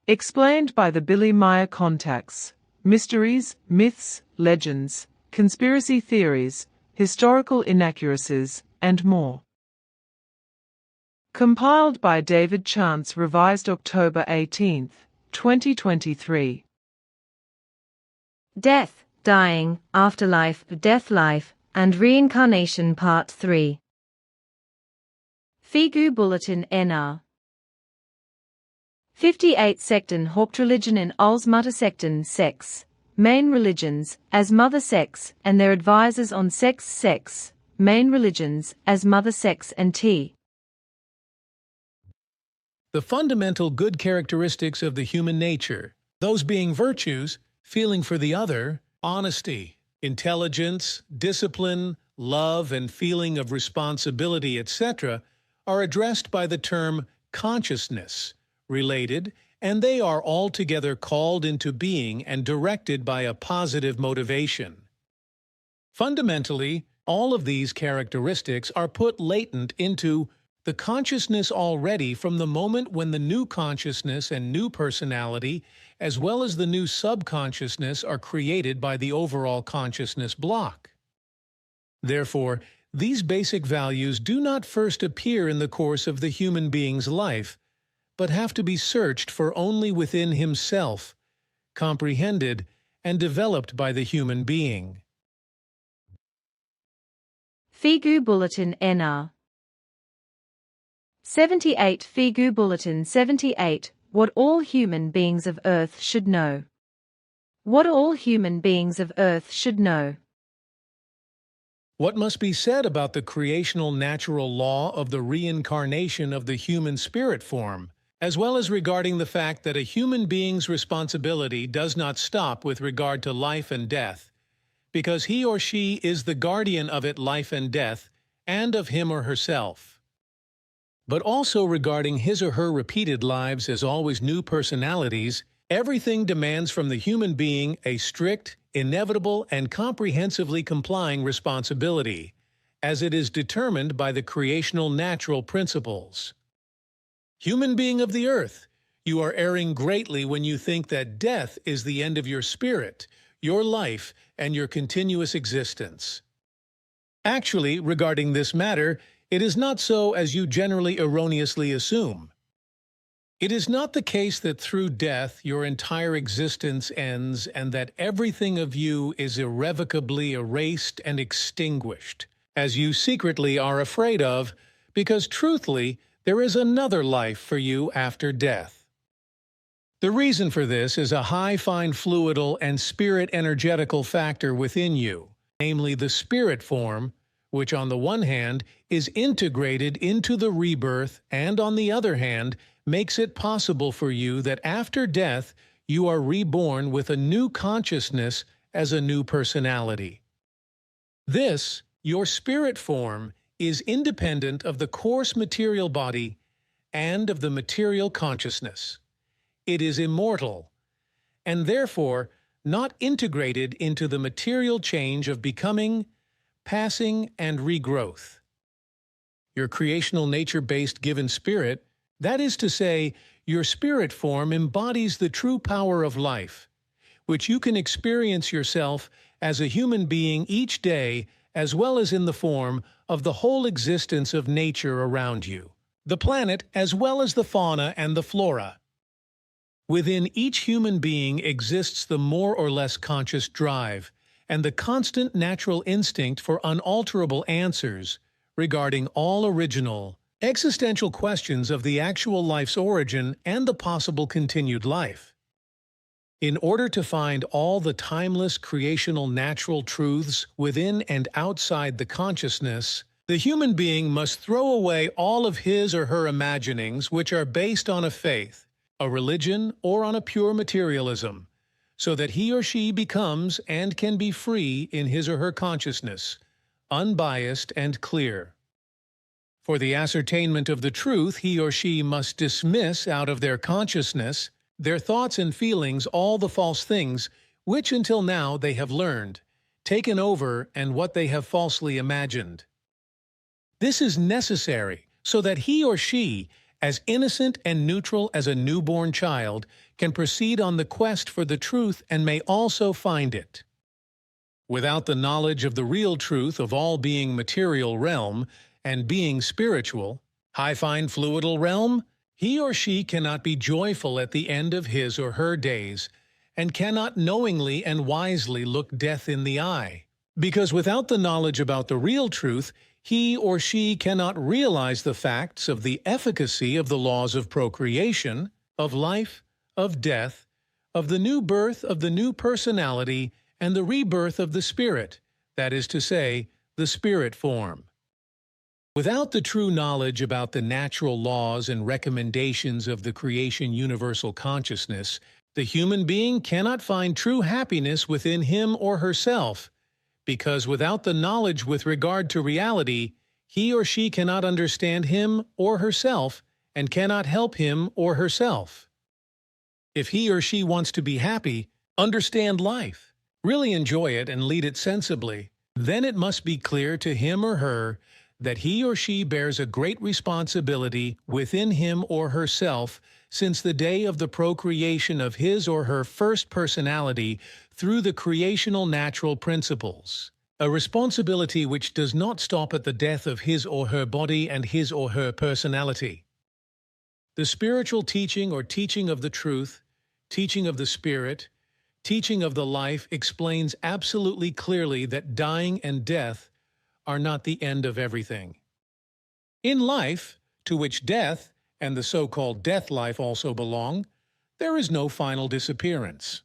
Explained by the Billy Meier contacts. Mysteries, myths, legends, conspiracy theories, historical inaccuracies, and more. Compiled by David Chance, revised October 18, 2023. Death, Dying, Afterlife, Death Life, and Reincarnation Part 3. Figu Bulletin NR 58 Sekten Hauptreligion in als Muttersekten Sex, main religions, as mother sex, and their advisors on sex, main religions, as mother sex and T. The fundamental good characteristics of the human nature, those being virtues, feeling for the other, honesty, intelligence, discipline, love, and feeling of responsibility, etc., are addressed by the term consciousness, related, and they are altogether called into being and directed by a positive motivation. Fundamentally, all of these characteristics are put latent into the consciousness already from the moment when the new consciousness and new personality, as well as the new subconsciousness, are created by the overall consciousness block. Therefore, these basic values do not first appear in the course of the human being's life, but have to be searched for only within himself, comprehended and developed by the human being. Figu Bulletin NR 78 Figu Bulletin 78 What all human beings of Earth should know. What all human beings of Earth should know. What must be said about the creational natural law of the reincarnation of the human spirit form, as well as regarding the fact that a human being's responsibility does not stop with regard to life and death, because he or she is the guardian of it, life and death, and of him or herself. But also regarding his or her repeated lives as always new personalities, everything demands from the human being a strict, inevitable, and comprehensively complying responsibility, as it is determined by the creational natural principles. Human being of the earth, you are erring greatly when you think that death is the end of your spirit, your life, and your continuous existence. Actually, regarding this matter, it is not so as you generally erroneously assume. It is not the case that through death your entire existence ends and that everything of you is irrevocably erased and extinguished, as you secretly are afraid of, because truthfully, there is another life for you after death. The reason for this is a high fine fluidal and spirit energetical factor within you, namely the spirit form, which on the one hand is integrated into the rebirth and on the other hand makes it possible for you that after death you are reborn with a new consciousness as a new personality. This, your spirit form, is independent of the coarse material body and of the material consciousness. It is immortal, and therefore not integrated into the material change of becoming, passing, and regrowth. Your creational nature-based given spirit, that is to say, your spirit form embodies the true power of life, which you can experience yourself as a human being each day as well as in the form of the whole existence of nature around you, the planet as well as the fauna and the flora. Within each human being exists the more or less conscious drive and the constant natural instinct for unalterable answers regarding all original, existential questions of the actual life's origin and the possible continued life. In order to find all the timeless creational natural truths within and outside the consciousness, the human being must throw away all of his or her imaginings which are based on a faith, a religion, or on a pure materialism, so that he or she becomes and can be free in his or her consciousness, unbiased and clear. For the ascertainment of the truth, he or she must dismiss out of their consciousness, their thoughts and feelings, all the false things which until now they have learned, taken over, and what they have falsely imagined. This is necessary so that he or she, as innocent and neutral as a newborn child, can proceed on the quest for the truth and may also find it. Without the knowledge of the real truth of all being material realm and being spiritual, high-fine fluidal realm, he or she cannot be joyful at the end of his or her days and cannot knowingly and wisely look death in the eye. Because without the knowledge about the real truth, he or she cannot realize the facts of the efficacy of the laws of procreation, of life, of death, of the new birth of the new personality, and the rebirth of the spirit, that is to say, the spirit form. Without the true knowledge about the natural laws and recommendations of the creation universal consciousness, the human being cannot find true happiness within him or herself, because without the knowledge with regard to reality, he or she cannot understand him or herself and cannot help him or herself. If he or she wants to be happy, understand life, really enjoy it and lead it sensibly, then it must be clear to him or her that he or she bears a great responsibility within him or herself since the day of the procreation of his or her first personality through the creational natural principles. A responsibility which does not stop at the death of his or her body and his or her personality. The spiritual teaching or teaching of the truth, teaching of the spirit, teaching of the life explains absolutely clearly that dying and death are not the end of everything. In life, to which death and the so-called death life also belong, there is no final disappearance.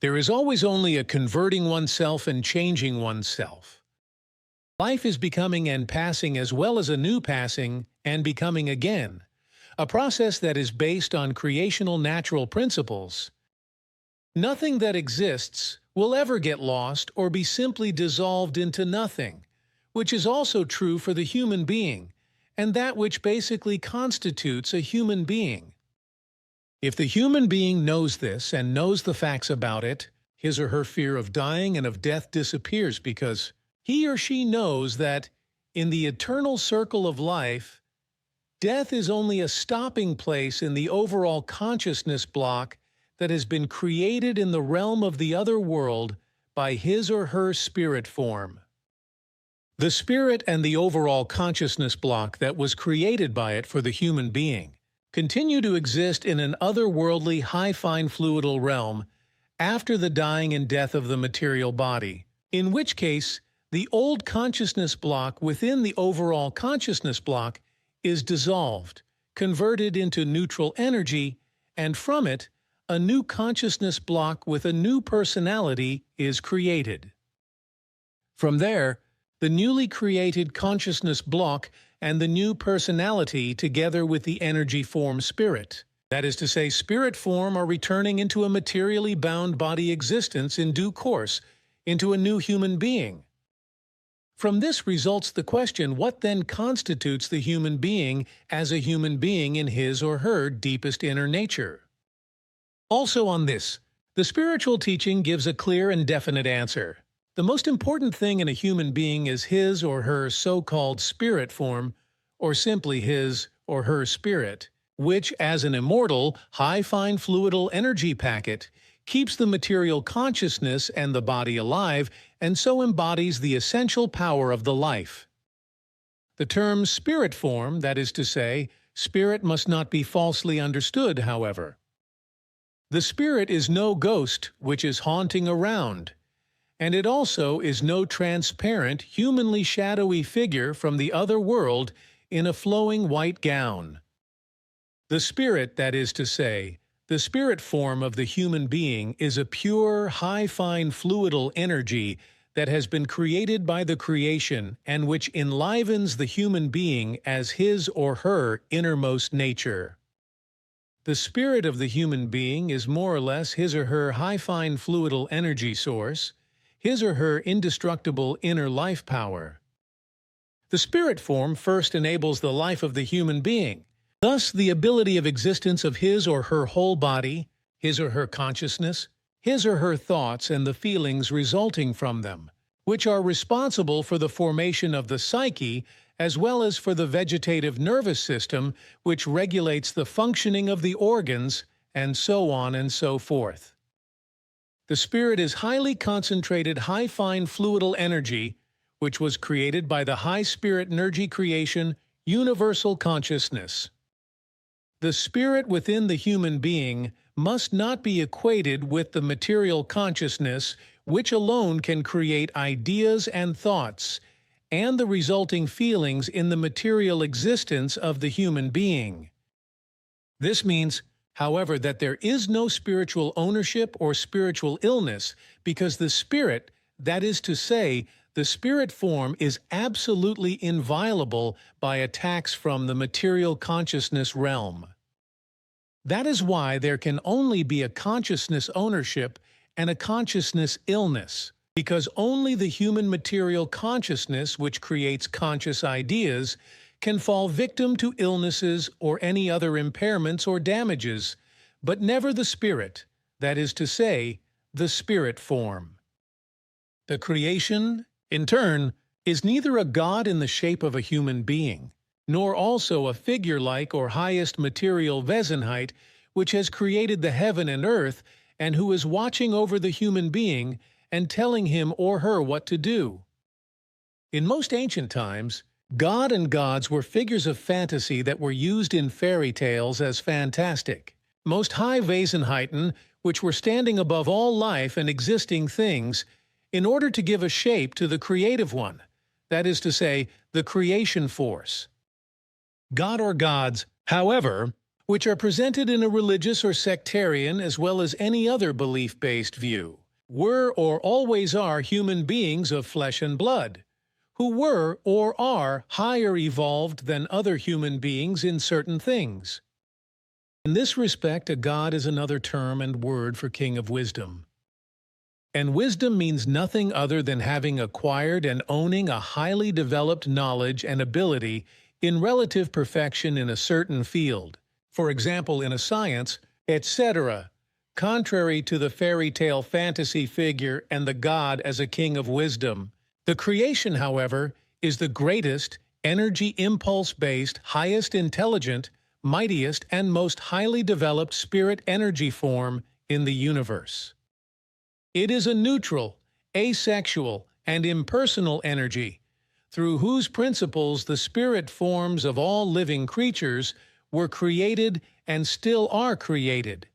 There is always only a converting oneself and changing oneself. Life is becoming and passing as well as a new passing and becoming again, a process that is based on creational natural principles. Nothing that exists will ever get lost or be simply dissolved into nothing, which is also true for the human being, and that which basically constitutes a human being. If the human being knows this and knows the facts about it, his or her fear of dying and of death disappears because he or she knows that, in the eternal circle of life, death is only a stopping place in the overall consciousness block that has been created in the realm of the other world by his or her spirit form. The spirit and the overall consciousness block that was created by it for the human being continue to exist in an otherworldly high-fine fluidal realm after the dying and death of the material body, in which case the old consciousness block within the overall consciousness block is dissolved, converted into neutral energy, and from it, a new consciousness block with a new personality is created. From there, the newly created consciousness block and the new personality together with the energy form spirit, that is to say, spirit form, are returning into a materially bound body existence in due course, into a new human being. From this results the question, what then constitutes the human being as a human being in his or her deepest inner nature? Also on this, the spiritual teaching gives a clear and definite answer. The most important thing in a human being is his or her so-called spirit form, or simply his or her spirit, which, as an immortal, high-fine fluidal energy packet, keeps the material consciousness and the body alive, and so embodies the essential power of the life. The term spirit form, that is to say, spirit must not be falsely understood, however. The spirit is no ghost which is haunting around, and it also is no transparent, humanly shadowy figure from the other world in a flowing white gown. The spirit, that is to say, the spirit form of the human being is a pure, high-fine fluidal energy that has been created by the creation and which enlivens the human being as his or her innermost nature. The spirit of the human being is more or less his or her high-fine fluidal energy source, his or her indestructible inner life power. The spirit form first enables the life of the human being, thus the ability of existence of his or her whole body, his or her consciousness, his or her thoughts and the feelings resulting from them, which are responsible for the formation of the psyche as well as for the vegetative nervous system, which regulates the functioning of the organs and so on and so forth. The spirit is highly concentrated, high-fine fluidal energy, which was created by the high spirit energy creation, universal consciousness. The spirit within the human being must not be equated with the material consciousness, which alone can create ideas and thoughts, and the resulting feelings in the material existence of the human being. This means, however, that there is no spiritual ownership or spiritual illness, because the spirit, that is to say, the spirit form, is absolutely inviolable by attacks from the material consciousness realm. That is why there can only be a consciousness ownership and a consciousness illness, because only the human material consciousness, which creates conscious ideas, can fall victim to illnesses or any other impairments or damages, but never the spirit, that is to say, the spirit form. The creation, in turn, is neither a god in the shape of a human being, nor also a figure-like or highest material Wesenheit, which has created the heaven and earth, and who is watching over the human being and telling him or her what to do. In most ancient times, God and gods were figures of fantasy that were used in fairy tales as fantastic. Most high Wesenheiten, which were standing above all life and existing things, in order to give a shape to the creative one, that is to say, the creation force. God or gods, however, which are presented in a religious or sectarian as well as any other belief-based view, were or always are human beings of flesh and blood, who were or are higher evolved than other human beings in certain things. In this respect, a god is another term and word for king of wisdom. And wisdom means nothing other than having acquired and owning a highly developed knowledge and ability in relative perfection in a certain field, for example in a science, etc., contrary to the fairy tale fantasy figure and the god as a king of wisdom. The creation, however, is the greatest, energy impulse-based, highest intelligent, mightiest, and most highly developed spirit energy form in the universe. It is a neutral, asexual, and impersonal energy, through whose principles the spirit forms of all living creatures were created and still are created.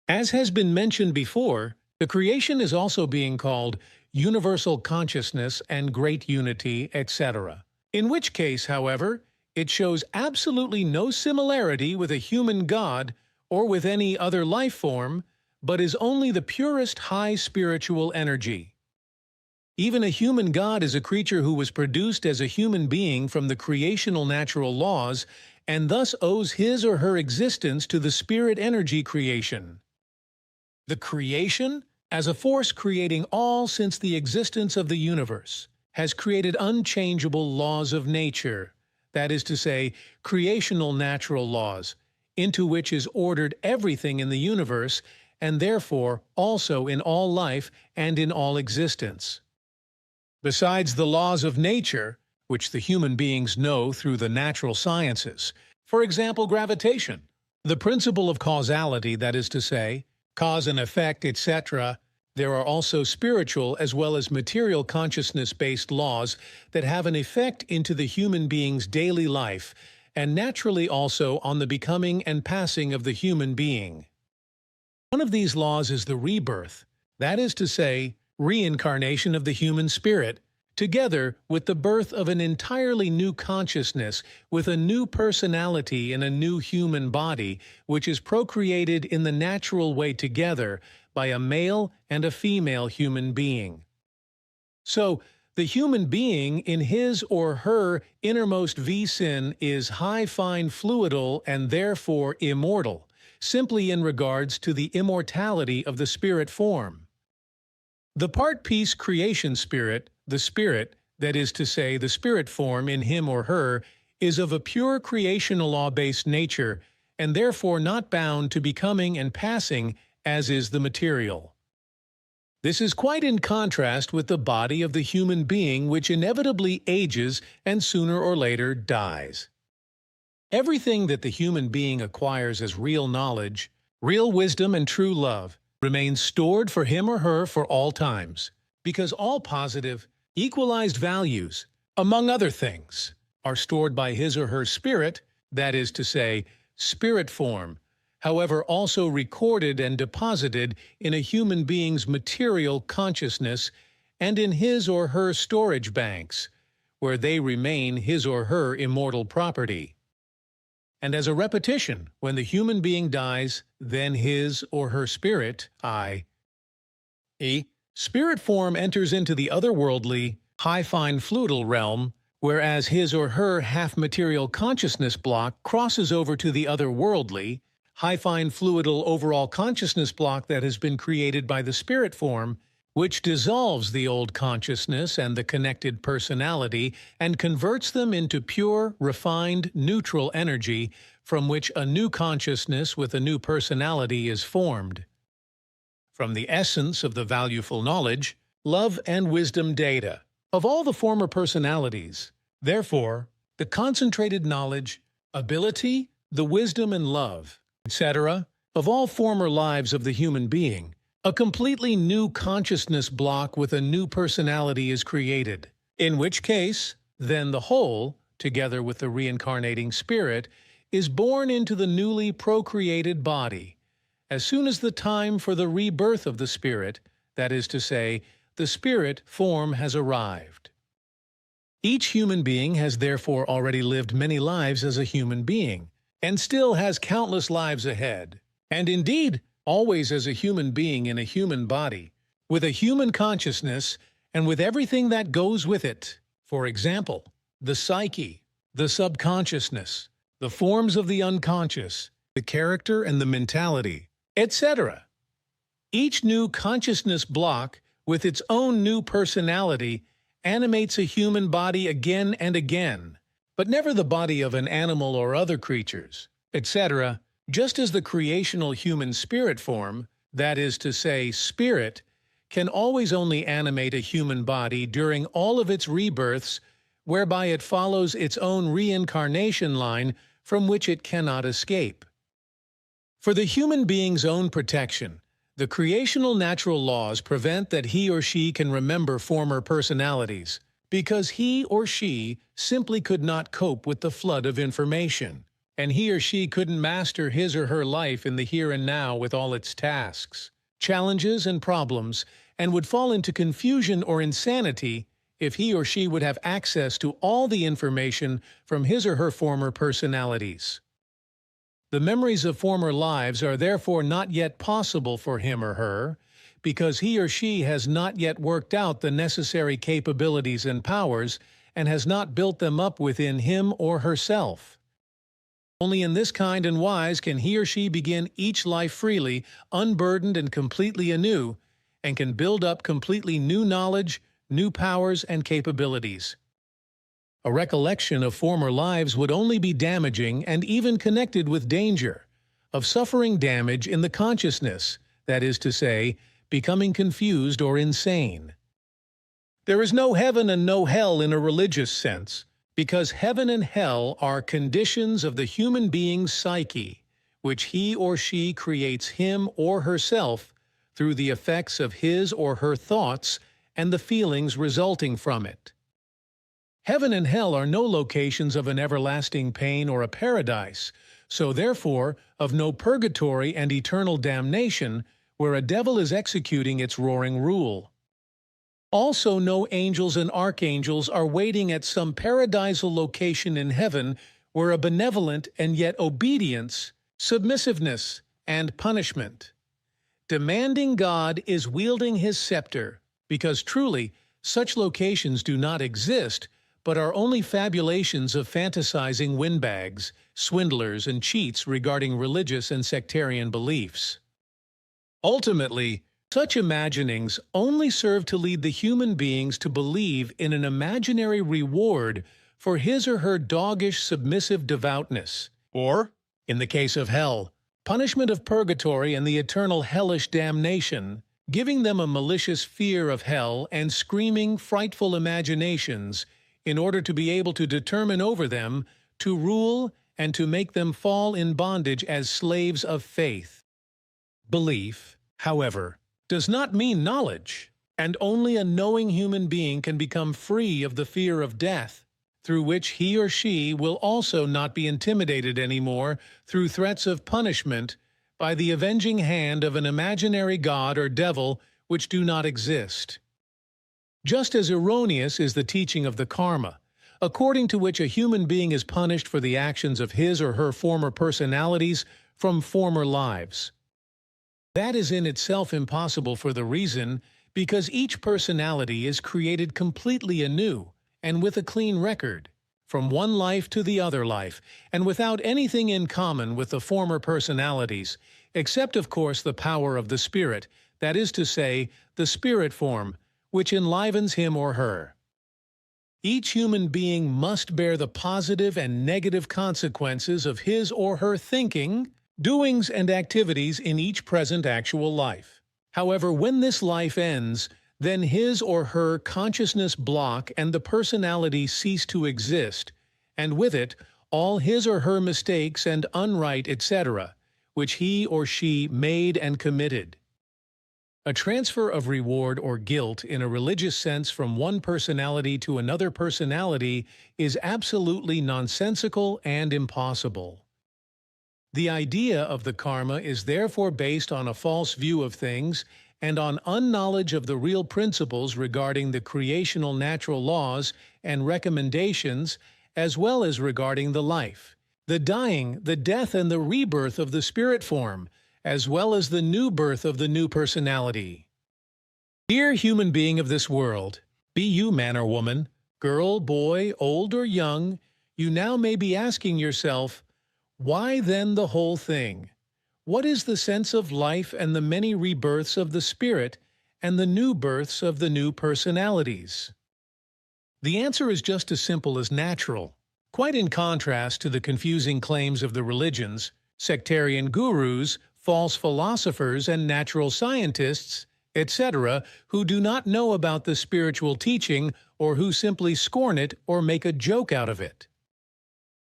As has been mentioned before, the creation is also being called universal consciousness and great unity, etc. In which case, however, it shows absolutely no similarity with a human god or with any other life form, but is only the purest high spiritual energy. Even a human god is a creature who was produced as a human being from the creational natural laws and thus owes his or her existence to the spirit energy creation. The creation, as a force creating all since the existence of the universe, has created unchangeable laws of nature, that is to say, creational natural laws, into which is ordered everything in the universe, and therefore also in all life and in all existence. Besides the laws of nature, which the human beings know through the natural sciences, for example gravitation, the principle of causality, that is to say, cause and effect, etc., there are also spiritual as well as material consciousness-based laws that have an effect into the human being's daily life, and naturally also on the becoming and passing of the human being. One of these laws is the rebirth, that is to say, reincarnation of the human spirit, together with the birth of an entirely new consciousness with a new personality in a new human body, which is procreated in the natural way together by a male and a female human being. So, the human being in his or her innermost Wesen is high-fine fluidal and therefore immortal, simply in regards to the immortality of the spirit form. The part-piece creation spirit, the spirit, that is to say, the spirit form in him or her, is of a pure creational law-based nature, and therefore not bound to becoming and passing as is the material. This is quite in contrast with the body of the human being, which inevitably ages and sooner or later dies. Everything that the human being acquires as real knowledge, Real wisdom and true love remain stored for him or her for all times, because all positive, equalized values, among other things, are stored by his or her spirit, that is to say, spirit form, however also recorded and deposited in a human being's material consciousness and in his or her storage banks, where they remain his or her immortal property. And as a repetition, when the human being dies, then his or her spirit, i.e., spirit form enters into the otherworldly, high-fine fluidal realm, whereas his or her half-material consciousness block crosses over to the otherworldly, high-fine fluidal overall consciousness block that has been created by the spirit form, which dissolves the old consciousness and the connected personality and converts them into pure, refined, neutral energy from which a new consciousness with a new personality is formed. From the essence of the valueful knowledge, love and wisdom data of all the former personalities, therefore, the concentrated knowledge, ability, the wisdom and love, etc., of all former lives of the human being, a completely new consciousness block with a new personality is created, in which case, then the whole, together with the reincarnating spirit, is born into the newly procreated body, as soon as the time for the rebirth of the spirit, that is to say, the spirit form has arrived. Each human being has therefore already lived many lives as a human being, and still has countless lives ahead, and indeed, always as a human being in a human body, with a human consciousness and with everything that goes with it. For example, the psyche, the subconsciousness, the forms of the unconscious, the character and the mentality, etc. Each new consciousness block, with its own new personality, animates a human body again and again, but never the body of an animal or other creatures, etc., just as the creational human spirit form, that is to say, spirit, can always only animate a human body during all of its rebirths, whereby it follows its own reincarnation line from which it cannot escape. For the human being's own protection, the creational natural laws prevent that he or she can remember former personalities, because he or she simply could not cope with the flood of information, and he or she couldn't master his or her life in the here and now with all its tasks, challenges, and problems, and would fall into confusion or insanity if he or she would have access to all the information from his or her former personalities. The memories of former lives are therefore not yet possible for him or her, because he or she has not yet worked out the necessary capabilities and powers and has not built them up within him or herself. Only in this kind and wise can he or she begin each life freely, unburdened and completely anew, and can build up completely new knowledge, new powers and capabilities. A recollection of former lives would only be damaging and even connected with danger, of suffering damage in the consciousness, that is to say, becoming confused or insane. There is no heaven and no hell in a religious sense, because heaven and hell are conditions of the human being's psyche, which he or she creates him or herself through the effects of his or her thoughts and the feelings resulting from it. Heaven and hell are no locations of an everlasting pain or a paradise, so therefore of no purgatory and eternal damnation where a devil is executing its roaring rule. Also, no angels and archangels are waiting at some paradisal location in heaven where a benevolent and yet obedience, submissiveness, and punishment. Demanding God is wielding his scepter, because truly, such locations do not exist, but are only fabulations of fantasizing windbags, swindlers, and cheats regarding religious and sectarian beliefs. Ultimately, such imaginings only serve to lead the human beings to believe in an imaginary reward for his or her doggish submissive devoutness, or, in the case of hell, punishment of purgatory and the eternal hellish damnation, giving them a malicious fear of hell and screaming, frightful imaginations in order to be able to determine over them, to rule, and to make them fall in bondage as slaves of faith. Belief, however, does not mean knowledge, and only a knowing human being can become free of the fear of death, through which he or she will also not be intimidated anymore through threats of punishment by the avenging hand of an imaginary god or devil which do not exist. Just as erroneous is the teaching of the karma, according to which a human being is punished for the actions of his or her former personalities from former lives. That is in itself impossible for the reason because each personality is created completely anew and with a clean record, from one life to the other life, and without anything in common with the former personalities, except of course the power of the spirit, that is to say, the spirit form, which enlivens him or her. Each human being must bear the positive and negative consequences of his or her thinking, doings, and activities in each present actual life. However, when this life ends, then his or her consciousness block and the personality cease to exist, and with it, all his or her mistakes and unright, etc., which he or she made and committed. A transfer of reward or guilt in a religious sense from one personality to another personality is absolutely nonsensical and impossible. The idea of the karma is therefore based on a false view of things and on unknowledge of the real principles regarding the creational natural laws and recommendations, as well as regarding the life, the dying, the death, and the rebirth of the spirit form, as well as the new birth of the new personality. Dear human being of this world, be you man or woman, girl, boy, old or young, you now may be asking yourself, why then the whole thing? What is the sense of life and the many rebirths of the spirit and the new births of the new personalities? The answer is just as simple as natural, quite in contrast to the confusing claims of the religions, sectarian gurus, false philosophers, and natural scientists, etc., who do not know about the spiritual teaching or who simply scorn it or make a joke out of it.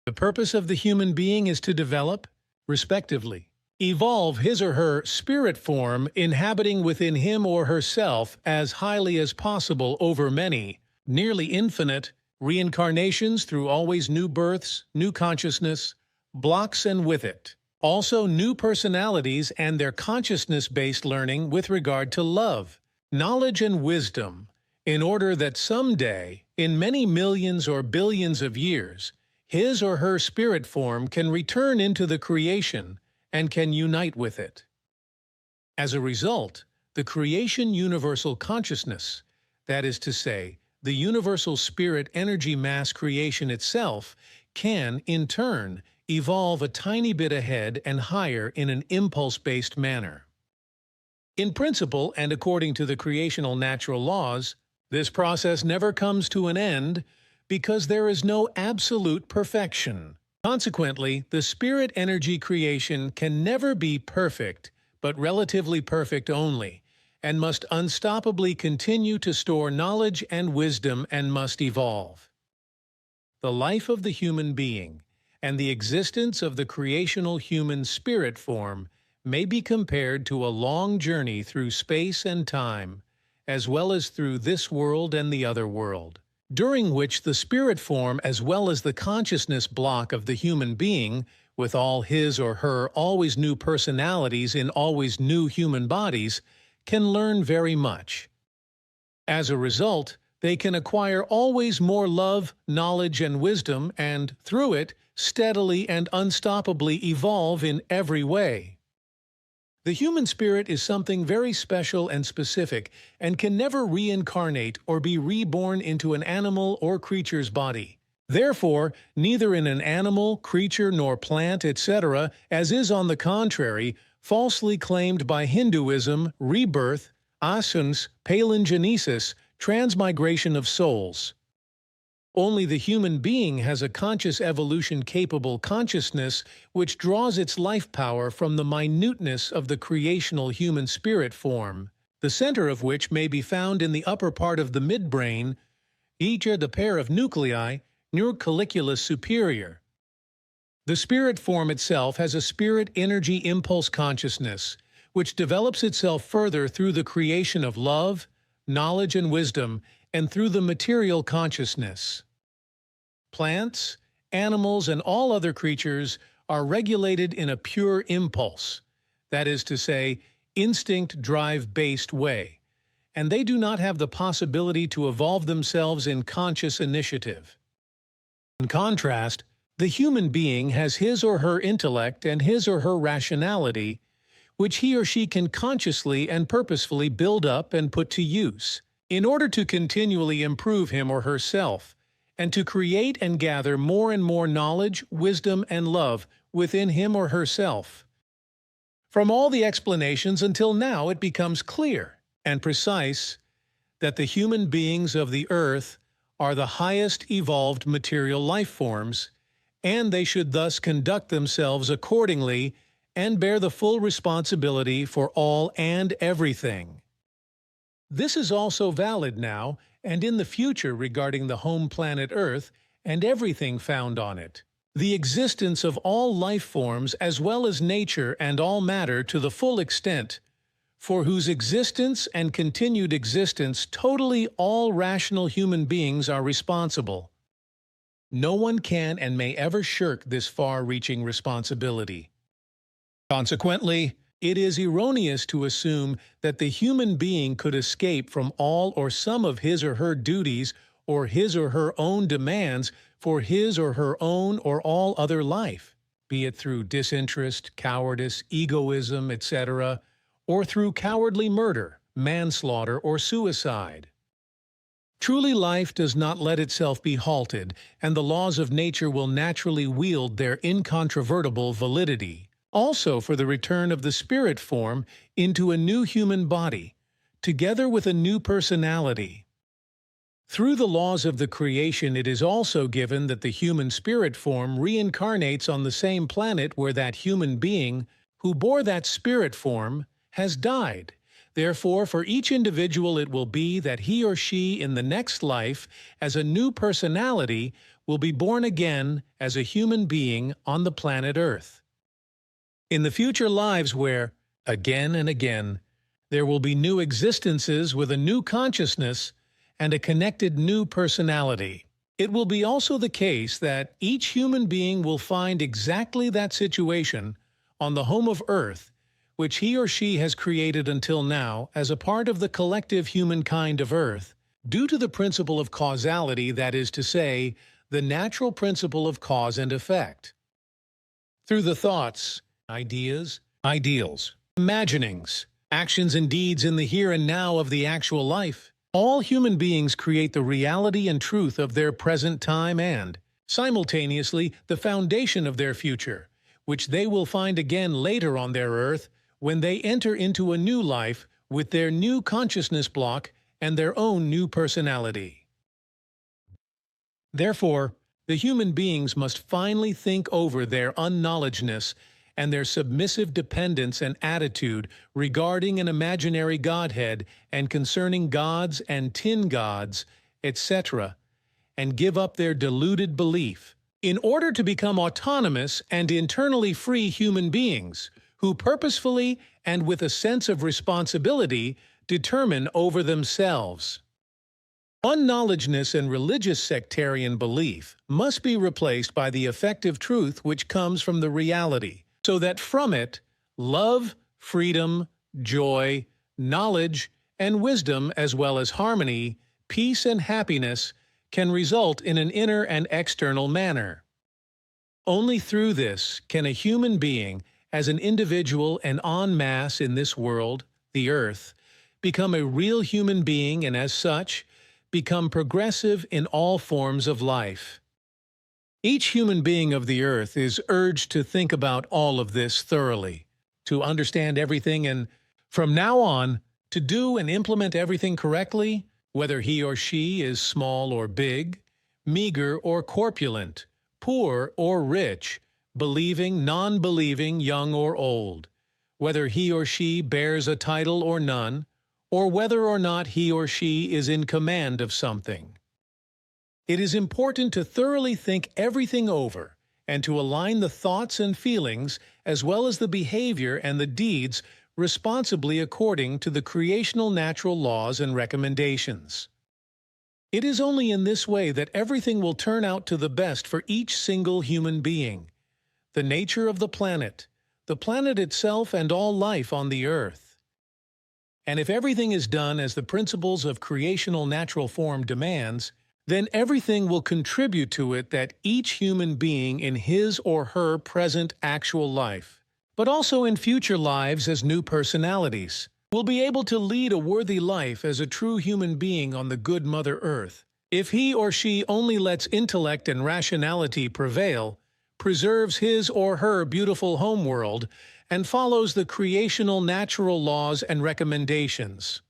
The purpose of the human being is to develop, respectively, evolve his or her spirit form inhabiting within him or herself as highly as possible over many, nearly infinite, reincarnations through always new births, new consciousness, blocks, and with it, also new personalities and their consciousness-based learning with regard to love, knowledge, and wisdom, in order that someday, in many millions or billions of years, his or her spirit form can return into the creation and can unite with it. As a result, the creation universal consciousness, that is to say, the universal spirit energy mass creation itself, can, in turn, evolve a tiny bit ahead and higher in an impulse-based manner. In principle, and according to the creational natural laws, this process never comes to an end because there is no absolute perfection. Consequently, the spirit energy creation can never be perfect, but relatively perfect only, and must unstoppably continue to store knowledge and wisdom and must evolve. The life of the human being and the existence of the creational human spirit form may be compared to a long journey through space and time, as well as through this world and the other world, during which the spirit form as well as the consciousness block of the human being, with all his or her always new personalities in always new human bodies, can learn very much. As a result, they can acquire always more love, knowledge, and wisdom, and, through it, steadily and unstoppably evolve in every way. The human spirit is something very special and specific, and can never reincarnate or be reborn into an animal or creature's body. Therefore, neither in an animal, creature, nor plant, etc., as is on the contrary, falsely claimed by Hinduism, rebirth, asuns, palingenesis, transmigration of souls. Only the human being has a conscious evolution-capable consciousness which draws its life power from the minuteness of the creational human spirit form, the center of which may be found in the upper part of the midbrain, e.g. the pair of nuclei, neurcolliculus superior. The spirit form itself has a spirit energy impulse consciousness, which develops itself further through the creation of love, knowledge, and wisdom, and through the material consciousness. Plants, animals, and all other creatures are regulated in a pure impulse, that is to say, instinct drive-based way, and they do not have the possibility to evolve themselves in conscious initiative. In contrast, the human being has his or her intellect and his or her rationality, which he or she can consciously and purposefully build up and put to use, in order to continually improve him or herself, and to create and gather more and more knowledge, wisdom, and love within him or herself. From all the explanations until now, it becomes clear and precise that the human beings of the earth are the highest evolved material life forms, and they should thus conduct themselves accordingly and bear the full responsibility for all and everything. This is also valid now and in the future regarding the home planet Earth and everything found on it. The existence of all life forms as well as nature and all matter to the full extent, for whose existence and continued existence totally all rational human beings are responsible. No one can and may ever shirk this far-reaching responsibility. Consequently, it is erroneous to assume that the human being could escape from all or some of his or her duties or his or her own demands for his or her own or all other life, be it through disinterest, cowardice, egoism, etc., or through cowardly murder, manslaughter, or suicide. Truly, life does not let itself be halted, and the laws of nature will naturally wield their incontrovertible validity. Also for the return of the spirit form into a new human body, together with a new personality. Through the laws of the creation, it is also given that the human spirit form reincarnates on the same planet where that human being, who bore that spirit form, has died. Therefore, for each individual it will be that he or she in the next life, as a new personality, will be born again as a human being on the planet Earth. In the future lives where, again and again, there will be new existences with a new consciousness and a connected new personality. It will be also the case that each human being will find exactly that situation on the home of Earth, which he or she has created until now as a part of the collective humankind of Earth, due to the principle of causality, that is to say, the natural principle of cause and effect. Through the thoughts, ideas, ideals, imaginings, actions and deeds in the here and now of the actual life, all human beings create the reality and truth of their present time and, simultaneously, the foundation of their future, which they will find again later on their Earth when they enter into a new life with their new consciousness block and their own new personality. Therefore, the human beings must finally think over their unknowledgeness and their submissive dependence and attitude regarding an imaginary godhead and concerning gods and tin gods, etc., and give up their deluded belief, in order to become autonomous and internally free human beings, who purposefully and with a sense of responsibility determine over themselves. Unknowledgeness and religious sectarian belief must be replaced by the effective truth which comes from the reality, so that from it, love, freedom, joy, knowledge, and wisdom, as well as harmony, peace, and happiness, can result in an inner and external manner. Only through this can a human being, as an individual and en masse in this world, the Earth, become a real human being and as such, become progressive in all forms of life. Each human being of the Earth is urged to think about all of this thoroughly, to understand everything and, from now on, to do and implement everything correctly, whether he or she is small or big, meager or corpulent, poor or rich, believing, non-believing, young or old, whether he or she bears a title or none, or whether or not he or she is in command of something. It is important to thoroughly think everything over and to align the thoughts and feelings as well as the behavior and the deeds responsibly according to the creational natural laws and recommendations. It is only in this way that everything will turn out to the best for each single human being, the nature of the planet itself, and all life on the earth. And if everything is done as the principles of creational natural form demands, then everything will contribute to it that each human being in his or her present actual life, but also in future lives as new personalities, will be able to lead a worthy life as a true human being on the good Mother Earth, if he or she only lets intellect and rationality prevail, preserves his or her beautiful homeworld, and follows the creational natural laws and recommendations.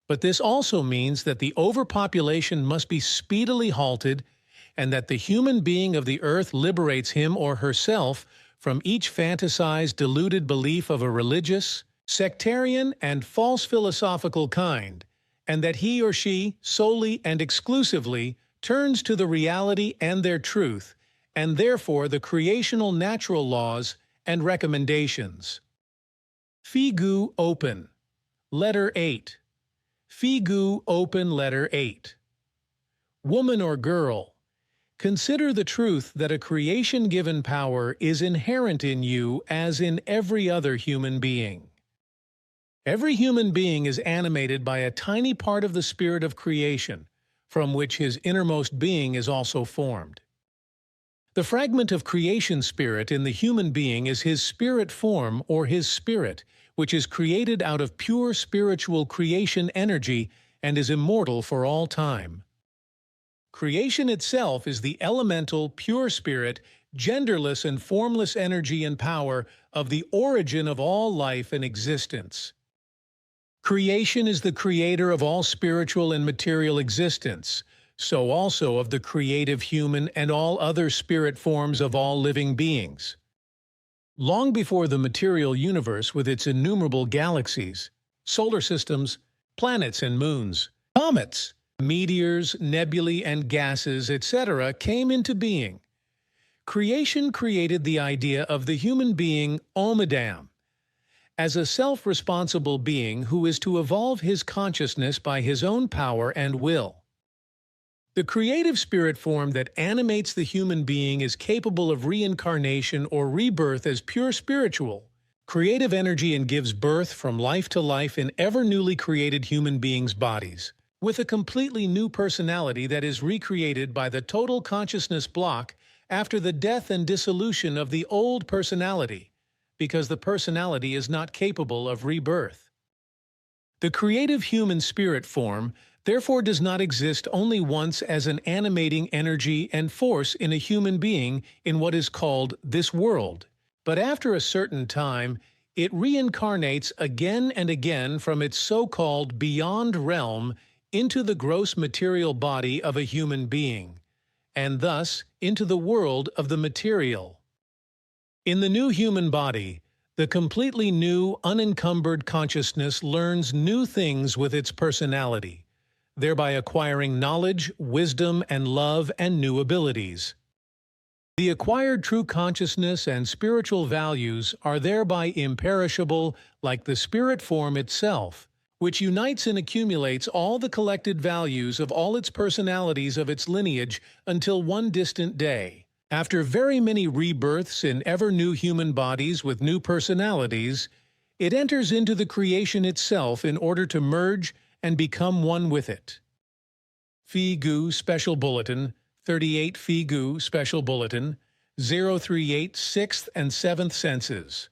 But this also means that the overpopulation must be speedily halted, and that the human being of the earth liberates him or herself from each fantasized, deluded belief of a religious, sectarian, and false philosophical kind, and that he or she solely and exclusively turns to the reality and their truth, and therefore the creational natural laws and recommendations. Figu Open. Letter 8. Figu Open Letter 8. Woman or girl, consider the truth that a creation-given power is inherent in you as in every other human being. Every human being is animated by a tiny part of the spirit of creation, from which his innermost being is also formed. The fragment of creation spirit in the human being is his spirit form or his spirit, which is created out of pure spiritual creation energy and is immortal for all time. Creation itself is the elemental, pure spirit, genderless and formless energy and power of the origin of all life and existence. Creation is the creator of all spiritual and material existence, so also of the creative human and all other spirit forms of all living beings. Long before the material universe with its innumerable galaxies, solar systems, planets and moons, comets, meteors, nebulae and gases, etc. came into being, creation created the idea of the human being Omidam, as a self-responsible being who is to evolve his consciousness by his own power and will. The creative spirit form that animates the human being is capable of reincarnation or rebirth as pure spiritual, creative energy, and gives birth from life to life in ever newly created human beings' bodies, with a completely new personality that is recreated by the total consciousness block after the death and dissolution of the old personality, because the personality is not capable of rebirth. The creative human spirit form therefore does not exist only once as an animating energy and force in a human being in what is called this world, but after a certain time it reincarnates again and again from its so-called beyond realm into the gross material body of a human being, and thus into the world of the material. In the new human body, the completely new, unencumbered consciousness learns new things with its personality, thereby acquiring knowledge, wisdom, and love and new abilities. The acquired true consciousness and spiritual values are thereby imperishable like the spirit form itself, which unites and accumulates all the collected values of all its personalities of its lineage until one distant day, after very many rebirths in ever-new human bodies with new personalities, it enters into the creation itself in order to merge and become one with it. Figu Special Bulletin 38 Figu Special Bulletin 038 6th and 7th Senses.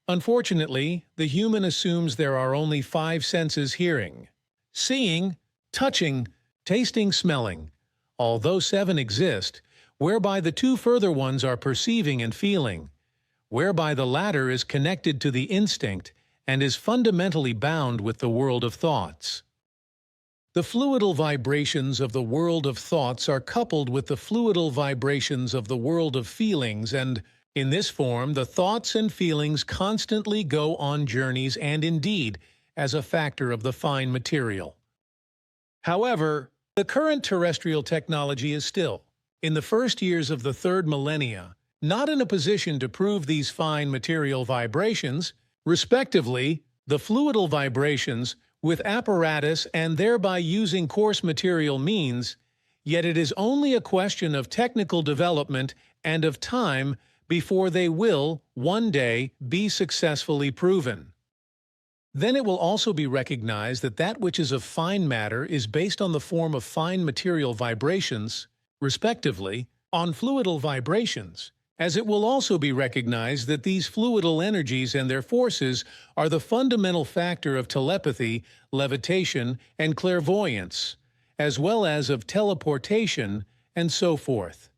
Unfortunately, the human assumes there are only 5 senses: hearing, seeing, touching, tasting, smelling, although 7 exist, whereby the 2 further ones are perceiving and feeling, whereby the latter is connected to the instinct and is fundamentally bound with the world of thoughts. The fluidal vibrations of the world of thoughts are coupled with the fluidal vibrations of the world of feelings, and, in this form, the thoughts and feelings constantly go on journeys and, indeed, as a factor of the fine material. However, the current terrestrial technology is still, in the first years of the 3rd millennia, not in a position to prove these fine material vibrations, respectively, the fluidal vibrations, with apparatus and thereby using coarse material means, yet it is only a question of technical development and of time before they will, one day, be successfully proven. Then it will also be recognized that that which is of fine matter is based on the form of fine material vibrations, respectively, on fluidal vibrations, as it will also be recognized that these fluidal energies and their forces are the fundamental factor of telepathy, levitation, and clairvoyance, as well as of teleportation, and so forth.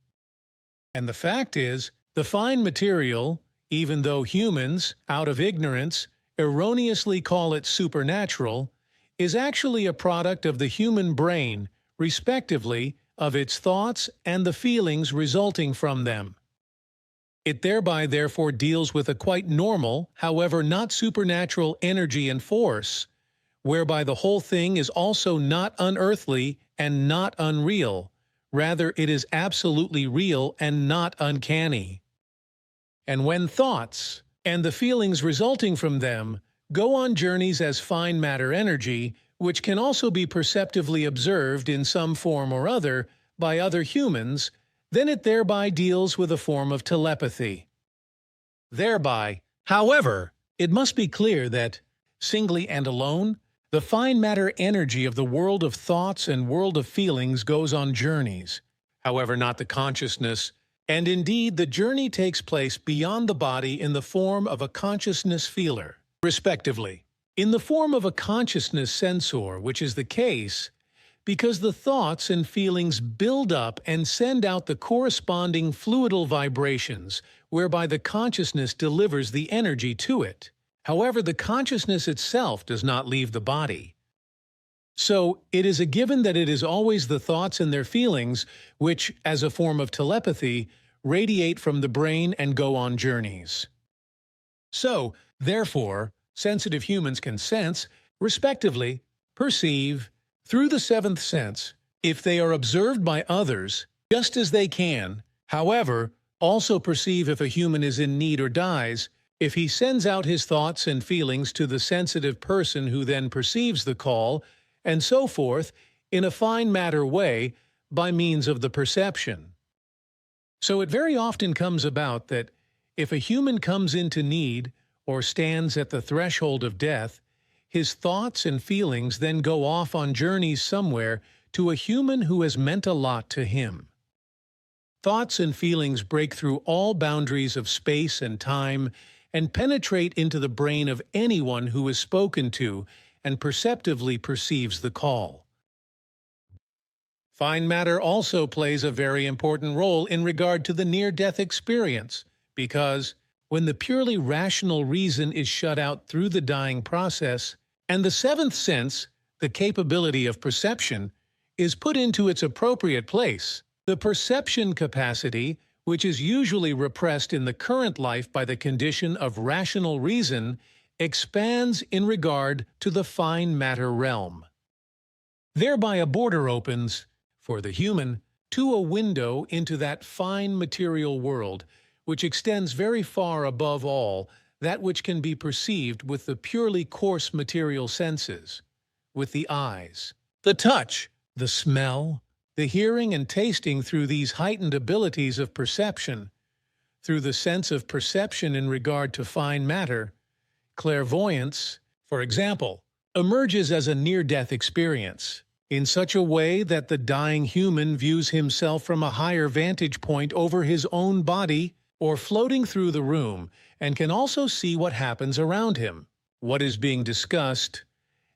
And the fact is, the fine material, even though humans, out of ignorance, erroneously call it supernatural, is actually a product of the human brain, respectively, of its thoughts and the feelings resulting from them. It therefore deals with a quite normal, however not supernatural energy and force, whereby the whole thing is also not unearthly and not unreal, rather it is absolutely real and not uncanny. And when thoughts, and the feelings resulting from them, go on journeys as fine matter energy, which can also be perceptively observed in some form or other by other humans, then it thereby deals with a form of telepathy. Thereby, however, it must be clear that, singly and alone, the fine matter energy of the world of thoughts and world of feelings goes on journeys, however not the consciousness, and indeed the journey takes place beyond the body in the form of a consciousness feeler, respectively, in the form of a consciousness sensor, which is the case because the thoughts and feelings build up and send out the corresponding fluidal vibrations, whereby the consciousness delivers the energy to it. However, the consciousness itself does not leave the body. So, it is a given that it is always the thoughts and their feelings which, as a form of telepathy, radiate from the brain and go on journeys. So, therefore, sensitive humans can sense, respectively, perceive, through the seventh sense, if they are observed by others, just as they can, however, also perceive if a human is in need or dies, if he sends out his thoughts and feelings to the sensitive person who then perceives the call, and so forth, in a fine matter way, by means of the perception. So it very often comes about that if a human comes into need or stands at the threshold of death, his thoughts and feelings then go off on journeys somewhere to a human who has meant a lot to him. Thoughts and feelings break through all boundaries of space and time and penetrate into the brain of anyone who is spoken to and perceptively perceives the call. Fine matter also plays a very important role in regard to the near-death experience, because when the purely rational reason is shut out through the dying process, and the seventh sense, the capability of perception, is put into its appropriate place, the perception capacity, which is usually repressed in the current life by the condition of rational reason, expands in regard to the fine matter realm. Thereby a border opens, for the human, to a window into that fine material world, which extends very far above all that which can be perceived with the purely coarse material senses, with the eyes, the touch, the smell, the hearing and tasting through these heightened abilities of perception, through the sense of perception in regard to fine matter. Clairvoyance, for example, emerges as a near-death experience, in such a way that the dying human views himself from a higher vantage point over his own body or floating through the room, and can also see what happens around him, what is being discussed,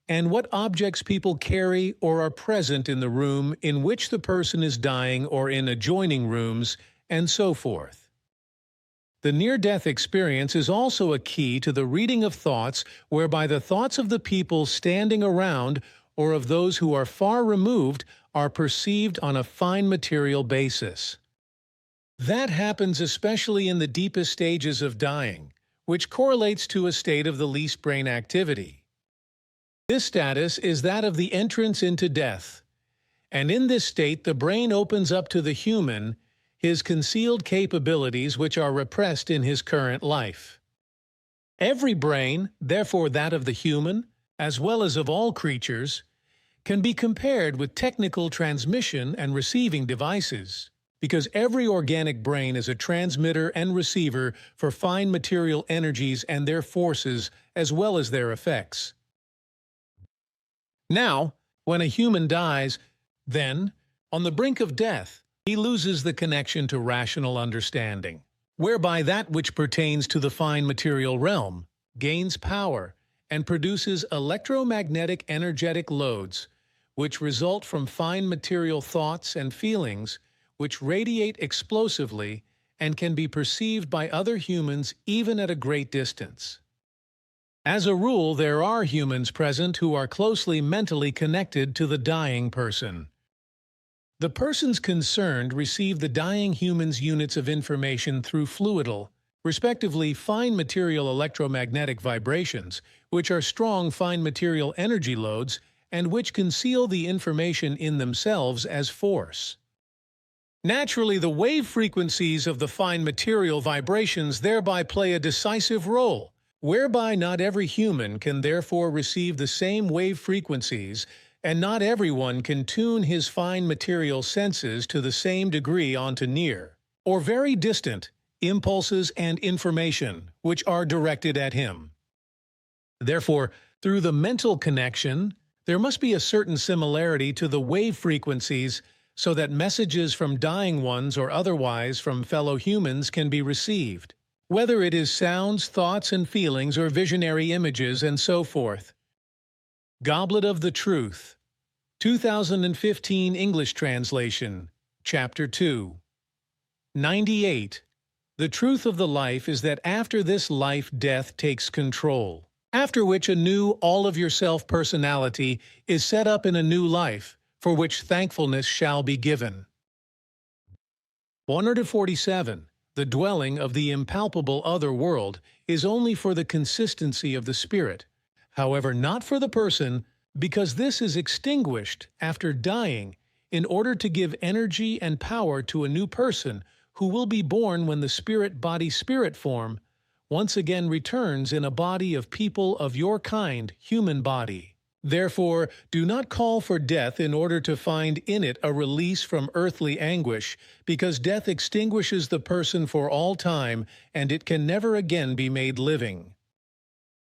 and what objects people carry or are present in the room in which the person is dying or in adjoining rooms, and so forth. The near-death experience is also a key to the reading of thoughts, whereby the thoughts of the people standing around or of those who are far removed are perceived on a fine material basis. That happens especially in the deepest stages of dying, which correlates to a state of the least brain activity. This status is that of the entrance into death, and in this state the brain opens up to the human his concealed capabilities which are repressed in his current life. Every brain, therefore that of the human, as well as of all creatures, can be compared with technical transmission and receiving devices, because every organic brain is a transmitter and receiver for fine material energies and their forces as well as their effects. Now, when a human dies, then, on the brink of death, he loses the connection to rational understanding, whereby that which pertains to the fine material realm gains power and produces electromagnetic energetic loads, which result from fine material thoughts and feelings which radiate explosively and can be perceived by other humans even at a great distance. As a rule, there are humans present who are closely mentally connected to the dying person. The persons concerned receive the dying human's units of information through fluidal, respectively fine material electromagnetic vibrations, which are strong fine material energy loads and which conceal the information in themselves as force. Naturally, the wave frequencies of the fine material vibrations thereby play a decisive role, whereby not every human can therefore receive the same wave frequencies, and not everyone can tune his fine material senses to the same degree onto near, or very distant, impulses and information which are directed at him. Therefore, through the mental connection, there must be a certain similarity to the wave frequencies so that messages from dying ones or otherwise from fellow humans can be received, whether it is sounds, thoughts and feelings or visionary images and so forth. Goblet of the Truth, 2015 English translation, Chapter 2. 98. The truth of the life is that after this life death takes control, after which a new all-of-yourself personality is set up in a new life, for which thankfulness shall be given. 147. The dwelling of the impalpable other world is only for the consistency of the spirit, however not for the person, because this is extinguished after dying in order to give energy and power to a new person who will be born when the spirit-body-spirit form once again returns in a body of people of your kind, human body. Therefore, do not call for death in order to find in it a release from earthly anguish, because death extinguishes the person for all time, and it can never again be made living.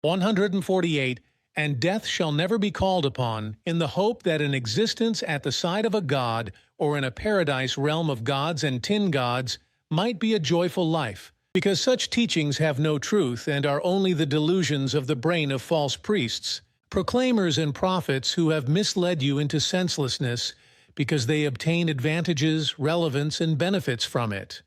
148. And death shall never be called upon, in the hope that an existence at the side of a god, or in a paradise realm of gods and tin gods, might be a joyful life, because such teachings have no truth and are only the delusions of the brain of false priests, proclaimers and prophets who have misled you into senselessness because they obtain advantages, relevance, and benefits from it.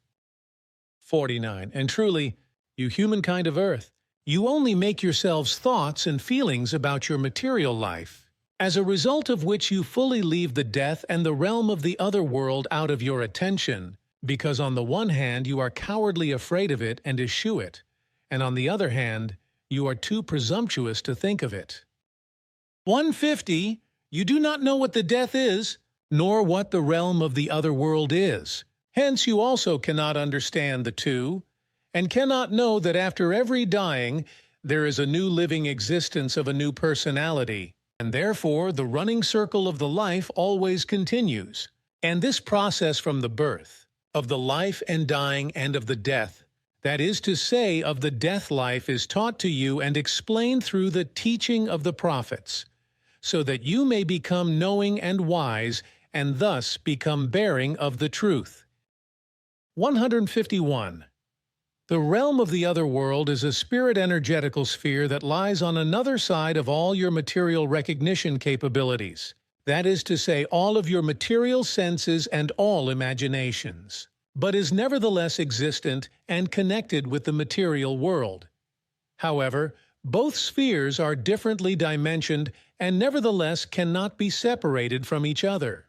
49. And truly, you humankind of earth, you only make yourselves thoughts and feelings about your material life, as a result of which you fully leave the death and the realm of the other world out of your attention, because on the one hand you are cowardly afraid of it and eschew it, and on the other hand you are too presumptuous to think of it. 150. You do not know what the death is, nor what the realm of the other world is. Hence you also cannot understand the two, and cannot know that after every dying there is a new living existence of a new personality, and therefore the running circle of the life always continues. And this process from the birth, of the life and dying and of the death, that is to say, of the death life, is taught to you and explained through the teaching of the prophets, so that you may become knowing and wise, and thus become bearing of the truth. 151. The realm of the other world is a spirit-energetical sphere that lies on another side of all your material recognition capabilities, that is to say, all of your material senses and all imaginations, but is nevertheless existent and connected with the material world. However, both spheres are differently dimensioned and nevertheless cannot be separated from each other.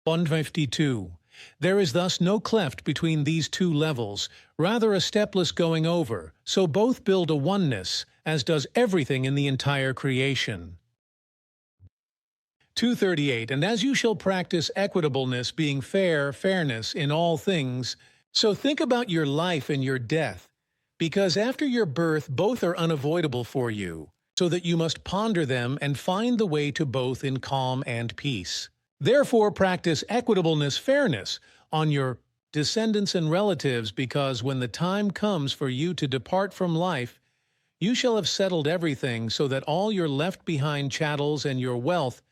152. There is thus no cleft between these two levels, rather a stepless going over, so both build a oneness, as does everything in the entire creation. 238. And as you shall practice equitableness, being fairness in all things, so think about your life and your death, because after your birth both are unavoidable for you, so that you must ponder them and find the way to both in calm and peace. Therefore practice equitableness, fairness, on your descendants and relatives, because when the time comes for you to depart from life, you shall have settled everything so that all your left-behind chattels and your wealth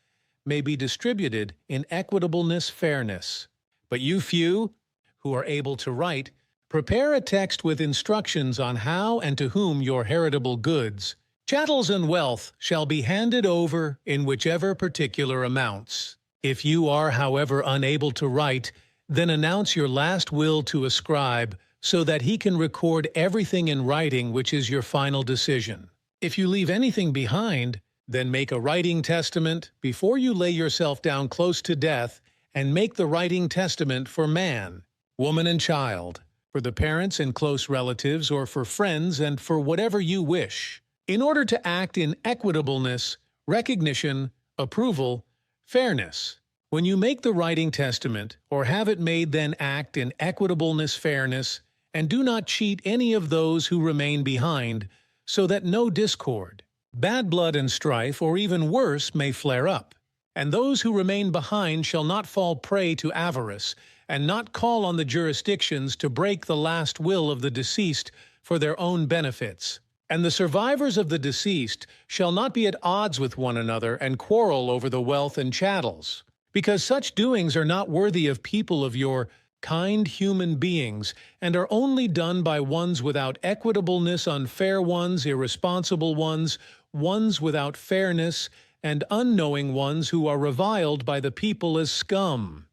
may be distributed in equitableness, fairness. But you few, who are able to write, prepare a text with instructions on how and to whom your heritable goods, chattels and wealth shall be handed over in whichever particular amounts. If you are, however, unable to write, then announce your last will to a scribe, so that he can record everything in writing, which is your final decision. If you leave anything behind, then make a writing testament before you lay yourself down close to death, and make the writing testament for man, woman and child, for the parents and close relatives, or for friends, and for whatever you wish, in order to act in equitableness, recognition, approval, fairness. When you make the writing testament, or have it made, then act in equitableness, fairness, and do not cheat any of those who remain behind, so that no discord, bad blood and strife, or even worse, may flare up. And those who remain behind shall not fall prey to avarice, and not call on the jurisdictions to break the last will of the deceased for their own benefits. And the survivors of the deceased shall not be at odds with one another and quarrel over the wealth and chattels, because such doings are not worthy of people of your kind human beings, and are only done by ones without equitableness, unfair ones, irresponsible ones, ones without fairness, and unknowing ones who are reviled by the people as scum.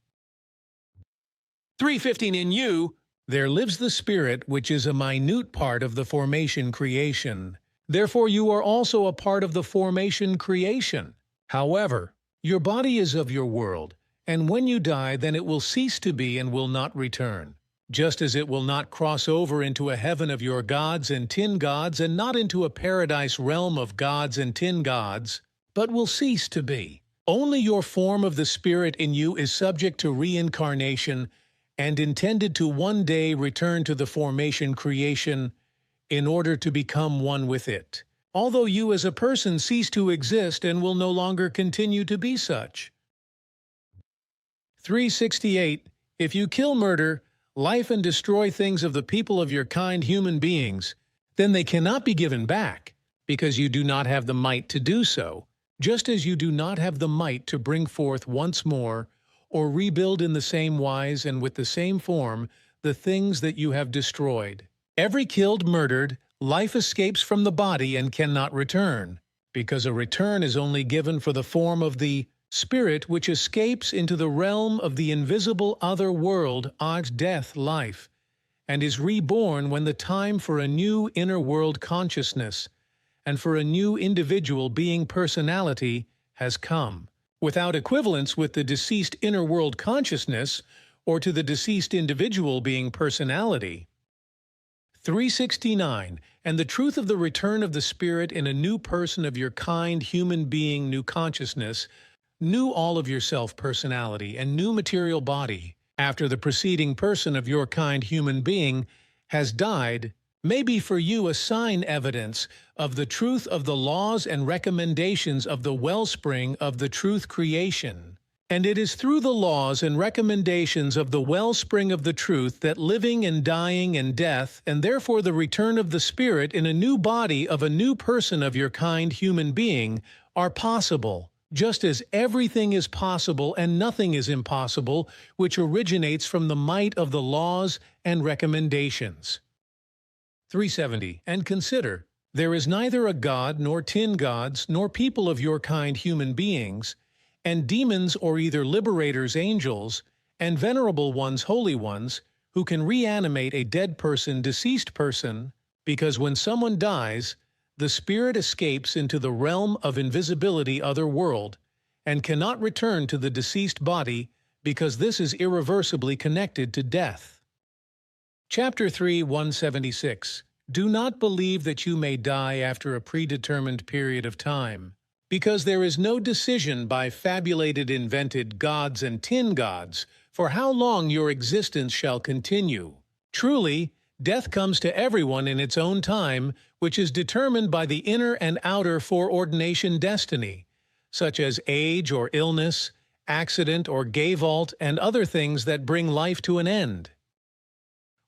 315 In you, there lives the Spirit, which is a minute part of the formation creation. Therefore you are also a part of the formation creation. However, your body is of your world, and when you die, then it will cease to be and will not return. Just as it will not cross over into a heaven of your gods and tin gods, and not into a paradise realm of gods and tin gods, but will cease to be. Only your form of the Spirit in you is subject to reincarnation, and intended to one day return to the formation creation in order to become one with it, although you as a person cease to exist and will no longer continue to be such. 368 If you kill, murder, life, and destroy things of the people of your kind, human beings, then they cannot be given back, because you do not have the might to do so, just as you do not have the might to bring forth once more, or rebuild in the same wise and with the same form, the things that you have destroyed. Every killed, murdered, life escapes from the body and cannot return, because a return is only given for the form of the Spirit, which escapes into the realm of the invisible other world, death, life, and is reborn when the time for a new inner world consciousness and for a new individual being personality has come, without equivalence with the deceased inner world consciousness or to the deceased individual being personality. 369 And the truth of the return of the Spirit in a new person of your kind human being, new consciousness, new all of yourself personality, and new material body, after the preceding person of your kind human being has died, may be for you a sign evidence of the truth of the laws and recommendations of the wellspring of the truth creation. And it is through the laws and recommendations of the wellspring of the truth that living and dying and death, and therefore the return of the Spirit in a new body of a new person of your kind human being, are possible, just as everything is possible and nothing is impossible, which originates from the might of the laws and recommendations. 370 And consider, there is neither a god nor tin gods nor people of your kind human beings, and demons or either liberators, angels, and venerable ones, holy ones, who can reanimate a dead person, deceased person, because when someone dies, the spirit escapes into the realm of invisibility, other world, and cannot return to the deceased body, because this is irreversibly connected to death. Chapter 3, 176 Do not believe that you may die after a predetermined period of time, because there is no decision by fabulated invented gods and tin gods for how long your existence shall continue. Truly, Death comes to everyone in its own time, which is determined by the inner and outer foreordination destiny, such as age or illness, accident or gay vault, and other things that bring life to an end.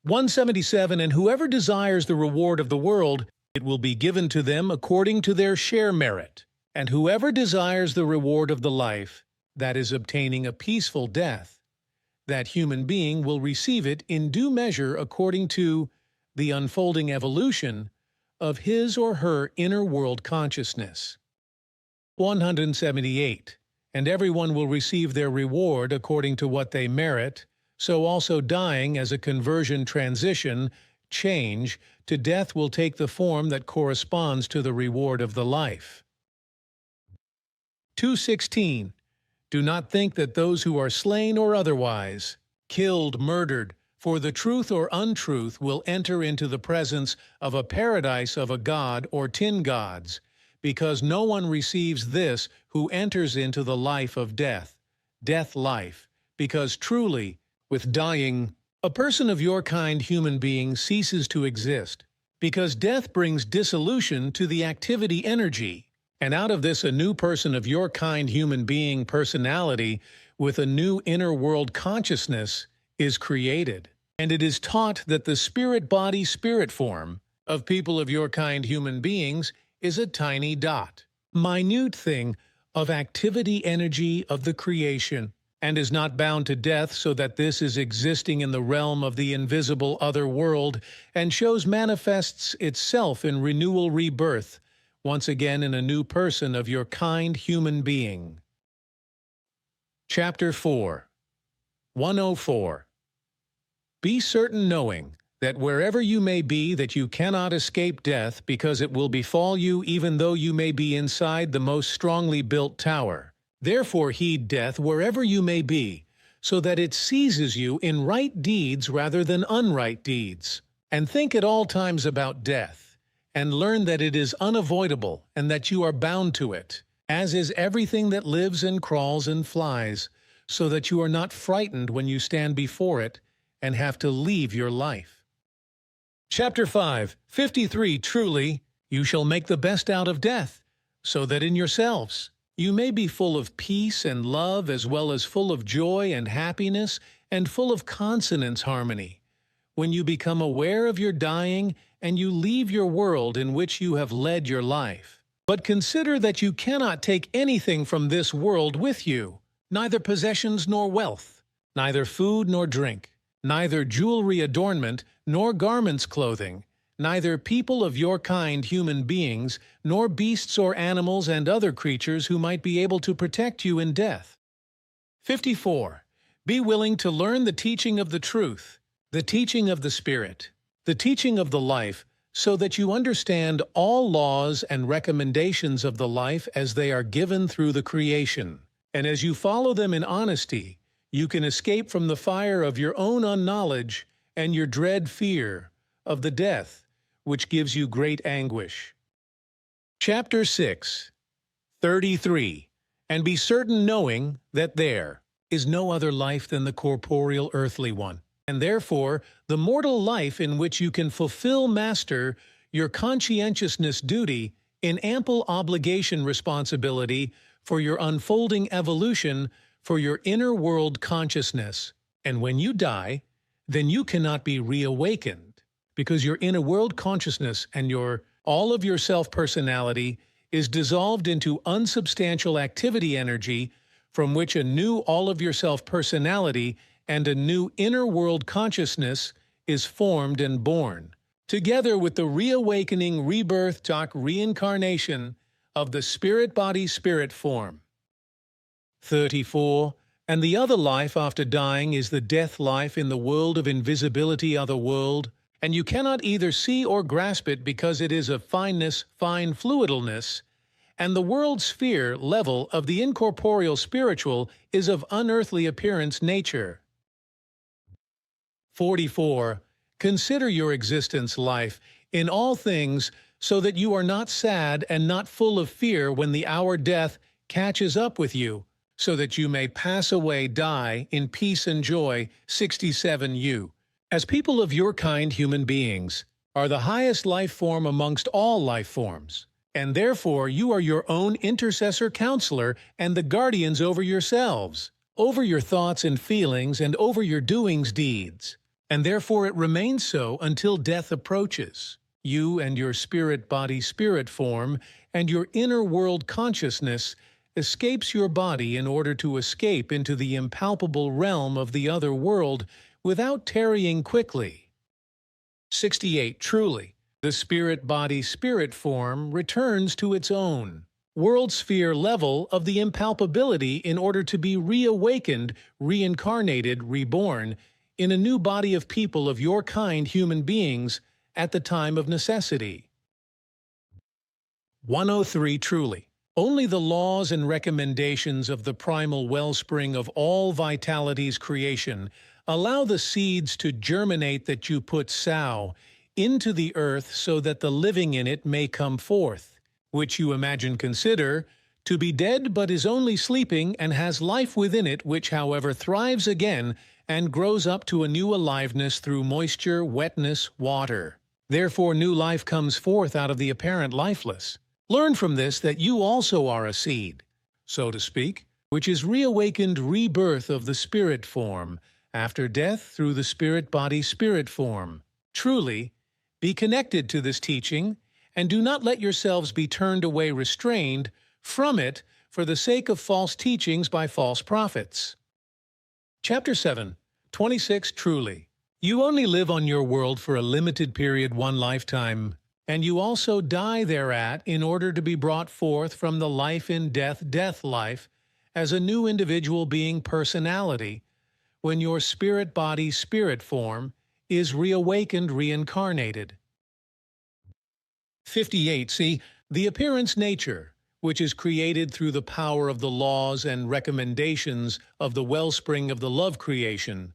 177. And whoever desires the reward of the world, it will be given to them according to their share merit. And whoever desires the reward of the life, that is obtaining a peaceful death, that human being will receive it in due measure according to the unfolding evolution of his or her inner world consciousness. 178. And everyone will receive their reward according to what they merit, so also dying as a conversion transition, change, to death will take the form that corresponds to the reward of the life. 216. Do not think that those who are slain or otherwise, killed, murdered, for the truth or untruth will enter into the presence of a paradise of a god or 10 gods, because no one receives this who enters into the life of death, death-life, because truly, with dying, a person of your kind human being ceases to exist, because death brings dissolution to the activity energy, and out of this a new person of your kind human being personality with a new inner world consciousness is created. And it is taught that the spirit-body spirit form of people of your kind human beings is a tiny dot, minute thing of activity energy of the creation, and is not bound to death, so that this is existing in the realm of the invisible other world and manifests itself in renewal rebirth, once again in a new person of your kind human being. Chapter 4. 104. Be certain knowing that wherever you may be that you cannot escape death, because it will befall you even though you may be inside the most strongly built tower. Therefore heed death wherever you may be, so that it seizes you in right deeds rather than unright deeds. And think at all times about death, and learn that it is unavoidable and that you are bound to it, as is everything that lives and crawls and flies, so that you are not frightened when you stand before it and have to leave your life. Chapter 5. 53. Truly, you shall make the best out of death, so that in yourselves you may be full of peace and love, as well as full of joy and happiness, and full of consonance harmony, when you become aware of your dying and you leave your world in which you have led your life. But consider that you cannot take anything from this world with you, neither possessions nor wealth, neither food nor drink, neither jewelry adornment, nor garments clothing, neither people of your kind human beings, nor beasts or animals and other creatures who might be able to protect you in death. 54. Be willing to learn the teaching of the truth, the teaching of the Spirit, the teaching of the life, so that you understand all laws and recommendations of the life as they are given through the creation. And as you follow them in honesty, you can escape from the fire of your own unknowledge and your dread fear of the death, which gives you great anguish. Chapter 6. 33. And be certain knowing that there is no other life than the corporeal earthly one, and therefore the mortal life in which you can master your conscientiousness duty in ample obligation responsibility for your unfolding evolution for your inner world consciousness. And when you die, then you cannot be reawakened, because your inner world consciousness and all of your self-personality is dissolved into unsubstantial activity energy, from which a new all of your self-personality and a new inner world consciousness is formed and born, together with the reawakening rebirth reincarnation of the spirit-body spirit form. 34. And the other life after dying is the death life in the world of invisibility other world, and you cannot either see or grasp it because it is of fineness, fine fluidalness, and the world sphere level of the incorporeal spiritual is of unearthly appearance nature. 44. Consider your existence life in all things, so that you are not sad and not full of fear when the hour death catches up with you, so that you may pass away, die in peace and joy. 67. As people of your kind, human beings are the highest life form amongst all life forms, and therefore you are your own intercessor counselor and the guardians over yourselves, over your thoughts and feelings, and over your doings, deeds. And therefore it remains so until death approaches. You and your spirit form and your inner world consciousness escapes your body in order to escape into the impalpable realm of the other world without tarrying quickly. 68. Truly, the spirit form returns to its own world sphere level of the impalpability in order to be reawakened, reincarnated, reborn in a new body of people of your kind, human beings, at the time of necessity. 103. Truly, only the laws and recommendations of the primal wellspring of all vitality's creation allow the seeds to germinate that you put sow into the earth so that the living in it may come forth, which you consider to be dead but is only sleeping and has life within it, which however thrives again and grows up to a new aliveness through moisture, wetness, water. Therefore new life comes forth out of the apparent lifeless. Learn from this that you also are a seed, so to speak, which is reawakened rebirth of the spirit form, after death through the spirit form. Truly, be connected to this teaching, and do not let yourselves be turned away restrained from it for the sake of false teachings by false prophets. Chapter 7. 26. Truly, you only live on your world for a limited period, one lifetime, and you also die thereat in order to be brought forth from the life in death life, as a new individual being personality, when your spirit form is reawakened, reincarnated. 58. See, the appearance nature, which is created through the power of the laws and recommendations of the wellspring of the love creation,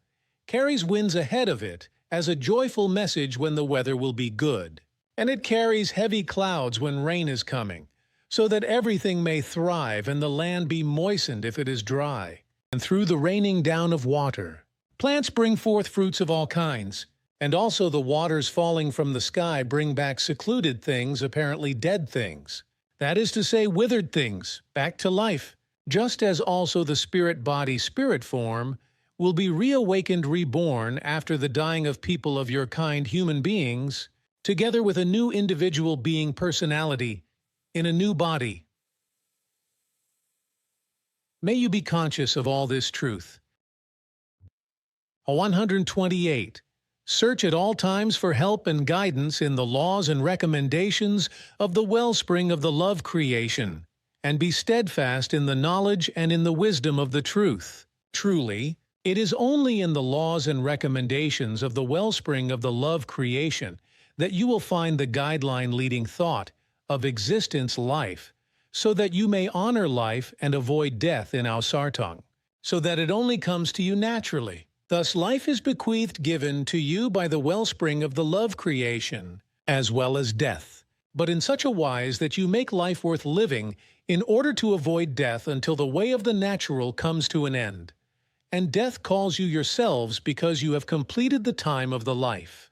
carries winds ahead of it as a joyful message when the weather will be good, and it carries heavy clouds when rain is coming, so that everything may thrive and the land be moistened if it is dry. And through the raining down of water, plants bring forth fruits of all kinds, and also the waters falling from the sky bring back secluded things, apparently dead things. That is to say, withered things, back to life, just as also the spirit form will be reawakened, reborn after the dying of people of your kind, human beings, together with a new individual being personality, in a new body. May you be conscious of all this truth. 128. Search at all times for help and guidance in the laws and recommendations of the wellspring of the love creation, and be steadfast in the knowledge and in the wisdom of the truth. Truly, it is only in the laws and recommendations of the wellspring of the love creation that you will find the guideline leading thought of existence life, so that you may honor life and avoid death in Ausartung, so that it only comes to you naturally. Thus life is bequeathed given to you by the wellspring of the love creation, as well as death, but in such a wise that you make life worth living in order to avoid death until the way of the natural comes to an end, and death calls you yourselves because you have completed the time of the life.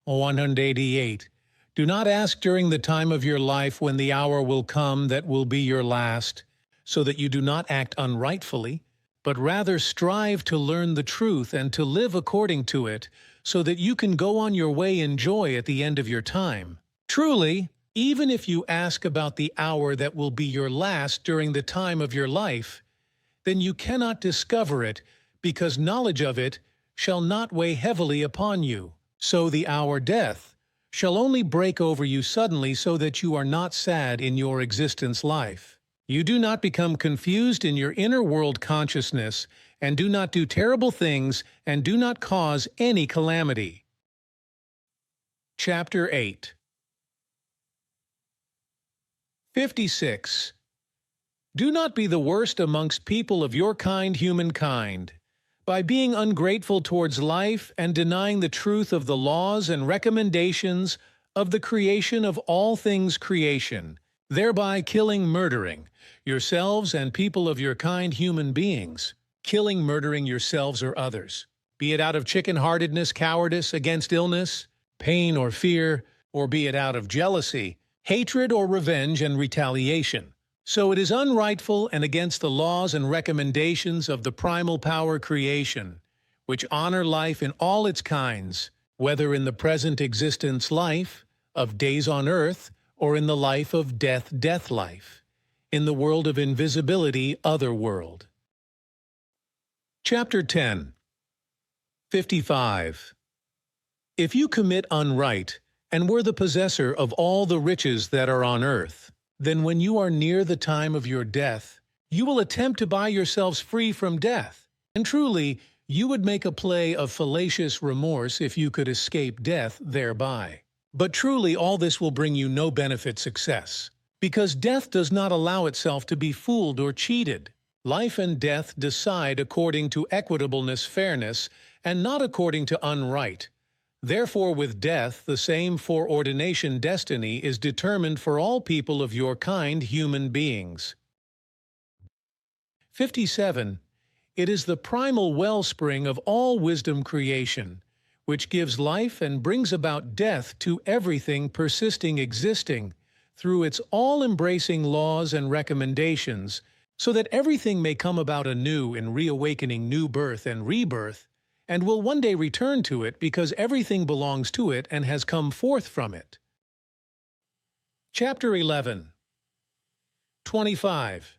188. Do not ask during the time of your life when the hour will come that will be your last, so that you do not act unrightfully, but rather strive to learn the truth and to live according to it, so that you can go on your way in joy at the end of your time. Truly, even if you ask about the hour that will be your last during the time of your life, then you cannot discover it, because knowledge of it shall not weigh heavily upon you. So the hour death shall only break over you suddenly, so that you are not sad in your existence life. You do not become confused in your inner world consciousness, and do not do terrible things, and do not cause any calamity. Chapter 8. 56. Do not be the worst amongst people of your kind, humankind, by being ungrateful towards life and denying the truth of the laws and recommendations of the creation of all things creation, thereby murdering yourselves and people of your kind, human beings, murdering yourselves or others. be it out of chicken-heartedness, cowardice against illness, pain or fear, or be it out of jealousy, hatred or revenge and retaliation. So it is unrightful and against the laws and recommendations of the primal power creation, which honor life in all its kinds, whether in the present existence life, of days on earth, or in the life of death life, in the world of invisibility other world. Chapter 10. 55. If you commit unright, and were the possessor of all the riches that are on earth, then when you are near the time of your death, you will attempt to buy yourselves free from death. And truly, you would make a play of fallacious remorse if you could escape death thereby. But truly all this will bring you no benefit success, because death does not allow itself to be fooled or cheated. Life and death decide according to equitableness, fairness, and not according to unright. Therefore with death the same foreordination destiny is determined for all people of your kind, human beings. 57. It is the primal wellspring of all wisdom creation, which gives life and brings about death to everything persisting existing, through its all-embracing laws and recommendations, so that everything may come about anew in reawakening new birth and rebirth, and will one day return to it because everything belongs to it and has come forth from it. Chapter 11. 25.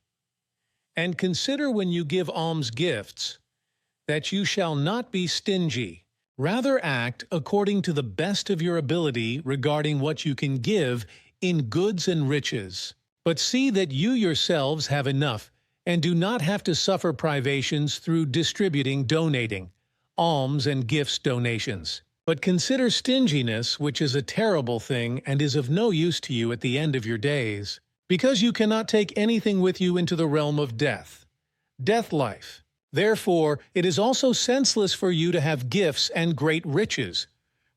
And consider when you give alms gifts, that you shall not be stingy. Rather act according to the best of your ability regarding what you can give in goods and riches. But see that you yourselves have enough, and do not have to suffer privations through donating, alms and gifts donations. But consider stinginess, which is a terrible thing and is of no use to you at the end of your days, because you cannot take anything with you into the realm of death life. Therefore, it is also senseless for you to have gifts and great riches,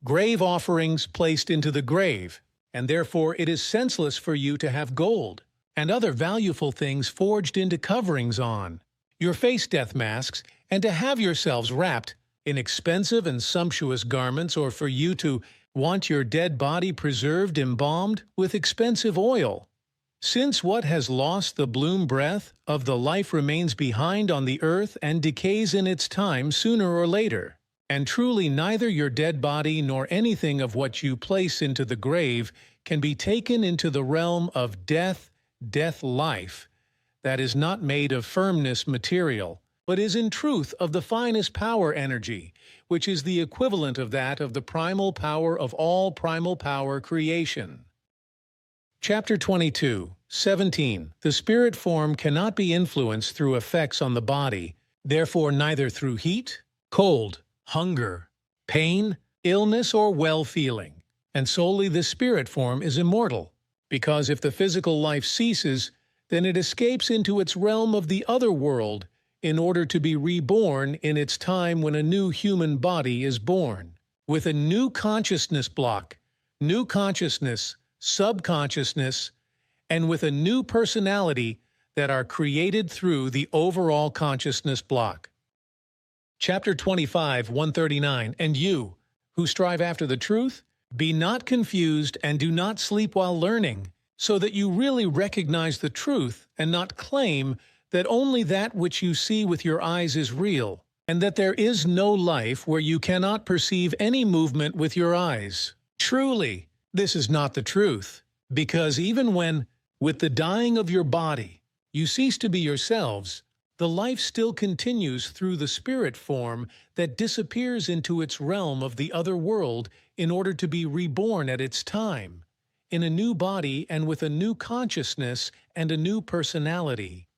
grave offerings placed into the grave, and therefore it is senseless for you to have gold, and other valuable things forged into coverings on your face death masks, and to have yourselves wrapped in expensive and sumptuous garments, or for you to want your dead body preserved embalmed with expensive oil. Since what has lost the bloom breath of the life remains behind on the earth and decays in its time sooner or later, and truly neither your dead body nor anything of what you place into the grave can be taken into the realm of death life, that is not made of firmness material, but is in truth of the finest power energy, which is the equivalent of that of the primal power of all primal power creation. Chapter 22. 17. The spirit form cannot be influenced through effects on the body, therefore neither through heat, cold, hunger, pain, illness, or well-feeling. And solely the spirit form is immortal, because if the physical life ceases, then it escapes into its realm of the other world in order to be reborn in its time when a new human body is born, with a new consciousness block, new consciousness, subconsciousness, and with a new personality that are created through the overall consciousness block. Chapter 25, 139. And you, who strive after the truth, be not confused and do not sleep while learning, so that you really recognize the truth and not claim that only that which you see with your eyes is real, and that there is no life where you cannot perceive any movement with your eyes. Truly, this is not the truth, because even when, with the dying of your body, you cease to be yourselves, the life still continues through the spirit form that disappears into its realm of the other world in order to be reborn at its time, in a new body and with a new consciousness and a new personality.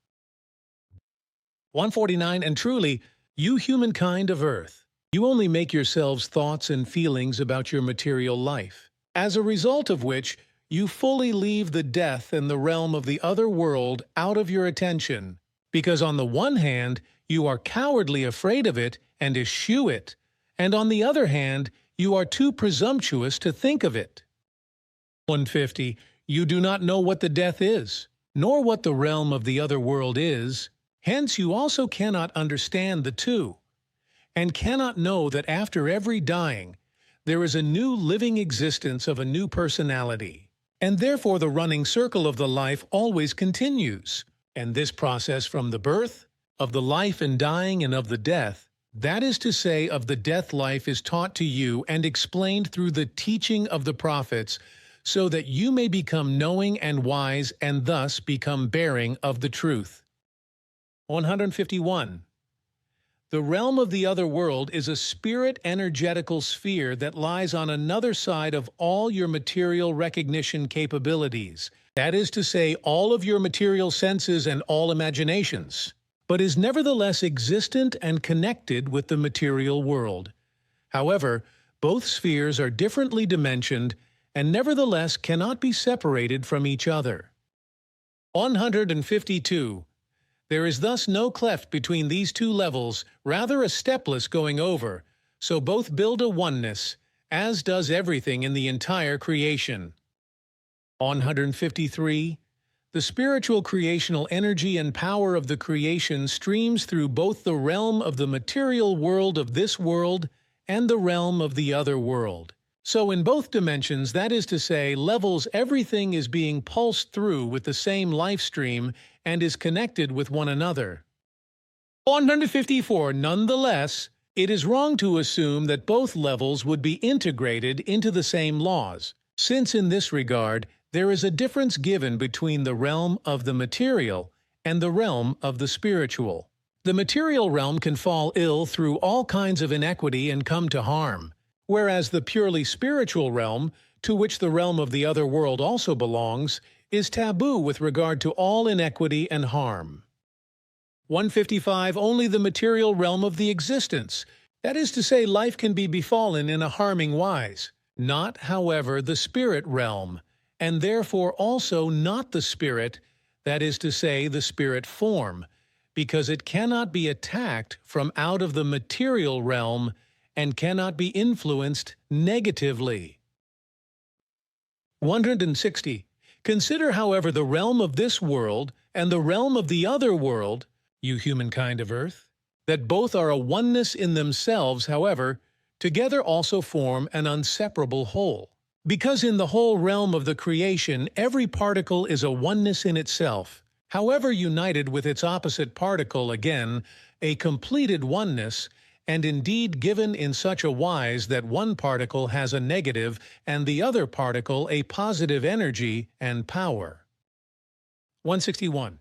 149. And truly, you humankind of earth, you only make yourselves thoughts and feelings about your material life, as a result of which you fully leave the death and the realm of the other world out of your attention, because on the one hand, you are cowardly afraid of it and eschew it, and on the other hand, you are too presumptuous to think of it. 150. You do not know what the death is, nor what the realm of the other world is, hence you also cannot understand the two. and cannot know that after every dying, there is a new living existence of a new personality, and therefore the running circle of the life always continues. And this process from the birth, of the life and dying and of the death, that is to say of the death life, is taught to you and explained through the teaching of the prophets, so that you may become knowing and wise and thus become bearing of the truth. 151. The realm of the other world is a spirit energetical sphere that lies on another side of all your material recognition capabilities, that is to say, all of your material senses and all imaginations, but is nevertheless existent and connected with the material world. However, both spheres are differently dimensioned and nevertheless cannot be separated from each other. 152. There is thus no cleft between these two levels, rather a stepless going over, so both build a oneness, as does everything in the entire creation. 153. The spiritual creational energy and power of the creation streams through both the realm of the material world of this world and the realm of the other world. So in both dimensions, that is to say, levels, everything is being pulsed through with the same life stream and is connected with one another. 154. Nonetheless, it is wrong to assume that both levels would be integrated into the same laws, since in this regard, there is a difference given between the realm of the material and the realm of the spiritual. The material realm can fall ill through all kinds of inequity and come to harm, whereas the purely spiritual realm, to which the realm of the other world also belongs, is taboo with regard to all inequity and harm. 155. Only the material realm of the existence, that is to say, life can be befallen in a harming wise, not, however, the spirit realm, and therefore also not the spirit, that is to say, the spirit form, because it cannot be attacked from out of the material realm and cannot be influenced negatively. 160. Consider, however, the realm of this world and the realm of the other world, you humankind of earth, that both are a oneness in themselves, however, together also form an inseparable whole. Because in the whole realm of the creation, every particle is a oneness in itself, however united with its opposite particle, again, a completed oneness, and indeed given in such a wise that one particle has a negative and the other particle a positive energy and power. 161.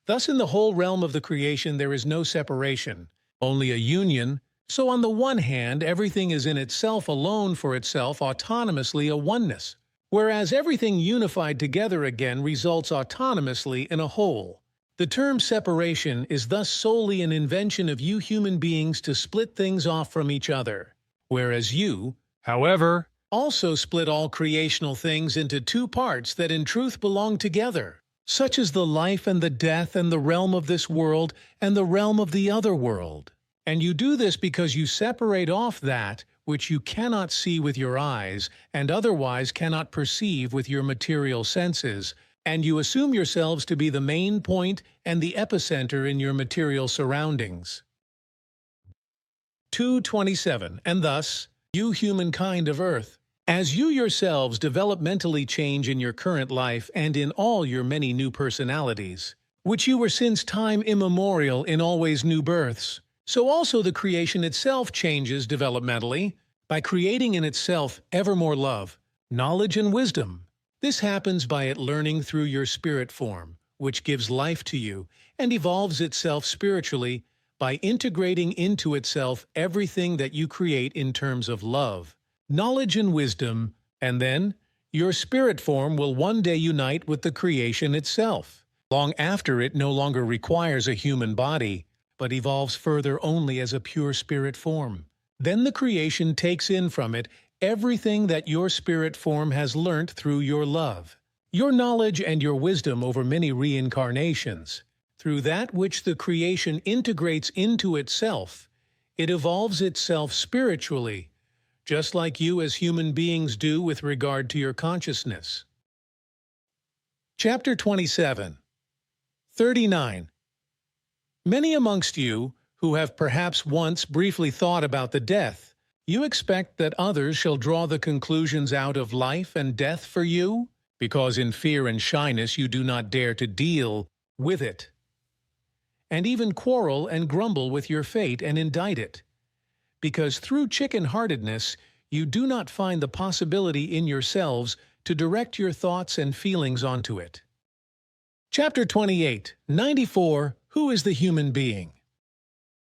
Thus in the whole realm of the creation there is no separation, only a union. So on the one hand, everything is in itself alone for itself autonomously a oneness, whereas everything unified together again results autonomously in a whole. The term separation is thus solely an invention of you human beings to split things off from each other, whereas you, however, also split all creational things into two parts that in truth belong together, such as the life and the death and the realm of this world and the realm of the other world. And you do this because you separate off that which you cannot see with your eyes and otherwise cannot perceive with your material senses, and you assume yourselves to be the main point and the epicenter in your material surroundings. 227. And thus, you humankind of earth, as you yourselves developmentally change in your current life and in all your many new personalities, which you were since time immemorial in always new births, so also the creation itself changes developmentally by creating in itself ever more love, knowledge, and wisdom. This happens by it learning through your spirit form, which gives life to you, and evolves itself spiritually by integrating into itself everything that you create in terms of love, knowledge, and wisdom, and then your spirit form will one day unite with the creation itself, long after it no longer requires a human body, but evolves further only as a pure spirit form. Then the creation takes in from it everything that your spirit form has learnt through your love, your knowledge, and your wisdom over many reincarnations. Through that which the creation integrates into itself, it evolves itself spiritually, just like you as human beings do with regard to your consciousness. Chapter 27. 39. Many amongst you, who have perhaps once briefly thought about the death, you expect that others shall draw the conclusions out of life and death for you, because in fear and shyness you do not dare to deal with it, and even quarrel and grumble with your fate and indict it, because through chicken-heartedness you do not find the possibility in yourselves to direct your thoughts and feelings onto it. Chapter 28, 94, Who is the Human Being?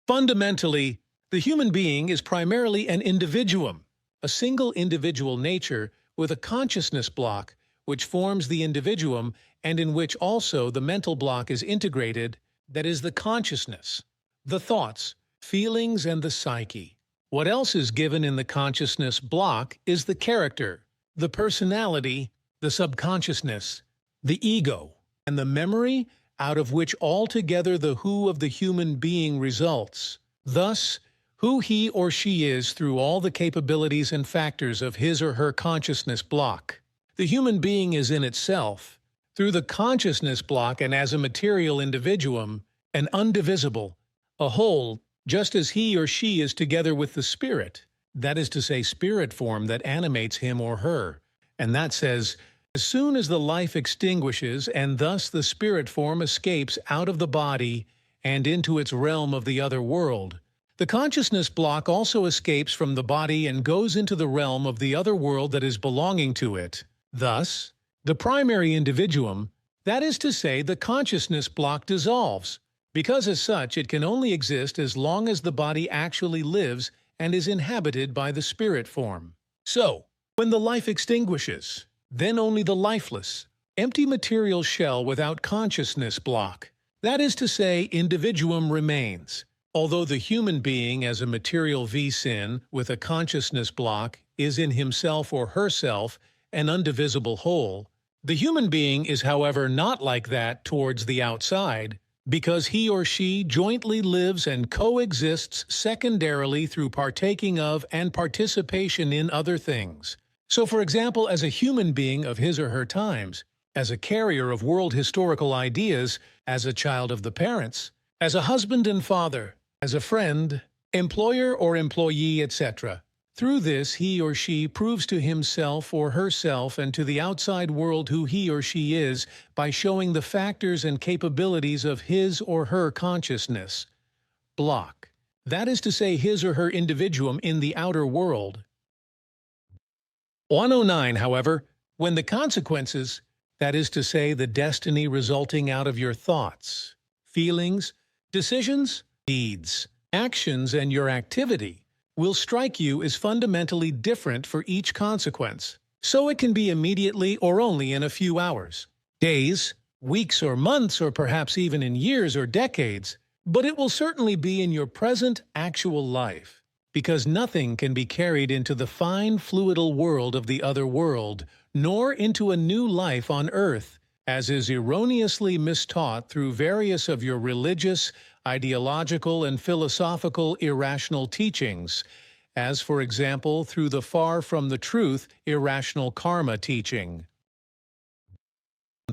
Fundamentally, the human being is primarily an individuum, a single individual nature with a consciousness block which forms the individuum and in which also the mental block is integrated, that is the consciousness, the thoughts, feelings, and the psyche. What else is given in the consciousness block is the character, the personality, the subconsciousness, the ego, and the memory out of which altogether the who of the human being results. Thus, who he or she is through all the capabilities and factors of his or her consciousness block. The human being is in itself, through the consciousness block and as a material individuum, an undivisible, a whole, just as he or she is together with the spirit, that is to say spirit form that animates him or her. And that says, as soon as the life extinguishes and thus the spirit form escapes out of the body and into its realm of the other world, the consciousness block also escapes from the body and goes into the realm of the other world that is belonging to it. Thus, the primary individuum, that is to say the consciousness block, dissolves, because as such it can only exist as long as the body actually lives and is inhabited by the spirit form. So, when the life extinguishes, then only the lifeless, empty material shell without consciousness block, that is to say individuum, remains. Although the human being as a material v-sin with a consciousness block is in himself or herself an undivisible whole, the human being is however not like that towards the outside, because he or she jointly lives and coexists secondarily through partaking of and participation in other things. So for example, as a human being of his or her times, as a carrier of world historical ideas, as a child of the parents, as a husband and father, as a friend, employer or employee, etc. Through this, he or she proves to himself or herself and to the outside world who he or she is by showing the factors and capabilities of his or her consciousness block. That is to say, his or her individuum in the outer world. 109, however, when the consequences, that is to say, the destiny resulting out of your thoughts, feelings, decisions, deeds, actions, and your activity, will strike you is fundamentally different for each consequence, so it can be immediately or only in a few hours, days, weeks or months, or perhaps even in years or decades, but it will certainly be in your present actual life, because nothing can be carried into the fine fluidal world of the other world, nor into a new life on earth, as is erroneously mistaught through various of your religious, ideological, and philosophical irrational teachings, as for example through the far from the truth irrational karma teaching.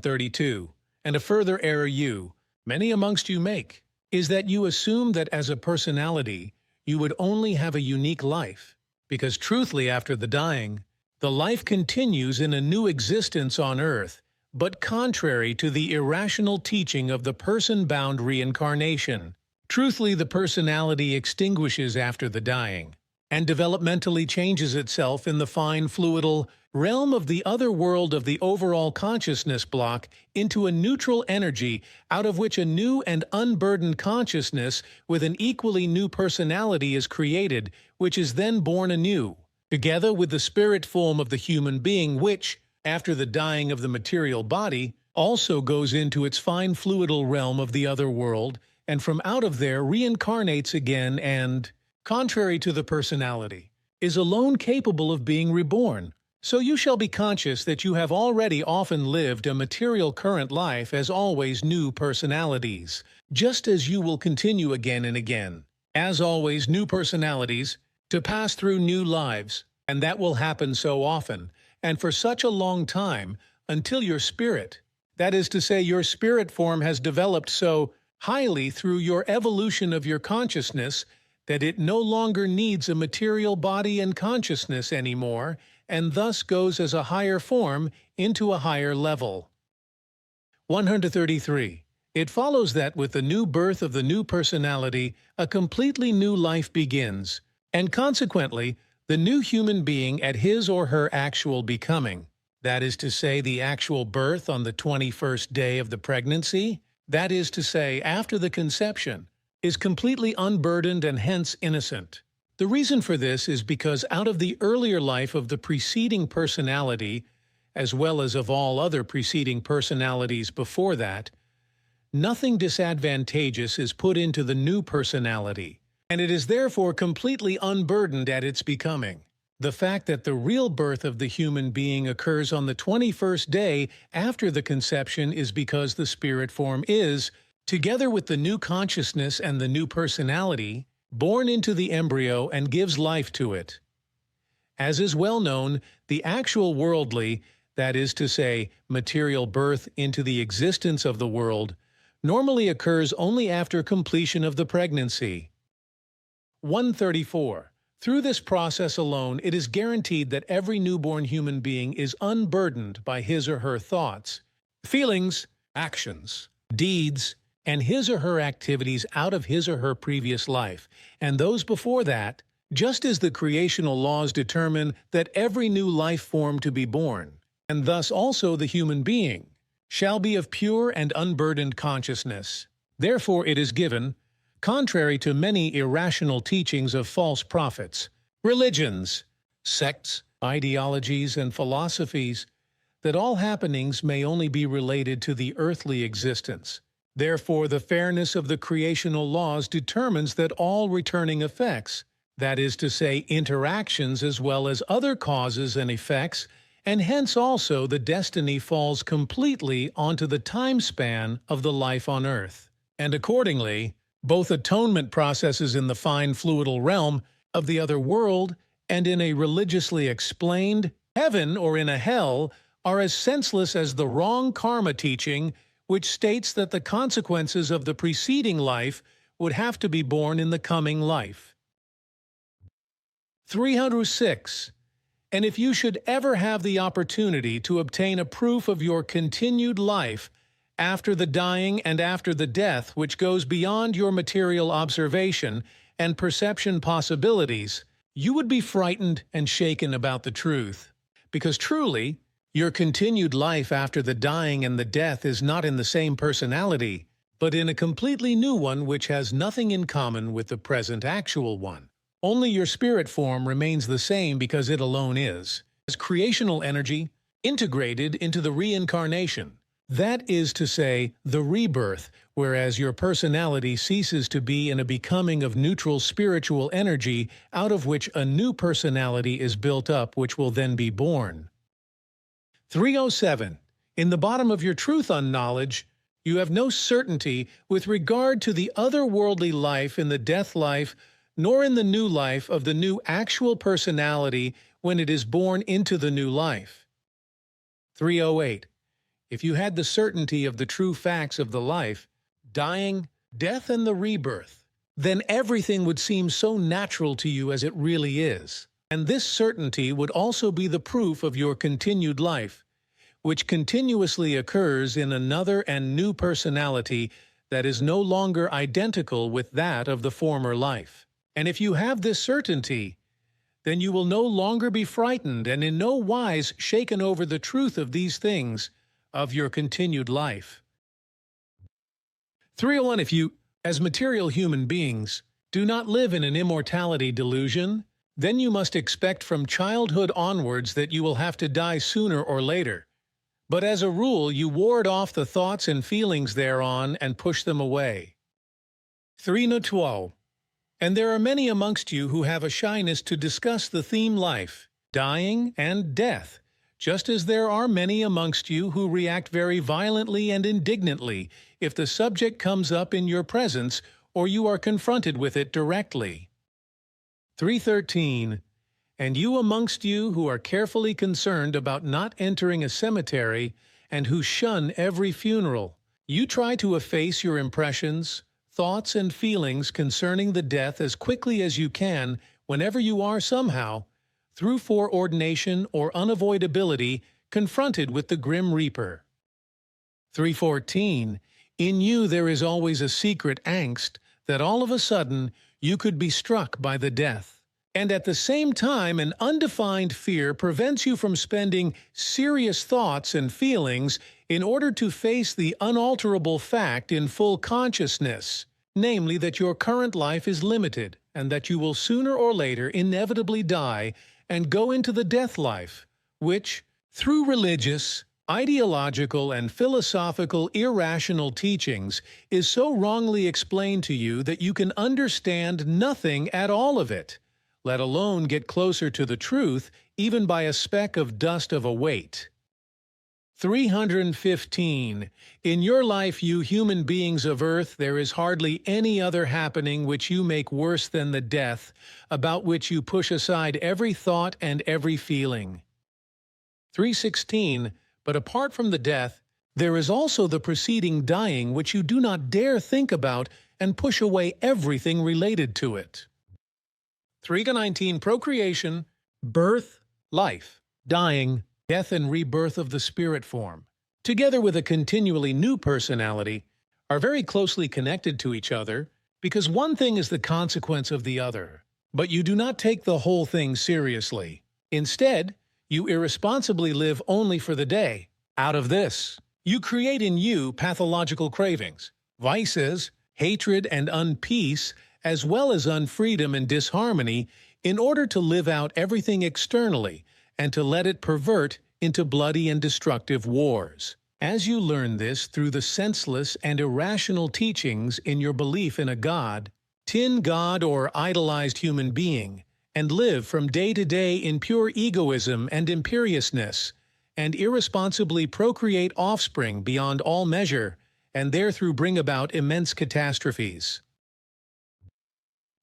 32. And a further error you, many amongst you make, is that you assume that as a personality you would only have a unique life, because truthfully after the dying, the life continues in a new existence on earth, but contrary to the irrational teaching of the person-bound reincarnation. Truthfully, the personality extinguishes after the dying, and developmentally changes itself in the fine fluidal realm of the other world of the overall consciousness block into a neutral energy out of which a new and unburdened consciousness with an equally new personality is created, which is then born anew, together with the spirit form of the human being which, after the dying of the material body, also goes into its fine fluidal realm of the other world, and from out of there reincarnates again and, contrary to the personality, is alone capable of being reborn. So you shall be conscious that you have already often lived a material current life as always new personalities, just as you will continue again and again, as always new personalities, to pass through new lives, and that will happen so often, and for such a long time, until your spirit, that is to say your spirit form has developed so highly through your evolution of your consciousness that it no longer needs a material body and consciousness anymore, and thus goes as a higher form into a higher level. 133. It follows that with the new birth of the new personality, a completely new life begins, and consequently, the new human being at his or her actual becoming, that is to say, the actual birth on the 21st day of the pregnancy, that is to say, after the conception, is completely unburdened and hence innocent. The reason for this is because out of the earlier life of the preceding personality, as well as of all other preceding personalities before that, nothing disadvantageous is put into the new personality, and it is therefore completely unburdened at its becoming. The fact that the real birth of the human being occurs on the 21st day after the conception is because the spirit form is, together with the new consciousness and the new personality, born into the embryo and gives life to it. As is well known, the actual worldly, that is to say, material birth into the existence of the world, normally occurs only after completion of the pregnancy. 134. Through this process alone, it is guaranteed that every newborn human being is unburdened by his or her thoughts, feelings, actions, deeds, and his or her activities out of his or her previous life, and those before that, just as the creational laws determine that every new life form to be born, and thus also the human being, shall be of pure and unburdened consciousness. Therefore it is given, contrary to many irrational teachings of false prophets, religions, sects, ideologies, and philosophies, that all happenings may only be related to the earthly existence. Therefore the fairness of the creational laws determines that all returning effects, that is to say, interactions as well as other causes and effects, and hence also the destiny falls completely onto the time span of the life on earth. And accordingly, both atonement processes in the fine fluidal realm of the other world and in a religiously explained heaven or in a hell are as senseless as the wrong karma teaching which states that the consequences of the preceding life would have to be borne in the coming life. 306. And if you should ever have the opportunity to obtain a proof of your continued life after the dying and after the death which goes beyond your material observation and perception possibilities, you would be frightened and shaken about the truth. Because truly, your continued life after the dying and the death is not in the same personality, but in a completely new one which has nothing in common with the present actual one. Only your spirit form remains the same because it alone is, as creational energy integrated into the reincarnation. That is to say, the rebirth, whereas your personality ceases to be in a becoming of neutral spiritual energy out of which a new personality is built up which will then be born. 307. In the bottom of your truth-unknowledge, you have no certainty with regard to the otherworldly life in the death life, nor in the new life of the new actual personality when it is born into the new life. 308. If you had the certainty of the true facts of the life, dying, death, and the rebirth, then everything would seem so natural to you as it really is. And this certainty would also be the proof of your continued life, which continuously occurs in another and new personality that is no longer identical with that of the former life. And if you have this certainty, then you will no longer be frightened and in no wise shaken over the truth of these things of your continued life. 301. If you, as material human beings, do not live in an immortality delusion, then you must expect from childhood onwards that you will have to die sooner or later. But as a rule, you ward off the thoughts and feelings thereon and push them away. 312. And there are many amongst you who have a shyness to discuss the theme life, dying, and death, just as there are many amongst you who react very violently and indignantly if the subject comes up in your presence or you are confronted with it directly. 313. And you amongst you who are carefully concerned about not entering a cemetery and who shun every funeral, You try to efface your impressions, thoughts, and feelings concerning the death as quickly as you can whenever you are somehow, through foreordination or unavoidability, confronted with the grim reaper. 314. In you there is always a secret angst that all of a sudden you could be struck by the death. And at the same time, an undefined fear prevents you from spending serious thoughts and feelings in order to face the unalterable fact in full consciousness, namely that your current life is limited and that you will sooner or later inevitably die and go into the death life, which, through religious, ideological, and philosophical irrational teachings, is so wrongly explained to you that you can understand nothing at all of it, let alone get closer to the truth even by a speck of dust of a weight. 315. In your life, you human beings of Earth, there is hardly any other happening which you make worse than the death, about which you push aside every thought and every feeling. 316. But apart from the death, there is also the preceding dying which you do not dare think about and push away everything related to it. 319. Procreation, birth, life, dying, death and rebirth of the spirit form, together with a continually new personality, are very closely connected to each other because one thing is the consequence of the other. But you do not take the whole thing seriously. Instead, you irresponsibly live only for the day. Out of this, you create in you pathological cravings, vices, hatred, and unpeace, as well as unfreedom and disharmony, in order to live out everything externally and to let it pervert into bloody and destructive wars. As you learn this through the senseless and irrational teachings in your belief in a God, tin God or idolized human being, and live from day to day in pure egoism and imperiousness, and irresponsibly procreate offspring beyond all measure, and therethrough bring about immense catastrophes.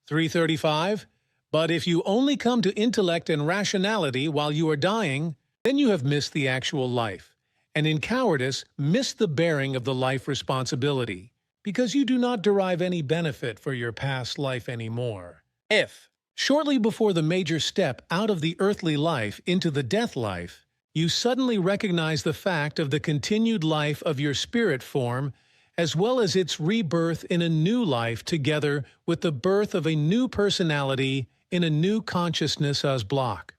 335. But if you only come to intellect and rationality while you are dying, then you have missed the actual life, and in cowardice missed the bearing of the life responsibility, because you do not derive any benefit for your past life anymore. If, shortly before the major step out of the earthly life into the death life, you suddenly recognize the fact of the continued life of your spirit form, as well as its rebirth in a new life together with the birth of a new personality in a new consciousness as block.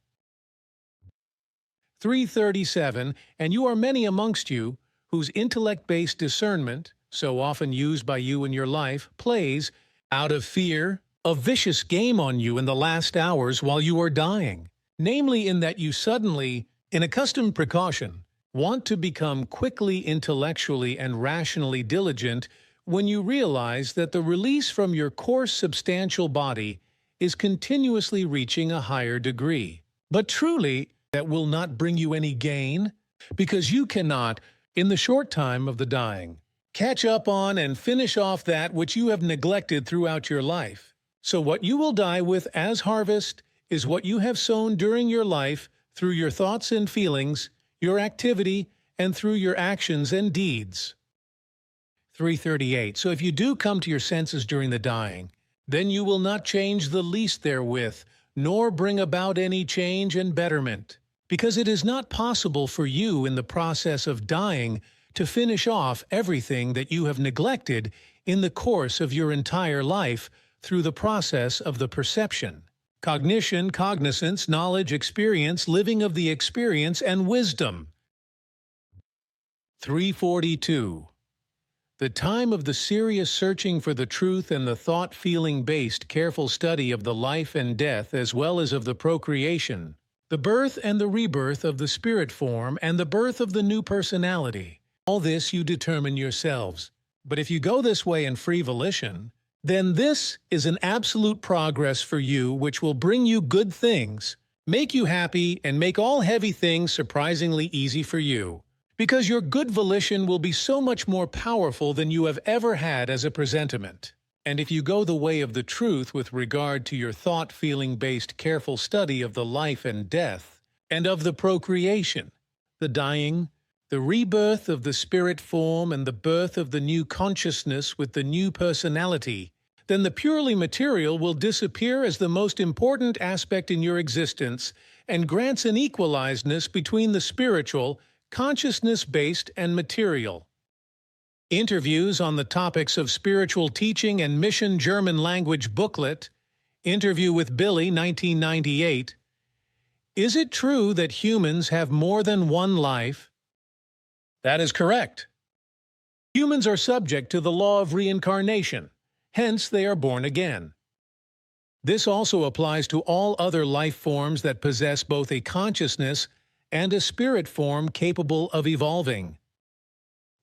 337. And you are many amongst you, whose intellect-based discernment, so often used by you in your life, plays, out of fear, a vicious game on you in the last hours while you are dying, namely in that you suddenly, in accustomed precaution, want to become quickly intellectually and rationally diligent when you realize that the release from your coarse substantial body is continuously reaching a higher degree. But truly, that will not bring you any gain, because you cannot, in the short time of the dying, catch up on and finish off that which you have neglected throughout your life. So what you will die with as harvest is what you have sown during your life through your thoughts and feelings, your activity, and through your actions and deeds. 338. So if you do come to your senses during the dying, then you will not change the least therewith, nor bring about any change and betterment, because it is not possible for you in the process of dying to finish off everything that you have neglected in the course of your entire life through the process of the perception, cognition, cognizance, knowledge, experience, living of the experience, and wisdom. 342. The time of the serious searching for the truth and the thought-feeling-based careful study of the life and death as well as of the procreation, the birth and the rebirth of the spirit form and the birth of the new personality. All this you determine yourselves. But if you go this way in free volition, then this is an absolute progress for you which will bring you good things, make you happy, and make all heavy things surprisingly easy for you. Because your good volition will be so much more powerful than you have ever had as a presentiment. And if you go the way of the truth with regard to your thought-feeling-based careful study of the life and death, and of the procreation, the dying, the rebirth of the spirit form and the birth of the new consciousness with the new personality, then the purely material will disappear as the most important aspect in your existence and grants an equalizedness between the spiritual, consciousness-based, and material. Interviews on the topics of spiritual teaching and mission German language booklet, Interview with Billy, 1998. Is it true that humans have more than one life? That is correct. Humans are subject to the law of reincarnation, hence they are born again. This also applies to all other life forms that possess both a consciousness and a spirit form capable of evolving.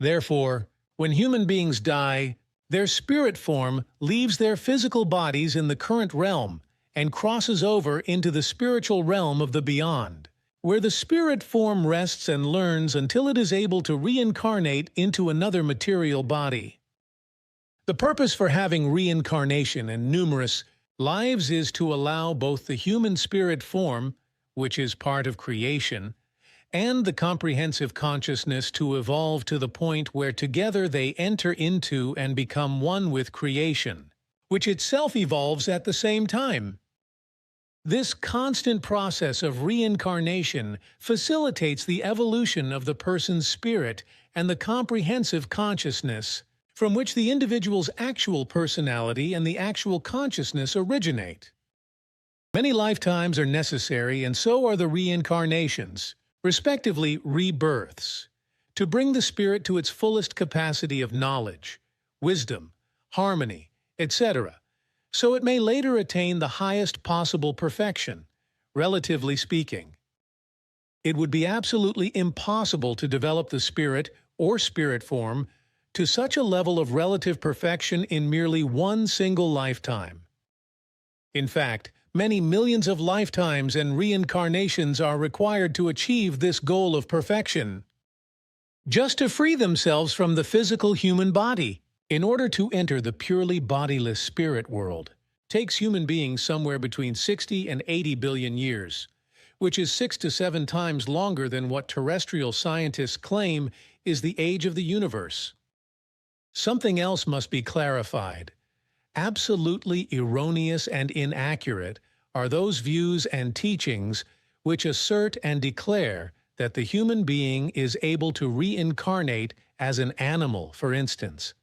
Therefore, when human beings die, their spirit form leaves their physical bodies in the current realm and crosses over into the spiritual realm of the beyond, where the spirit form rests and learns until it is able to reincarnate into another material body. The purpose for having reincarnation in numerous lives is to allow both the human spirit form, which is part of creation, and the comprehensive consciousness to evolve to the point where together they enter into and become one with creation, which itself evolves at the same time. This constant process of reincarnation facilitates the evolution of the person's spirit and the comprehensive consciousness, from which the individual's actual personality and the actual consciousness originate. Many lifetimes are necessary, and so are the reincarnations, respectively rebirths, to bring the spirit to its fullest capacity of knowledge, wisdom, harmony, etc., so it may later attain the highest possible perfection, relatively speaking. It would be absolutely impossible to develop the spirit or spirit form to such a level of relative perfection in merely one single lifetime. In fact, many millions of lifetimes and reincarnations are required to achieve this goal of perfection, just to free themselves from the physical human body. In order to enter the purely bodiless spirit world, takes human beings somewhere between 60 and 80 billion years, which is 6 to 7 times longer than what terrestrial scientists claim is the age of the universe. Something else must be clarified. Absolutely erroneous and inaccurate are those views and teachings which assert and declare that the human being is able to reincarnate as an animal, for instance.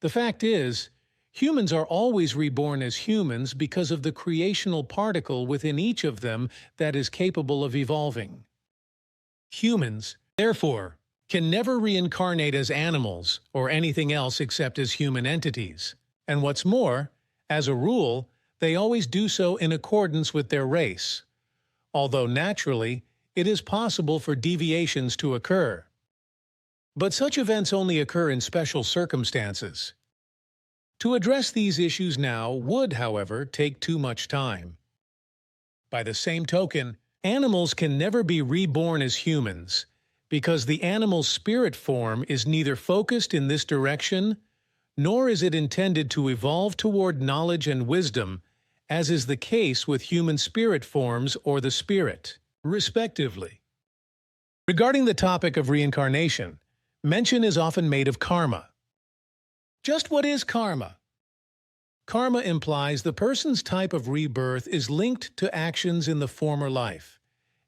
The fact is, humans are always reborn as humans because of the creational particle within each of them that is capable of evolving. Humans, therefore, can never reincarnate as animals or anything else except as human entities. And what's more, as a rule, they always do so in accordance with their race, although naturally, it is possible for deviations to occur. But such events only occur in special circumstances. To address these issues now would, however, take too much time. By the same token, animals can never be reborn as humans, because the animal's spirit form is neither focused in this direction, nor is it intended to evolve toward knowledge and wisdom, as is the case with human spirit forms or the spirit, respectively. Regarding the topic of reincarnation, mention is often made of karma. Just what is karma? Karma implies the person's type of rebirth is linked to actions in the former life,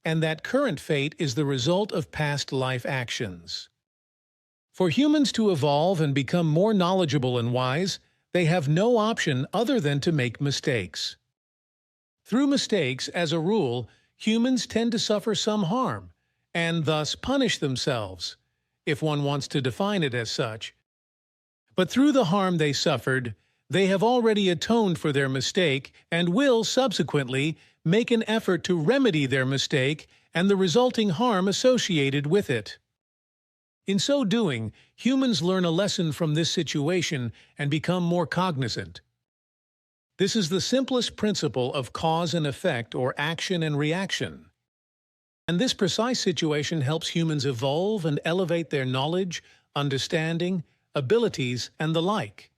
and that current fate is the result of past life actions. For humans to evolve and become more knowledgeable and wise, they have no option other than to make mistakes. Through mistakes, as a rule, humans tend to suffer some harm, and thus punish themselves, if one wants to define it as such. But through the harm they suffered, they have already atoned for their mistake and will, subsequently, make an effort to remedy their mistake and the resulting harm associated with it. In so doing, humans learn a lesson from this situation and become more cognizant. This is the simplest principle of cause and effect, or action and reaction. And this precise situation helps humans evolve and elevate their knowledge, understanding, abilities, and the like.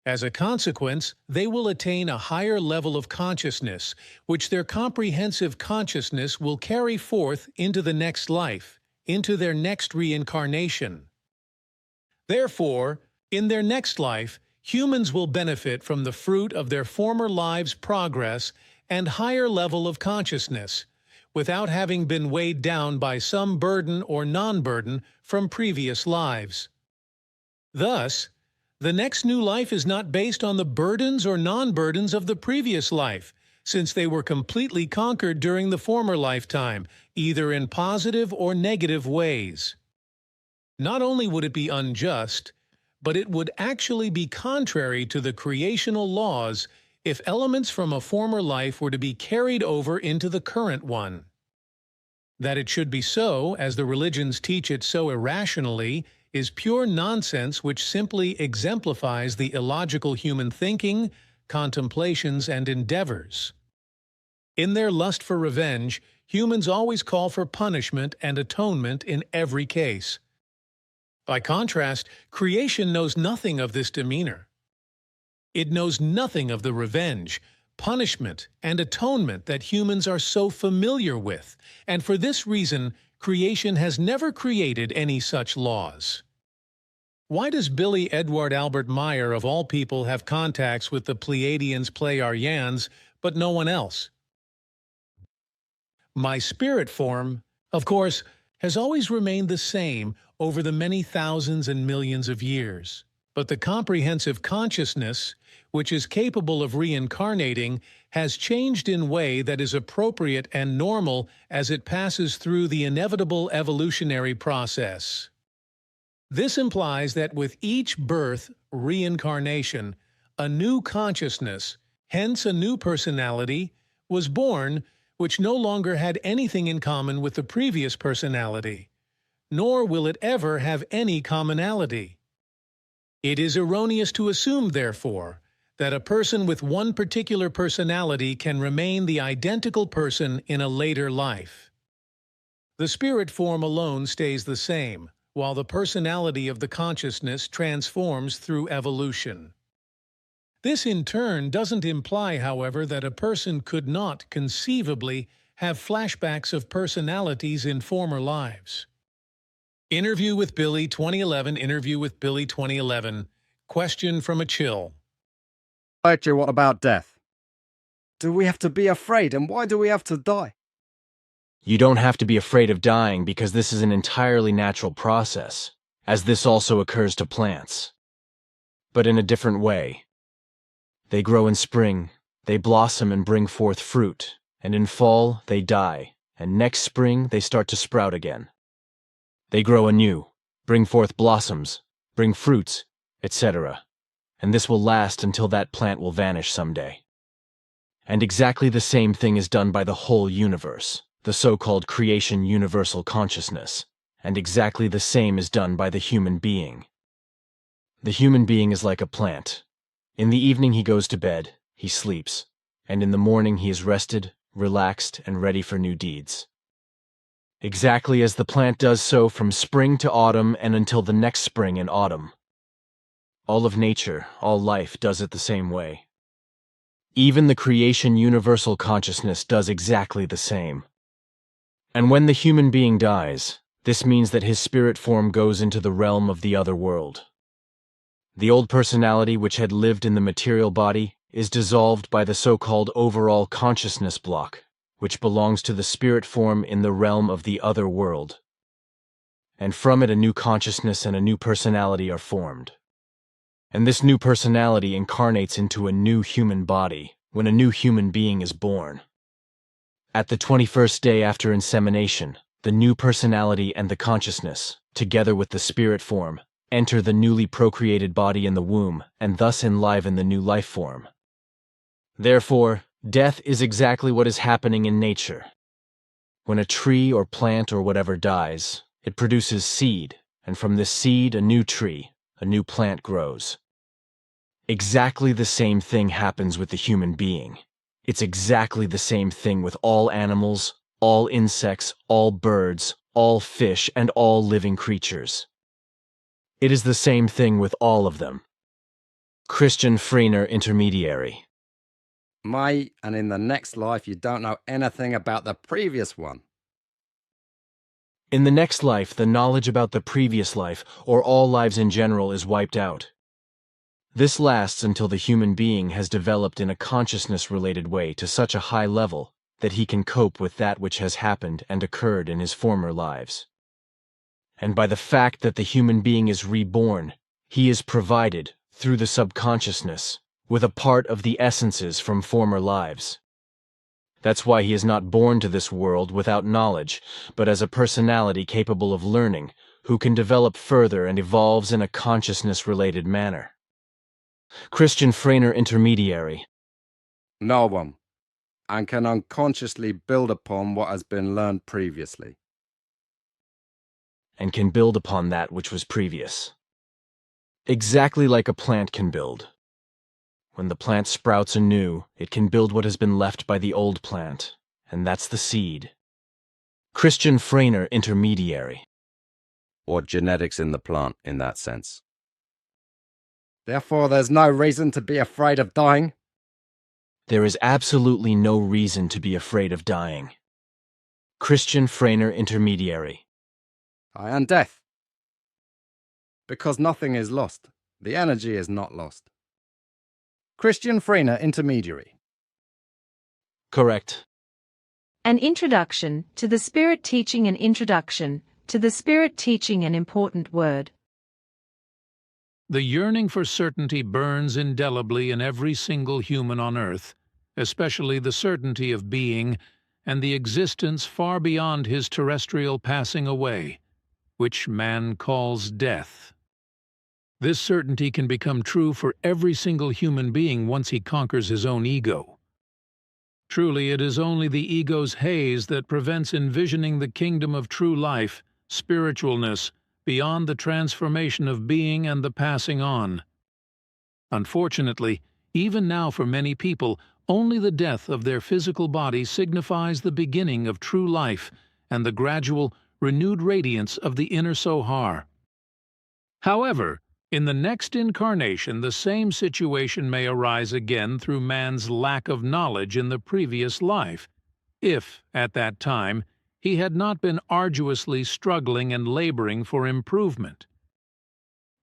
As a consequence, they will attain a higher level of consciousness, which their comprehensive consciousness will carry forth into the next life, into their next reincarnation. Therefore, in their next life, humans will benefit from the fruit of their former lives' progress and higher level of consciousness, without having been weighed down by some burden or non-burden from previous lives. Thus, the next new life is not based on the burdens or non-burdens of the previous life, since they were completely conquered during the former lifetime, either in positive or negative ways. Not only would it be unjust, but it would actually be contrary to the creational laws if elements from a former life were to be carried over into the current one. That it should be so, as the religions teach it so irrationally, is pure nonsense which simply exemplifies the illogical human thinking, contemplations, and endeavors. In their lust for revenge, humans always call for punishment and atonement in every case. By contrast, creation knows nothing of this demeanor. It knows nothing of the revenge, punishment, and atonement that humans are so familiar with, and for this reason, creation has never created any such laws. Why does Billy Edward Albert Meier, of all people, have contacts with the Pleiadians Pleyadians, but no one else? My spirit form, of course, has always remained the same over the many thousands and millions of years. But the comprehensive consciousness, which is capable of reincarnating, has changed in a way that is appropriate and normal as it passes through the inevitable evolutionary process. This implies that with each birth, reincarnation, a new consciousness, hence a new personality, was born, which no longer had anything in common with the previous personality, nor will it ever have any commonality. It is erroneous to assume, therefore, that a person with one particular personality can remain the identical person in a later life. The spirit form alone stays the same, while the personality of the consciousness transforms through evolution. This in turn doesn't imply, however, that a person could not conceivably have flashbacks of personalities in former lives. Interview with Billy 2011. Interview with Billy 2011. Question from a chill. What about death? Do we have to be afraid, and why do we have to die? You don't have to be afraid of dying because this is an entirely natural process, as this also occurs to plants. But in a different way. They grow in spring, they blossom and bring forth fruit, and in fall they die, and next spring they start to sprout again. They grow anew, bring forth blossoms, bring fruits, etc., and this will last until that plant will vanish someday. And exactly the same thing is done by the whole universe, the so-called creation universal consciousness, and exactly the same is done by the human being. The human being is like a plant. In the evening he goes to bed, he sleeps, and in the morning he is rested, relaxed, and ready for new deeds. Exactly as the plant does so from spring to autumn and until the next spring and autumn. All of nature, all life does it the same way. Even the creation universal consciousness does exactly the same. And when the human being dies, this means that his spirit form goes into the realm of the other world. The old personality which had lived in the material body is dissolved by the so-called overall consciousness block, which belongs to the spirit form in the realm of the other world. And from it a new consciousness and a new personality are formed. And this new personality incarnates into a new human body when a new human being is born. At the 21st day after insemination, the new personality and the consciousness, together with the spirit form, enter the newly procreated body in the womb and thus enliven the new life form. Therefore, death is exactly what is happening in nature. When a tree or plant or whatever dies, it produces seed, and from this seed a new tree, a new plant grows. Exactly the same thing happens with the human being. It's exactly the same thing with all animals, all insects, all birds, all fish, and all living creatures. It is the same thing with all of them. Christian Freiner, Intermediary. And in the next life you don't know anything about the previous one. In the next life, the knowledge about the previous life, or all lives in general, is wiped out. This lasts until the human being has developed in a consciousness-related way to such a high level that he can cope with that which has happened and occurred in his former lives. And by the fact that the human being is reborn, he is provided, through the subconsciousness, with a part of the essences from former lives. That's why he is not born to this world without knowledge, but as a personality capable of learning, who can develop further and evolves in a consciousness-related manner. Christian Freiner Intermediary. No one, and can unconsciously build upon what has been learned previously. And can build upon that which was previous. Exactly like a plant can build. When the plant sprouts anew, it can build what has been left by the old plant, and that's the seed. Christian Freiner Intermediary. Or genetics in the plant, in that sense. Therefore, there's no reason to be afraid of dying? There is absolutely no reason to be afraid of dying. Christian Freiner Intermediary. And death. Because nothing is lost. The energy is not lost. Christian Freiner Intermediary. Correct. An introduction to the Spirit teaching. An introduction to the Spirit teaching, an important word. The yearning for certainty burns indelibly in every single human on earth, especially the certainty of being and the existence far beyond his terrestrial passing away, which man calls death. This certainty can become true for every single human being once he conquers his own ego. Truly, it is only the ego's haze that prevents envisioning the kingdom of true life, spiritualness, beyond the transformation of being and the passing on. Unfortunately, even now for many people, only the death of their physical body signifies the beginning of true life and the gradual, renewed radiance of the inner Sohar. However, in the next incarnation, the same situation may arise again through man's lack of knowledge in the previous life, if, at that time, he had not been arduously struggling and laboring for improvement.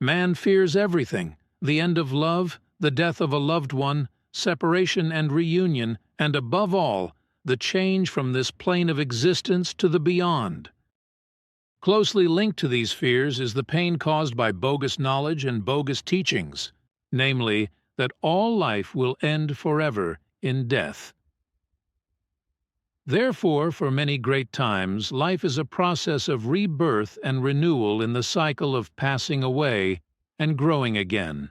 Man fears everything: the end of love, the death of a loved one, separation and reunion, and above all, the change from this plane of existence to the beyond. Closely linked to these fears is the pain caused by bogus knowledge and bogus teachings, namely, that all life will end forever in death. Therefore, for many great times, life is a process of rebirth and renewal in the cycle of passing away and growing again.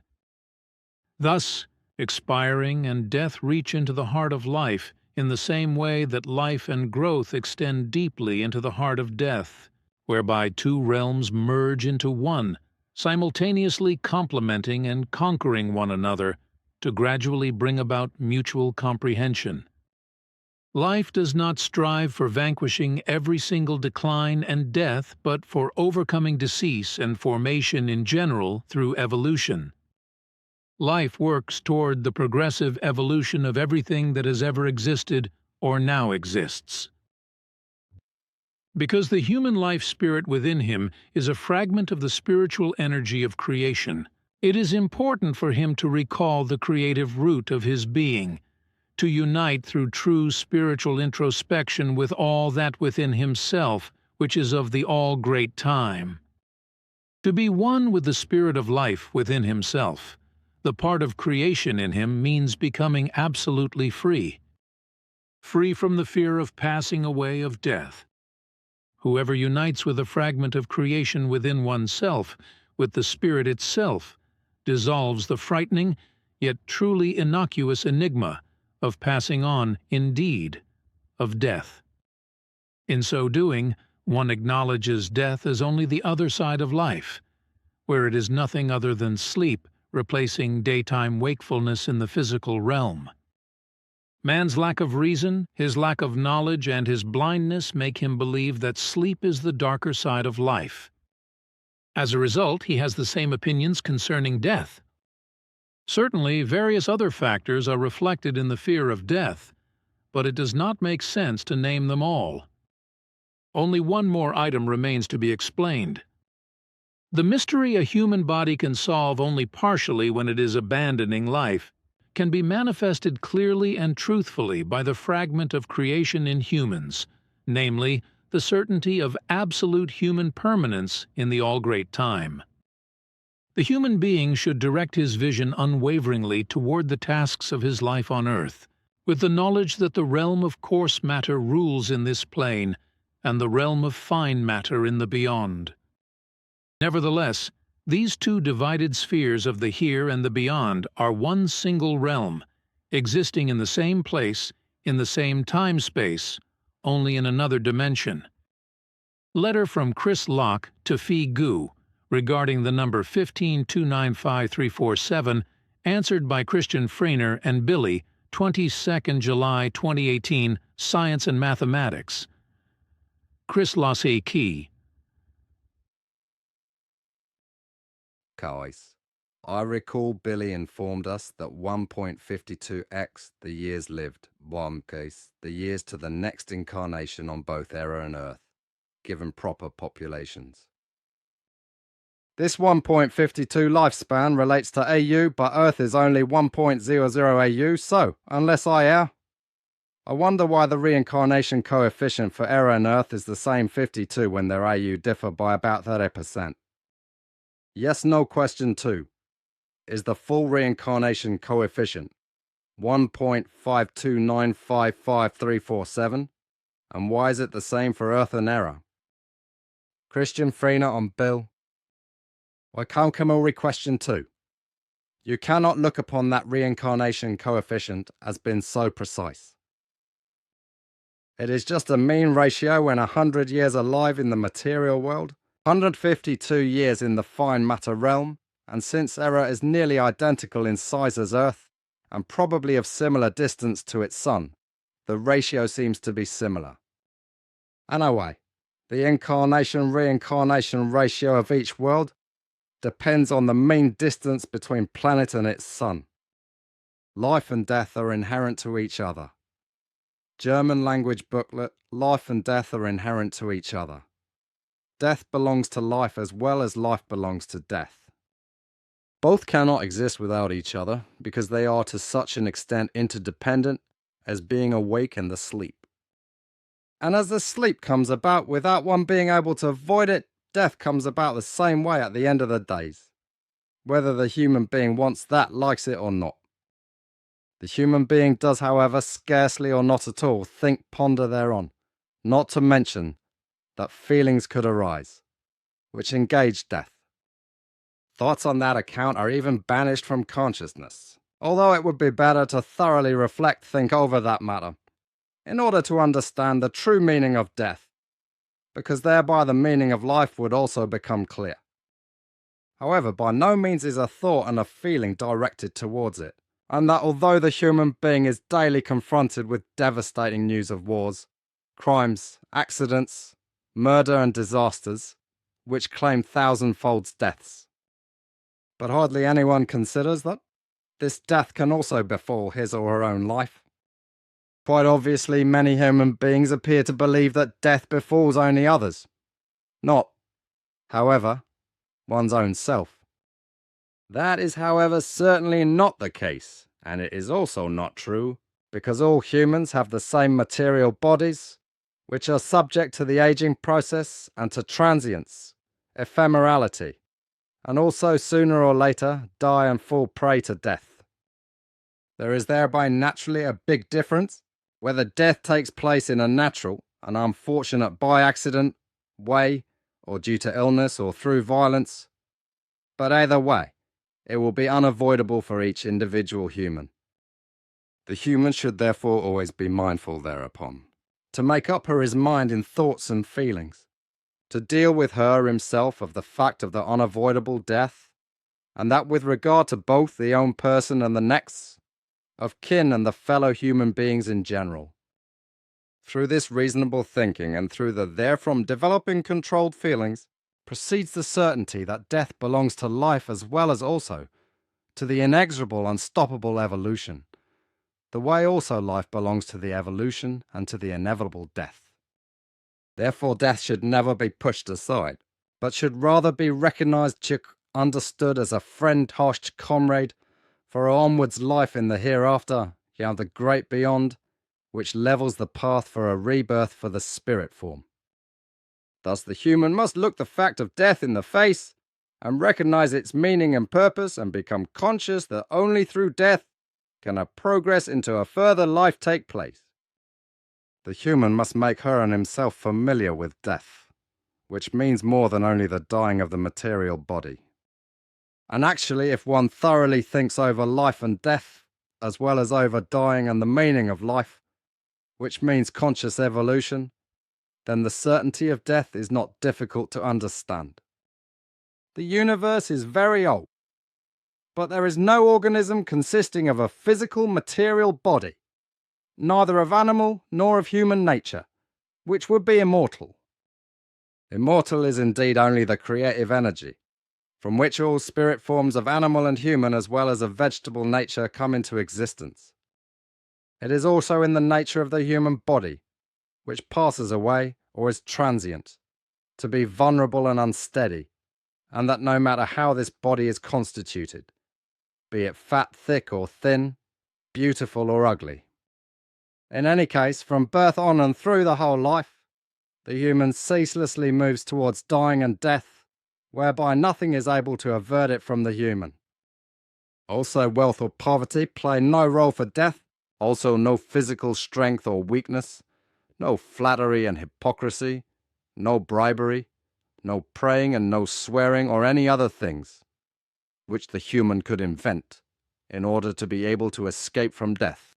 Thus, expiring and death reach into the heart of life in the same way that life and growth extend deeply into the heart of death, whereby two realms merge into one, simultaneously complementing and conquering one another to gradually bring about mutual comprehension. Life does not strive for vanquishing every single decline and death, but for overcoming decease and formation in general through evolution. Life works toward the progressive evolution of everything that has ever existed or now exists. Because the human life spirit within him is a fragment of the spiritual energy of creation, it is important for him to recall the creative root of his being, to unite through true spiritual introspection with all that within himself which is of the all-great time. To be one with the spirit of life within himself, the part of creation in him, means becoming absolutely free. Free from the fear of passing away, of death. Whoever unites with a fragment of creation within oneself, with the spirit itself, dissolves the frightening, yet truly innocuous enigma of passing on, indeed, of death. In so doing, one acknowledges death as only the other side of life, where it is nothing other than sleep replacing daytime wakefulness in the physical realm. Man's lack of reason, his lack of knowledge, and his blindness make him believe that sleep is the darker side of life. As a result, he has the same opinions concerning death. Certainly, various other factors are reflected in the fear of death, but it does not make sense to name them all. only one more item remains to be explained. The mystery a human body can solve only partially when it is abandoning life can be manifested clearly and truthfully by the fragment of creation in humans, namely, the certainty of absolute human permanence in the all-great time. The human being should direct his vision unwaveringly toward the tasks of his life on earth, with the knowledge that the realm of coarse matter rules in this plane, and the realm of fine matter in the beyond. Nevertheless, these two divided spheres of the here and the beyond are one single realm, existing in the same place, in the same time-space, only in another dimension. Letter from Chris Locke to Phi Gu, regarding the number 15295-347, answered by Christian Freiner and Billy, 22nd July 2018, Science and Mathematics. Chris Losse Key. Guys, I recall Billy informed us that 1.52x the years lived, one case, the years to the next incarnation on both Error and Earth, given proper populations. This 1.52 lifespan relates to AU, but Earth is only 1.00 AU, so, unless I err, I wonder why the reincarnation coefficient for Error and Earth is the same 52 when their AU differ by about 30%. Yes-no question 2. Is the full reincarnation coefficient 1.52955,347? And why is it the same for Earth and Error? Christian Freiner on Bill. Waikamkamori question 2. You cannot look upon that reincarnation coefficient as being so precise. It is just a mean ratio when 100 years alive in the material world, 152 years in the fine matter realm, and since Error is nearly identical in size as Earth, and probably of similar distance to its sun, the ratio seems to be similar. Anyway, the incarnation-reincarnation ratio of each world depends on the mean distance between planet and its sun. Life and death are inherent to each other. German language booklet, Life and death are inherent to each other. Death belongs to life as well as life belongs to death. Both cannot exist without each other because they are to such an extent interdependent as being awake and asleep. And as the sleep comes about without one being able to avoid it, death comes about the same way at the end of the days, whether the human being wants that, likes it or not. The human being does, however, scarcely or not at all think, ponder thereon, not to mention that feelings could arise, which engage death. Thoughts on that account are even banished from consciousness, although it would be better to thoroughly reflect, think over that matter, in order to understand the true meaning of death, because thereby the meaning of life would also become clear. However, by no means is a thought and a feeling directed towards it, and that although the human being is daily confronted with devastating news of wars, crimes, accidents, murder and disasters, which claim thousandfold deaths, but hardly anyone considers that this death can also befall his or her own life. Quite obviously, many human beings appear to believe that death befalls only others, not, however, one's own self. That is, however, certainly not the case, and it is also not true, because all humans have the same material bodies, which are subject to the aging process and to transience, ephemerality, and also sooner or later die and fall prey to death. There is thereby naturally a big difference whether death takes place in a natural and unfortunate by accident way, or due to illness or through violence, but either way, it will be unavoidable for each individual human. The human should therefore always be mindful thereupon, to make up her his mind in thoughts and feelings, to deal with her himself of the fact of the unavoidable death, and that with regard to both the own person and the next, of kin and the fellow human beings in general. Through this reasonable thinking and through the therefrom developing controlled feelings, proceeds the certainty that death belongs to life as well as also to the inexorable, unstoppable evolution, the way also life belongs to the evolution and to the inevitable death. Therefore, death should never be pushed aside, but should rather be recognized, understood as a friend-hoshed comrade for our onwards life in the hereafter, the great beyond, which levels the path for a rebirth for the spirit form. Thus the human must look the fact of death in the face and recognize its meaning and purpose, and become conscious that only through death can a progress into a further life take place. The human must make her and himself familiar with death, which means more than only the dying of the material body. And actually, if one thoroughly thinks over life and death, as well as over dying and the meaning of life, which means conscious evolution, then the certainty of death is not difficult to understand. The universe is very old, but there is no organism consisting of a physical material body, neither of animal nor of human nature, which would be immortal. Immortal is indeed only the creative energy, from which all spirit forms of animal and human as well as of vegetable nature come into existence. It is also in the nature of the human body, which passes away or is transient, to be vulnerable and unsteady, and that no matter how this body is constituted, be it fat, thick or thin, beautiful or ugly. In any case, from birth on and through the whole life, the human ceaselessly moves towards dying and death, whereby nothing is able to avert it from the human. Also, wealth or poverty play no role for death, also no physical strength or weakness, no flattery and hypocrisy, no bribery, no praying and no swearing or any other things, which the human could invent in order to be able to escape from death.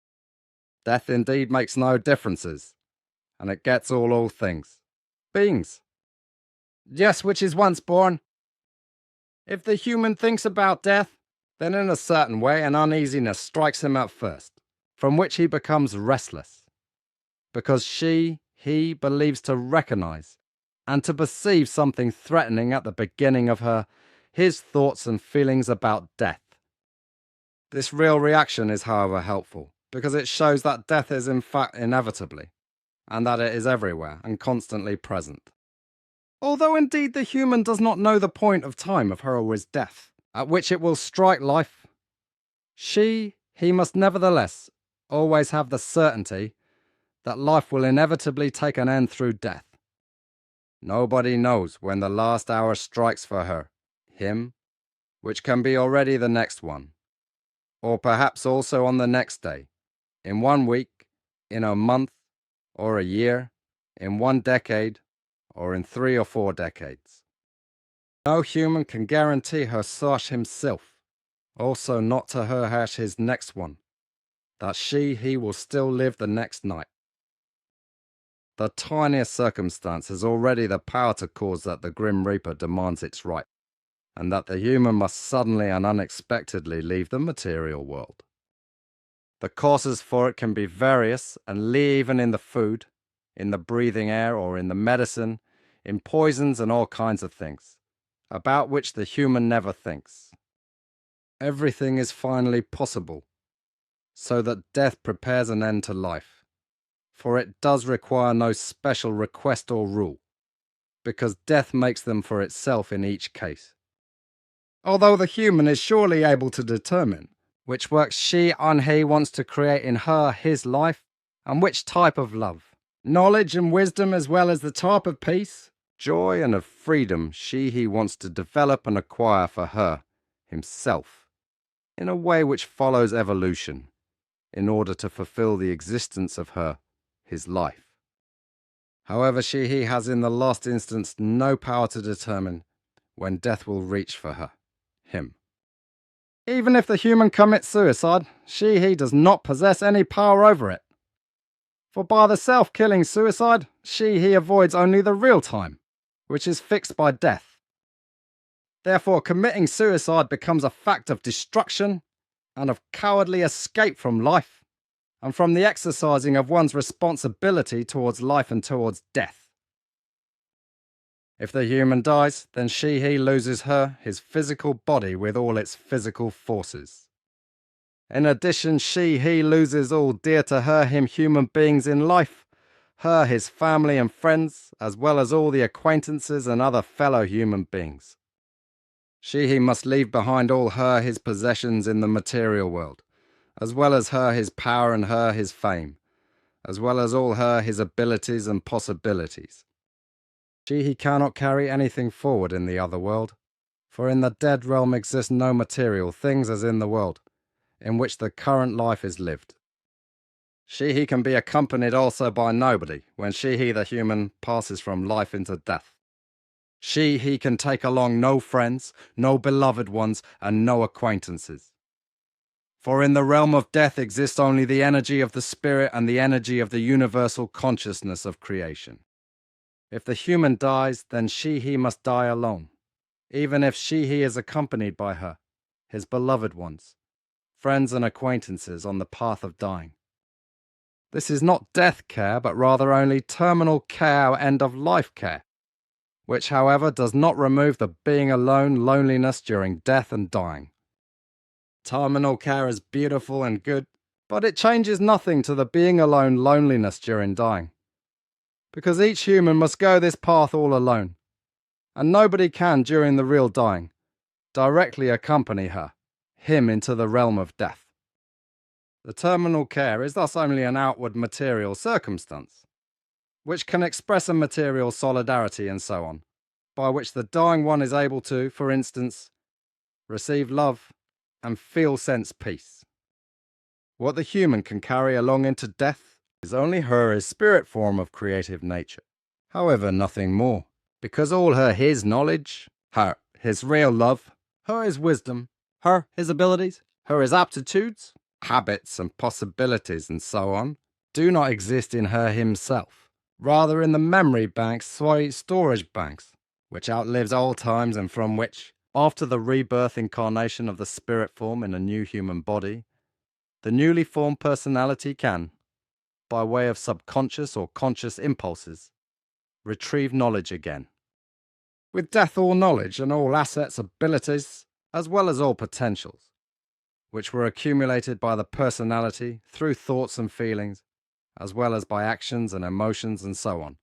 Death indeed makes no differences, and it gets all things. Beings. Yes, which is once born. If the human thinks about death, then in a certain way an uneasiness strikes him at first, from which he becomes restless, because he believes to recognize and to perceive something threatening at the beginning of his thoughts and feelings about death. This real reaction is, however, helpful, because it shows that death is in fact inevitably, and that it is everywhere and constantly present. Although indeed the human does not know the point of time of her or his death, at which it will strike life, he must nevertheless always have the certainty that life will inevitably take an end through death. Nobody knows when the last hour strikes for her, him, which can be already the next one, or perhaps also on the next day, in 1 week, in a month, or a year, in 1 decade, or in 3 or 4 decades. No human can guarantee her such himself, also not to her hash his next one, that he will still live the next night. The tiniest circumstance has already the power to cause that the Grim Reaper demands its right, and that the human must suddenly and unexpectedly leave the material world. The causes for it can be various, and lie even in the food, in the breathing air, or in the medicine, in poisons and all kinds of things, about which the human never thinks. Everything is finally possible, so that death prepares an end to life. For it does require no special request or rule, because death makes them for itself in each case. Although the human is surely able to determine which works he wants to create in her his life, and which type of love, knowledge and wisdom, as well as the type of peace, joy and of freedom he wants to develop and acquire for her himself, in a way which follows evolution, in order to fulfill the existence of his life. However, he has in the last instance no power to determine when death will reach for him. Even if the human commits suicide, he does not possess any power over it. For by the self-killing suicide, he avoids only the real time, which is fixed by death. Therefore, committing suicide becomes a fact of destruction and of cowardly escape from life, and from the exercising of one's responsibility towards life and towards death. If the human dies, then he loses his physical body with all its physical forces. In addition, he loses all dear to him human beings in life, her his family and friends, as well as all the acquaintances and other fellow human beings. She he must leave behind all her his possessions in the material world, as well as her his power and her his fame, as well as all her his abilities and possibilities. She he cannot carry anything forward in the other world, for in the dead realm exist no material things as in the world, in which the current life is lived. She he can be accompanied also by nobody, when she he the human passes from life into death. She he can take along no friends, no beloved ones, and no acquaintances. For in the realm of death exists only the energy of the spirit and the energy of the universal consciousness of creation. If the human dies, then she he must die alone, even if she he is accompanied by her, his beloved ones, friends and acquaintances on the path of dying. This is not death care, but rather only terminal care or end-of-life care, which, however, does not remove the being alone loneliness during death and dying. Terminal care is beautiful and good, but it changes nothing to the being alone loneliness during dying, because each human must go this path all alone, and nobody can, during the real dying, directly accompany her, him into the realm of death. The terminal care is thus only an outward material circumstance, which can express a material solidarity and so on, by which the dying one is able to, for instance, receive love and feel sense peace. What the human can carry along into death is only her his spirit form of creative nature, however nothing more, because all her his knowledge, her his real love, her his wisdom, her his abilities, her his aptitudes, habits and possibilities and so on, do not exist in her himself, rather in the memory banks, storage banks, which outlives old times and from which, after the rebirth incarnation of the spirit form in a new human body, the newly formed personality can, by way of subconscious or conscious impulses, retrieve knowledge again. With death all knowledge and all assets, abilities, as well as all potentials, which were accumulated by the personality through thoughts and feelings, as well as by actions and emotions and so on,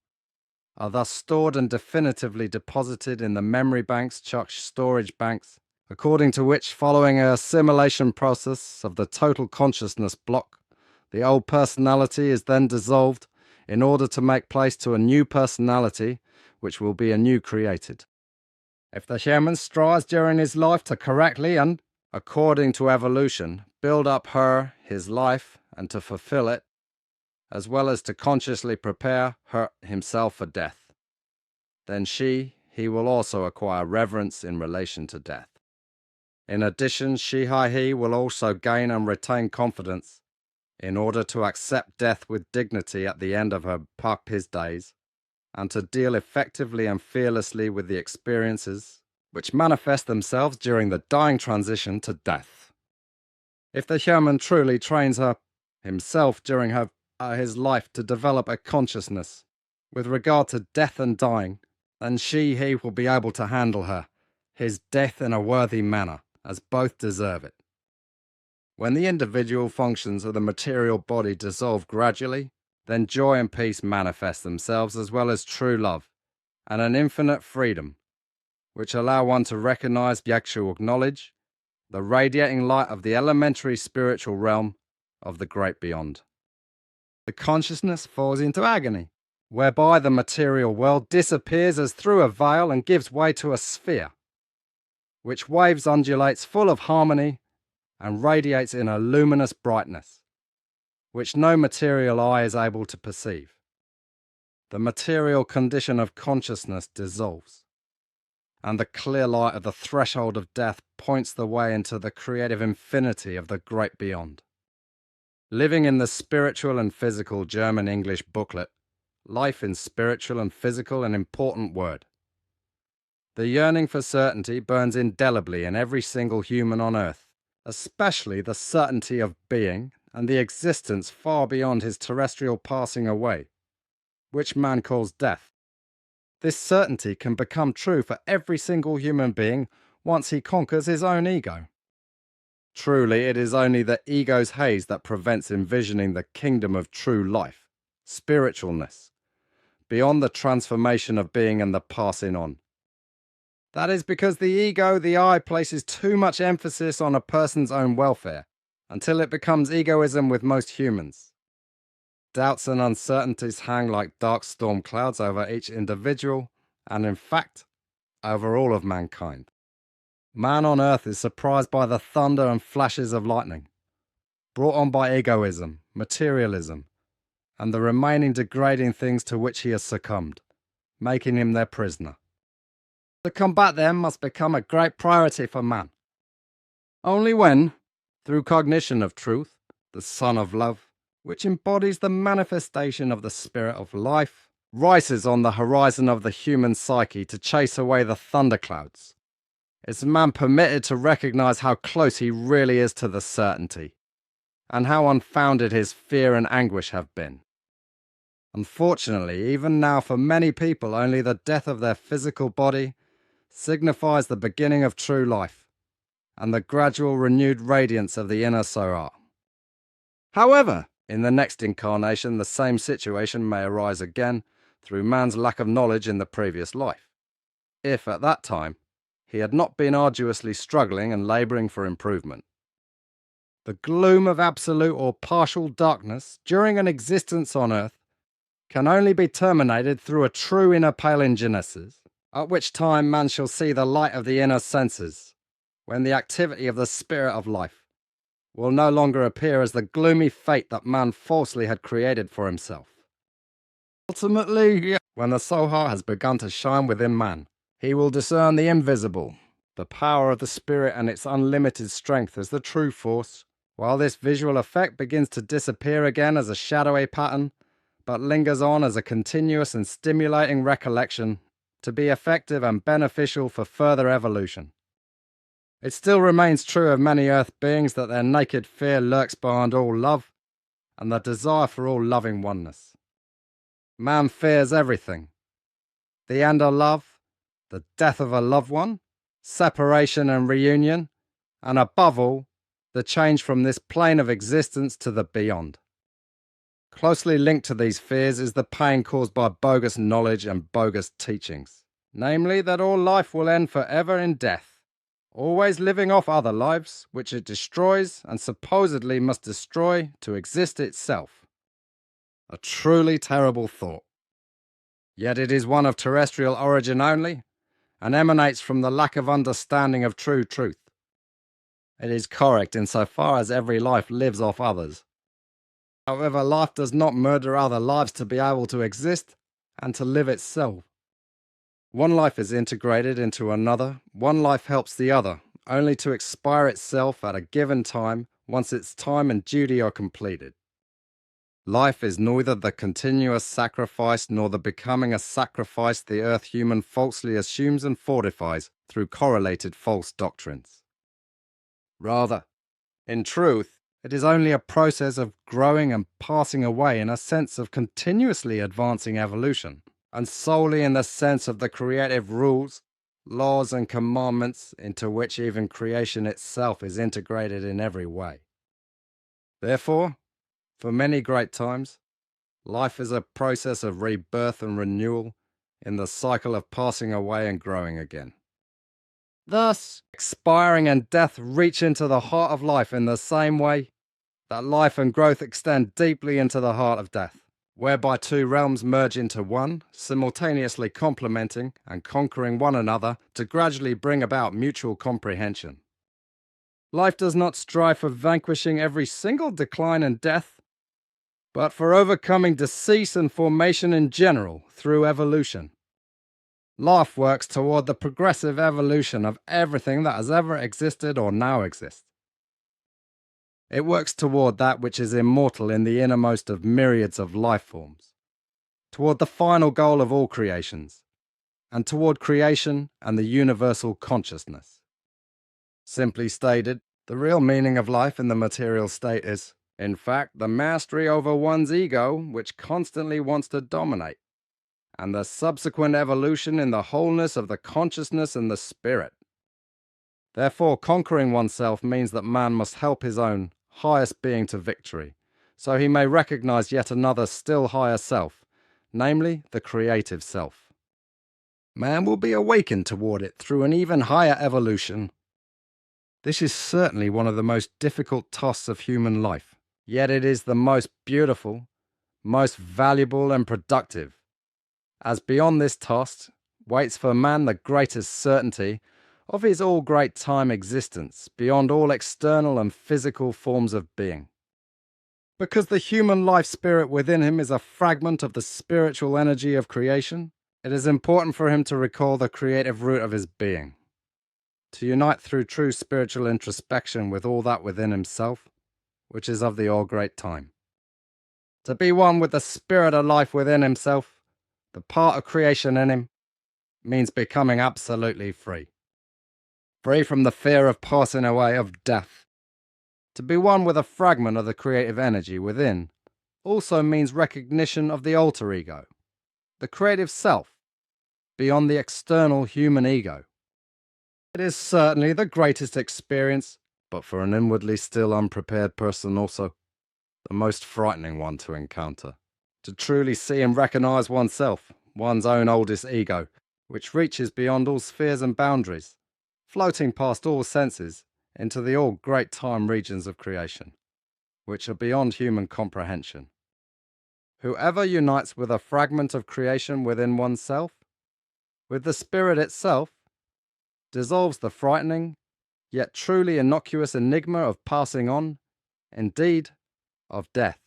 are thus stored and definitively deposited in the memory banks, storage banks, according to which, following a assimilation process of the total consciousness block, the old personality is then dissolved in order to make place to a new personality, which will be anew created. If the human strives during his life to correctly and, according to evolution, build up his life, and to fulfill it, as well as to consciously prepare himself for death, then he will also acquire reverence in relation to death. In addition, he will also gain and retain confidence in order to accept death with dignity at the end of his days, and to deal effectively and fearlessly with the experiences which manifest themselves during the dying transition to death. If the human truly trains himself during his life to develop a consciousness with regard to death and dying, then he will be able to handle his death in a worthy manner, as both deserve it. When the individual functions of the material body dissolve gradually, then joy and peace manifest themselves, as well as true love and an infinite freedom, which allow one to recognize the actual knowledge, the radiating light of the elementary spiritual realm of the great beyond. The consciousness falls into agony, whereby the material world disappears as through a veil and gives way to a sphere, which waves undulates full of harmony and radiates in a luminous brightness, which no material eye is able to perceive. The material condition of consciousness dissolves, and the clear light of the threshold of death points the way into the creative infinity of the great beyond. Living in the spiritual and physical German-English booklet, Life in Spiritual and Physical, an Important Word. The yearning for certainty burns indelibly in every single human on earth, especially the certainty of being and the existence far beyond his terrestrial passing away, which man calls death. This certainty can become true for every single human being once he conquers his own ego. Truly, it is only the ego's haze that prevents envisioning the kingdom of true life, spiritualness, beyond the transformation of being and the passing on. That is because the ego, the I, places too much emphasis on a person's own welfare, until it becomes egoism with most humans. Doubts and uncertainties hang like dark storm clouds over each individual, and in fact, over all of mankind. Man on earth is surprised by the thunder and flashes of lightning, brought on by egoism, materialism, and the remaining degrading things to which he has succumbed, making him their prisoner. To combat them must become a great priority for man. Only when, through cognition of truth, the Son of Love, which embodies the manifestation of the Spirit of Life, rises on the horizon of the human psyche to chase away the thunderclouds, is man permitted to recognize how close he really is to the certainty, and how unfounded his fear and anguish have been. Unfortunately, even now for many people, only the death of their physical body signifies the beginning of true life, and the gradual renewed radiance of the inner Sohar. However, in the next incarnation, the same situation may arise again through man's lack of knowledge in the previous life, if at that time he had not been arduously struggling and labouring for improvement. The gloom of absolute or partial darkness during an existence on earth can only be terminated through a true inner palingenesis, at which time man shall see the light of the inner senses, when the activity of the Spirit of Life will no longer appear as the gloomy fate that man falsely had created for himself. Ultimately, when the Sohar has begun to shine within man, he will discern the invisible, the power of the Spirit and its unlimited strength as the true force, while this visual effect begins to disappear again as a shadowy pattern, but lingers on as a continuous and stimulating recollection to be effective and beneficial for further evolution. It still remains true of many earth beings that their naked fear lurks behind all love and the desire for all loving oneness. Man fears everything: the end of love, the death of a loved one, separation and reunion, and above all, the change from this plane of existence to the beyond. Closely linked to these fears is the pain caused by bogus knowledge and bogus teachings, namely that all life will end forever in death, always living off other lives, which it destroys and supposedly must destroy to exist itself. A truly terrible thought. Yet it is one of terrestrial origin only, and emanates from the lack of understanding of true truth. It is correct insofar as every life lives off others. However, life does not murder other lives to be able to exist and to live itself. One life is integrated into another, one life helps the other, only to expire itself at a given time once its time and duty are completed. Life is neither the continuous sacrifice nor the becoming a sacrifice the earth human falsely assumes and fortifies through correlated false doctrines. Rather, in truth, it is only a process of growing and passing away in a sense of continuously advancing evolution, and solely in the sense of the creative rules, laws and commandments into which even creation itself is integrated in every way. Therefore, for many great times, life is a process of rebirth and renewal in the cycle of passing away and growing again. Thus, expiring and death reach into the heart of life in the same way that life and growth extend deeply into the heart of death, whereby two realms merge into one, simultaneously complementing and conquering one another to gradually bring about mutual comprehension. Life does not strive for vanquishing every single decline and death, but for overcoming decease and formation in general through evolution. Life works toward the progressive evolution of everything that has ever existed or now exists. It works toward that which is immortal in the innermost of myriads of life forms, toward the final goal of all creations, and toward creation and the universal consciousness. Simply stated, the real meaning of life in the material state is, in fact, the mastery over one's ego, which constantly wants to dominate, and the subsequent evolution in the wholeness of the consciousness and the spirit. Therefore, conquering oneself means that man must help his own highest being to victory, so he may recognize yet another still higher self, namely the creative self. Man will be awakened toward it through an even higher evolution. This is certainly one of the most difficult tasks of human life, yet it is the most beautiful, most valuable and productive, as beyond this task waits for man the greatest certainty of his all-great time existence beyond all external and physical forms of being. Because the human life spirit within him is a fragment of the spiritual energy of creation, it is important for him to recall the creative root of his being, to unite through true spiritual introspection with all that within himself, which is of the all-great time. To be one with the spirit of life within himself, the part of creation in him, means becoming absolutely free. Free from the fear of passing away, of death. To be one with a fragment of the creative energy within also means recognition of the alter ego, the creative self, beyond the external human ego. It is certainly the greatest experience, but for an inwardly still unprepared person also, the most frightening one to encounter. To truly see and recognize oneself, one's own oldest ego, which reaches beyond all spheres and boundaries, floating past all senses into the all-great time regions of creation, which are beyond human comprehension. Whoever unites with a fragment of creation within oneself, with the spirit itself, dissolves the frightening, yet truly innocuous enigma of passing on, indeed, of death.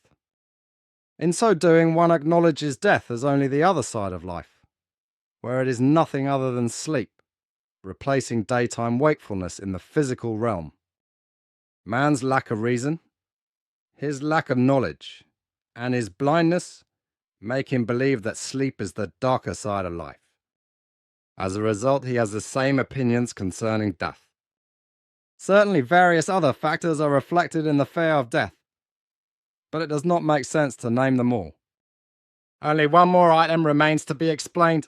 In so doing, one acknowledges death as only the other side of life, where it is nothing other than sleep, replacing daytime wakefulness in the physical realm. Man's lack of reason, his lack of knowledge, and his blindness make him believe that sleep is the darker side of life. As a result, he has the same opinions concerning death. Certainly various other factors are reflected in the fear of death, but it does not make sense to name them all. Only one more item remains to be explained.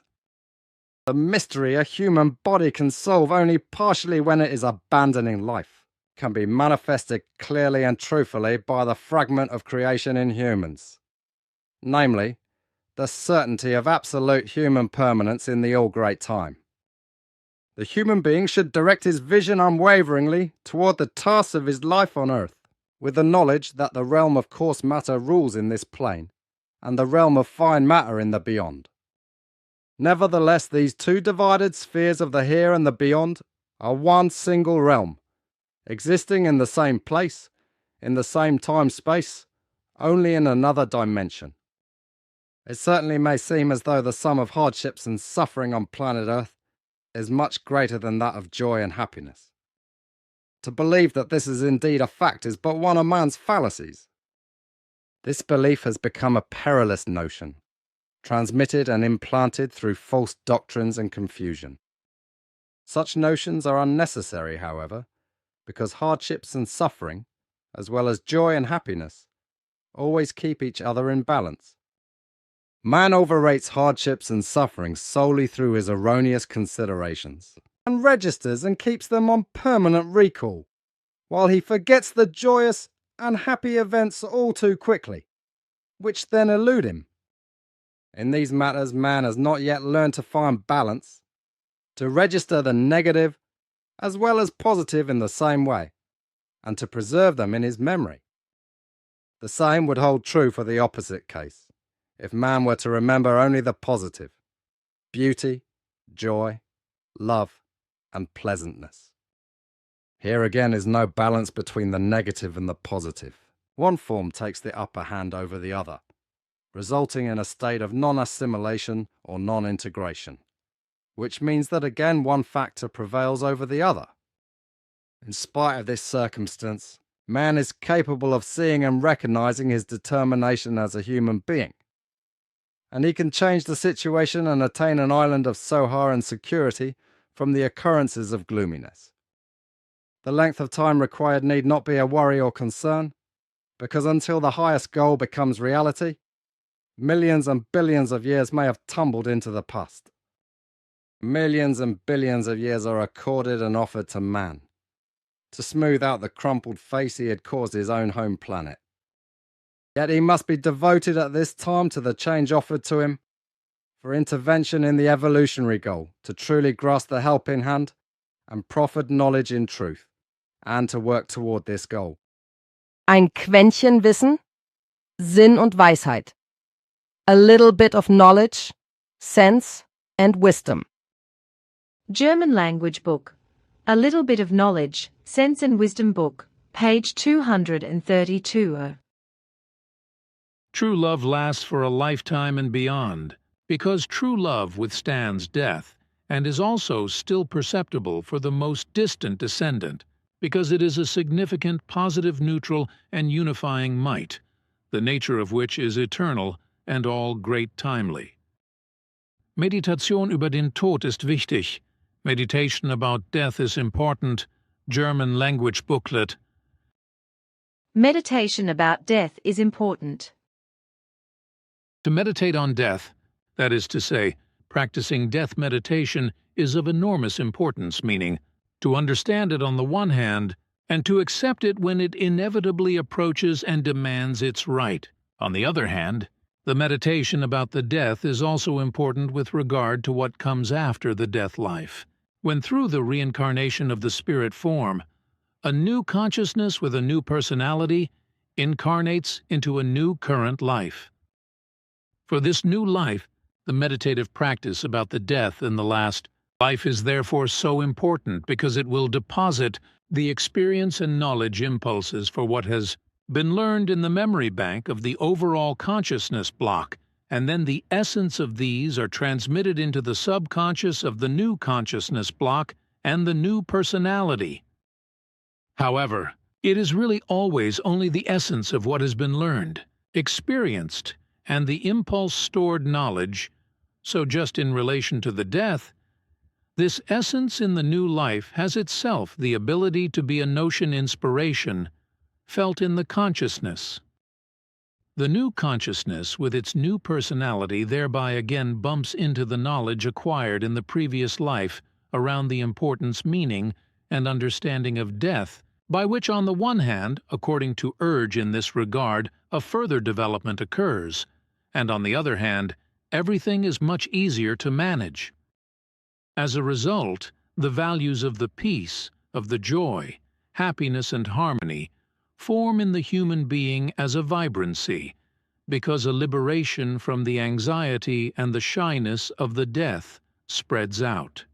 The mystery a human body can solve only partially when it is abandoning life can be manifested clearly and truthfully by the fragment of creation in humans, namely, the certainty of absolute human permanence in the all-great time. The human being should direct his vision unwaveringly toward the tasks of his life on earth, with the knowledge that the realm of coarse matter rules in this plane, and the realm of fine matter in the beyond. Nevertheless, these two divided spheres of the here and the beyond are one single realm, existing in the same place, in the same time-space, only in another dimension. It certainly may seem as though the sum of hardships and suffering on planet Earth is much greater than that of joy and happiness. To believe that this is indeed a fact is but one of man's fallacies. This belief has become a perilous notion, transmitted and implanted through false doctrines and confusion. Such notions are unnecessary, however, because hardships and suffering, as well as joy and happiness, always keep each other in balance. Man overrates hardships and suffering solely through his erroneous considerations, and registers and keeps them on permanent recall, while he forgets the joyous and happy events all too quickly, which then elude him. In these matters, man has not yet learned to find balance, to register the negative as well as positive in the same way, and to preserve them in his memory. The same would hold true for the opposite case, if man were to remember only the positive, beauty, joy, love, and pleasantness. Here again is no balance between the negative and the positive. One form takes the upper hand over the other, resulting in a state of non-assimilation or non-integration, which means that again one factor prevails over the other. In spite of this circumstance, man is capable of seeing and recognizing his determination as a human being, and he can change the situation and attain an island of sohar and security from the occurrences of gloominess. The length of time required need not be a worry or concern, because until the highest goal becomes reality, millions and billions of years may have tumbled into the past. Millions and billions of years are accorded and offered to man, to smooth out the crumpled face he had caused his own home planet. Yet he must be devoted at this time to the change offered to him, for intervention in the evolutionary goal, to truly grasp the helping hand and proffered knowledge in truth, and to work toward this goal. Ein Quäntchen Wissen, Sinn und Weisheit. A little bit of knowledge, sense and wisdom. German language book. A little bit of knowledge, sense and wisdom book, page 232. True love lasts for a lifetime and beyond, because true love withstands death, and is also still perceptible for the most distant descendant, because it is a significant positive neutral and unifying might, the nature of which is eternal and all great timely. Meditation über den Tod ist wichtig. Meditation about death is important. German language booklet. Meditation about death is important. To meditate on death, that is to say, practicing death meditation, is of enormous importance, meaning to understand it on the one hand, and to accept it when it inevitably approaches and demands its right. On the other hand, the meditation about the death is also important with regard to what comes after the death life, when through the reincarnation of the spirit form, a new consciousness with a new personality incarnates into a new current life. For this new life, the meditative practice about the death in the last life is therefore so important because it will deposit the experience and knowledge impulses for what has been learned in the memory bank of the overall consciousness block, and then the essence of these are transmitted into the subconscious of the new consciousness block and the new personality. However, it is really always only the essence of what has been learned, experienced, and the impulse-stored knowledge. So just in relation to the death, this essence in the new life has itself the ability to be a notion inspiration, felt in the consciousness. The new consciousness with its new personality thereby again bumps into the knowledge acquired in the previous life around the importance, meaning, and understanding of death, by which on the one hand, according to urge in this regard, a further development occurs, and on the other hand, everything is much easier to manage. As a result, the values of the peace, of the joy, happiness and harmony form in the human being as a vibrancy, because a liberation from the anxiety and the shyness of the death spreads out.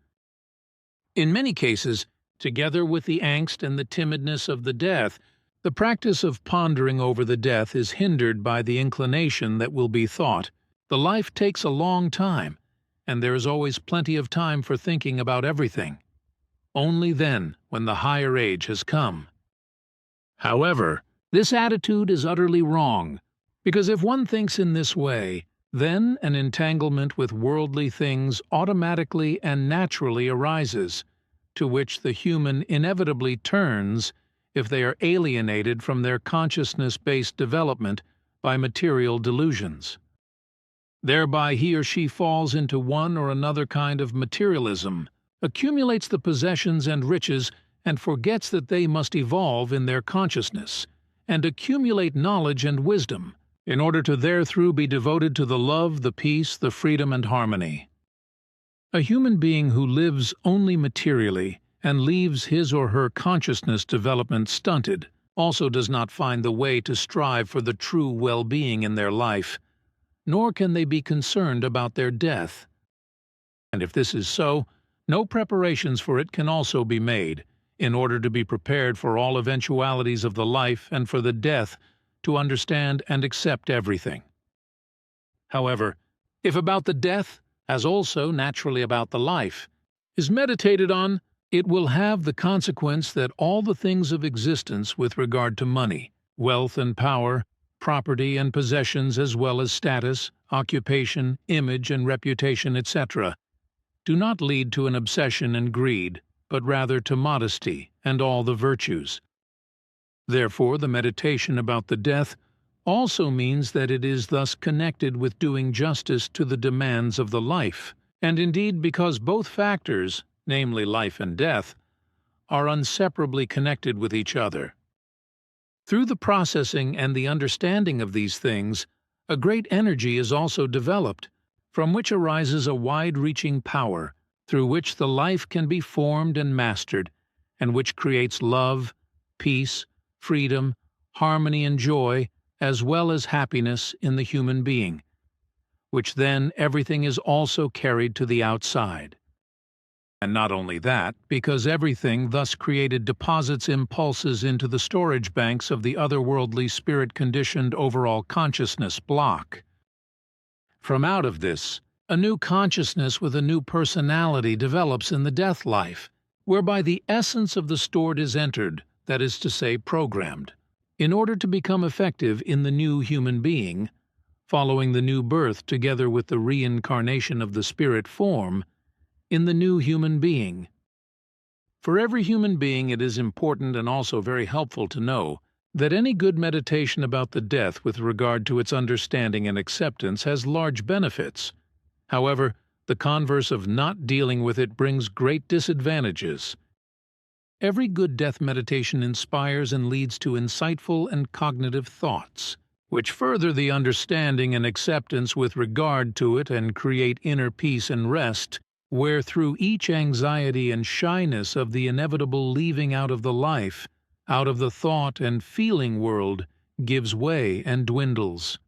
In many cases, together with the angst and the timidness of the death, the practice of pondering over the death is hindered by the inclination that will be thought, the life takes a long time, and there is always plenty of time for thinking about everything. Only then, when the higher age has come. However, this attitude is utterly wrong, because if one thinks in this way, then an entanglement with worldly things automatically and naturally arises, to which the human inevitably turns if they are alienated from their consciousness-based development by material delusions. Thereby he or she falls into one or another kind of materialism, accumulates the possessions and riches, and forgets that they must evolve in their consciousness, and accumulate knowledge and wisdom, in order to therethrough be devoted to the love, the peace, the freedom and harmony. A human being who lives only materially and leaves his or her consciousness development stunted also does not find the way to strive for the true well-being in their life, nor can they be concerned about their death. And if this is so, no preparations for it can also be made, in order to be prepared for all eventualities of the life and for the death, to understand and accept everything. However, if about the death, as also naturally about the life, is meditated on, it will have the consequence that all the things of existence with regard to money, wealth and power, property and possessions as well as status, occupation, image and reputation, etc., do not lead to an obsession and greed, but rather to modesty and all the virtues. Therefore, the meditation about the death also means that it is thus connected with doing justice to the demands of the life, and indeed because both factors, namely life and death, are inseparably connected with each other. Through the processing and the understanding of these things, a great energy is also developed, from which arises a wide-reaching power, through which the life can be formed and mastered, and which creates love, peace, freedom, harmony and joy, as well as happiness in the human being, which then everything is also carried to the outside. And not only that, because everything thus created deposits impulses into the storage banks of the otherworldly spirit-conditioned overall consciousness block. From out of this, a new consciousness with a new personality develops in the death life, whereby the essence of the stored is entered, that is to say, programmed, in order to become effective in the new human being, following the new birth together with the reincarnation of the spirit form, in the new human being. For every human being it is important and also very helpful to know that any good meditation about the death with regard to its understanding and acceptance has large benefits. However, the converse of not dealing with it brings great disadvantages. Every good death meditation inspires and leads to insightful and cognitive thoughts, which further the understanding and acceptance with regard to it and create inner peace and rest, where through each anxiety and shyness of the inevitable leaving out of the life, out of the thought and feeling world, gives way and dwindles.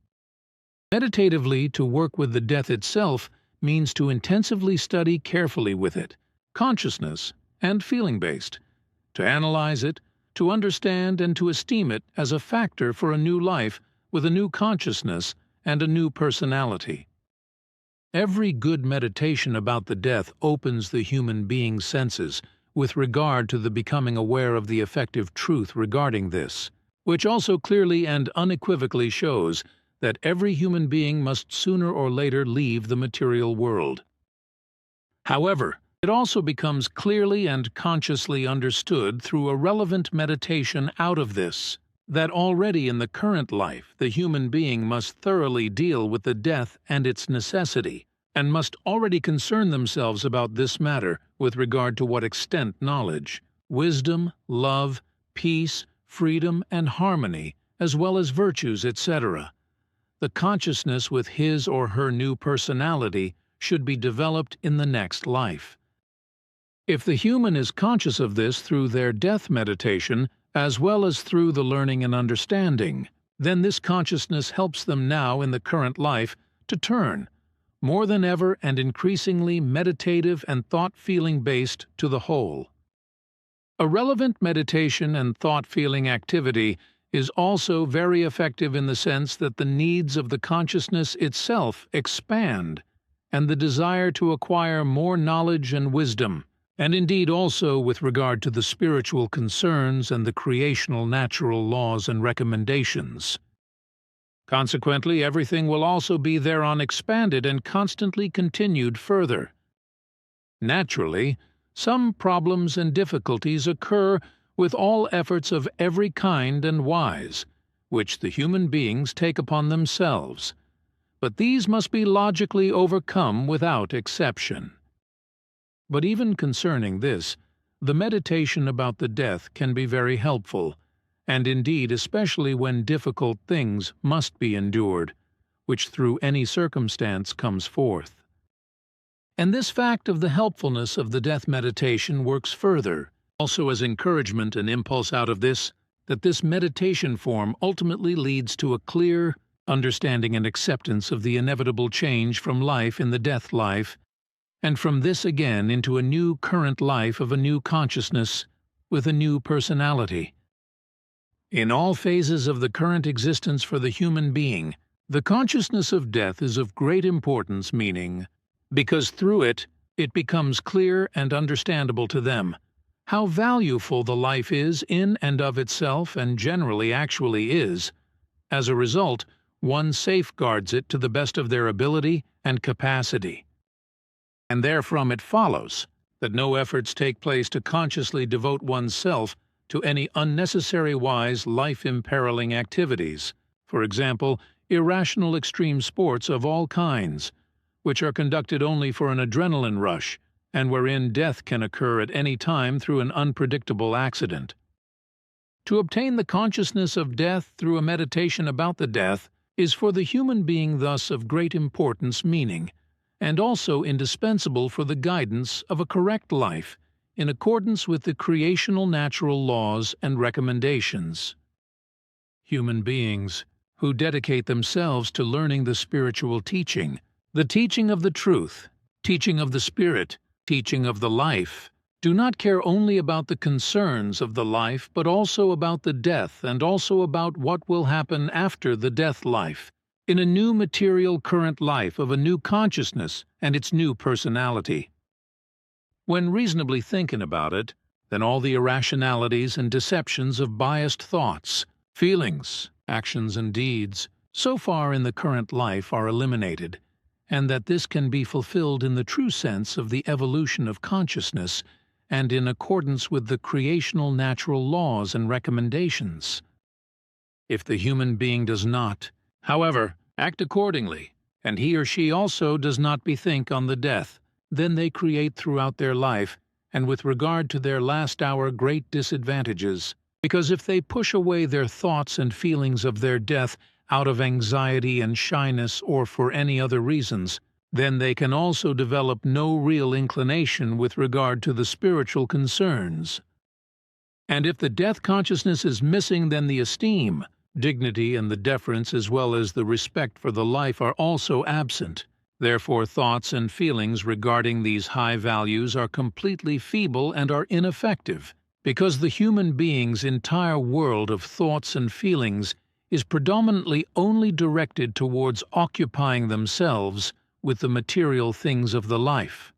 Meditatively, to work with the death itself means to intensively study carefully with it, consciousness and feeling-based, to analyze it, to understand and to esteem it as a factor for a new life with a new consciousness and a new personality. Every good meditation about the death opens the human being's senses with regard to the becoming aware of the effective truth regarding this, which also clearly and unequivocally shows that every human being must sooner or later leave the material world. However, it also becomes clearly and consciously understood through a relevant meditation out of this, that already in the current life the human being must thoroughly deal with the death and its necessity, and must already concern themselves about this matter with regard to what extent knowledge, wisdom, love, peace, freedom, and harmony, as well as virtues, etc., the consciousness with his or her new personality should be developed in the next life. If the human is conscious of this through their death meditation, as well as through the learning and understanding, then this consciousness helps them now in the current life to turn, more than ever and increasingly meditative and thought-feeling based to the whole. A relevant meditation and thought-feeling activity is also very effective in the sense that the needs of the consciousness itself expand, and the desire to acquire more knowledge and wisdom, and indeed also with regard to the spiritual concerns and the creational natural laws and recommendations. Consequently, everything will also be thereon expanded and constantly continued further. Naturally, some problems and difficulties occur with all efforts of every kind and wise, which the human beings take upon themselves, but these must be logically overcome without exception. But even concerning this, the meditation about the death can be very helpful, and indeed especially when difficult things must be endured, which through any circumstance comes forth. And this fact of the helpfulness of the death meditation works further, also as encouragement and impulse out of this, that this meditation form ultimately leads to a clear understanding and acceptance of the inevitable change from life in the death life, and from this again into a new current life of a new consciousness with a new personality. In all phases of the current existence for the human being, the consciousness of death is of great importance, meaning, because through it becomes clear and understandable to them how valuable the life is in and of itself and generally actually is. As a result, one safeguards it to the best of their ability and capacity. And therefrom it follows that no efforts take place to consciously devote oneself to any unnecessary wise life-imperiling activities, for example, irrational extreme sports of all kinds, which are conducted only for an adrenaline rush, and wherein death can occur at any time through an unpredictable accident. To obtain the consciousness of death through a meditation about the death is for the human being thus of great importance, meaning, and also indispensable for the guidance of a correct life in accordance with the creational natural laws and recommendations. Human beings who dedicate themselves to learning the spiritual teaching, the teaching of the truth, teaching of the spirit, teaching of the life, do not care only about the concerns of the life, but also about the death, and also about what will happen after the death life, in a new material current life of a new consciousness and its new personality. When reasonably thinking about it, then all the irrationalities and deceptions of biased thoughts, feelings, actions and deeds, so far in the current life are eliminated, and that this can be fulfilled in the true sense of the evolution of consciousness and in accordance with the creational natural laws and recommendations. If the human being does not, however, act accordingly, and he or she also does not bethink on the death, then they create throughout their life, and with regard to their last hour, great disadvantages, because if they push away their thoughts and feelings of their death out of anxiety and shyness or for any other reasons, then they can also develop no real inclination with regard to the spiritual concerns. And if the death consciousness is missing, then the esteem, dignity, and the deference as well as the respect for the life are also absent. Therefore thoughts and feelings regarding these high values are completely feeble and are ineffective, because the human being's entire world of thoughts and feelings is predominantly only directed towards occupying themselves with the material things of the life.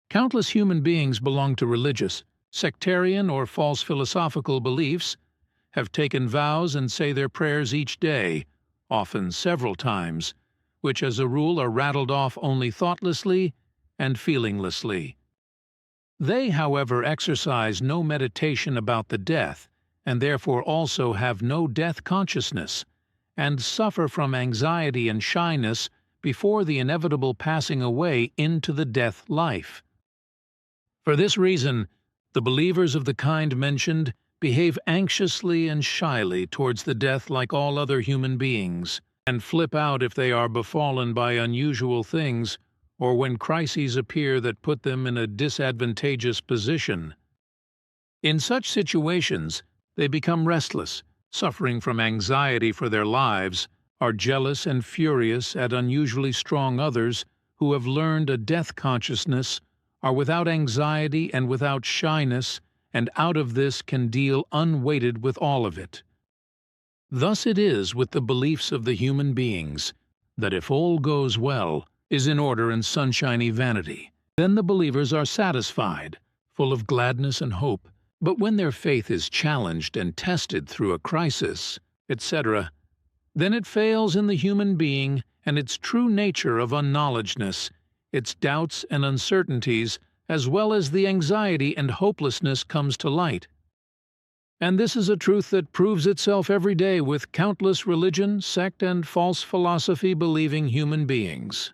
Countless human beings belong to religious, sectarian, or false philosophical beliefs, have taken vows and say their prayers each day, often several times, which as a rule are rattled off only thoughtlessly and feelinglessly. They, however, exercise no meditation about the death, and therefore also have no death consciousness, and suffer from anxiety and shyness before the inevitable passing away into the death life. For this reason, the believers of the kind mentioned behave anxiously and shyly towards the death like all other human beings, and flip out if they are befallen by unusual things, or when crises appear that put them in a disadvantageous position. In such situations, they become restless, suffering from anxiety for their lives, are jealous and furious at unusually strong others who have learned a death consciousness, are without anxiety and without shyness, and out of this can deal unweighted with all of it. Thus it is with the beliefs of the human beings, that if all goes well, is in order and sunshiny vanity, then the believers are satisfied, full of gladness and hope. But when their faith is challenged and tested through a crisis, etc., then it fails in the human being, and its true nature of unknowledgeness, its doubts and uncertainties, as well as the anxiety and hopelessness comes to light. And this is a truth that proves itself every day with countless religion, sect, and false philosophy-believing human beings.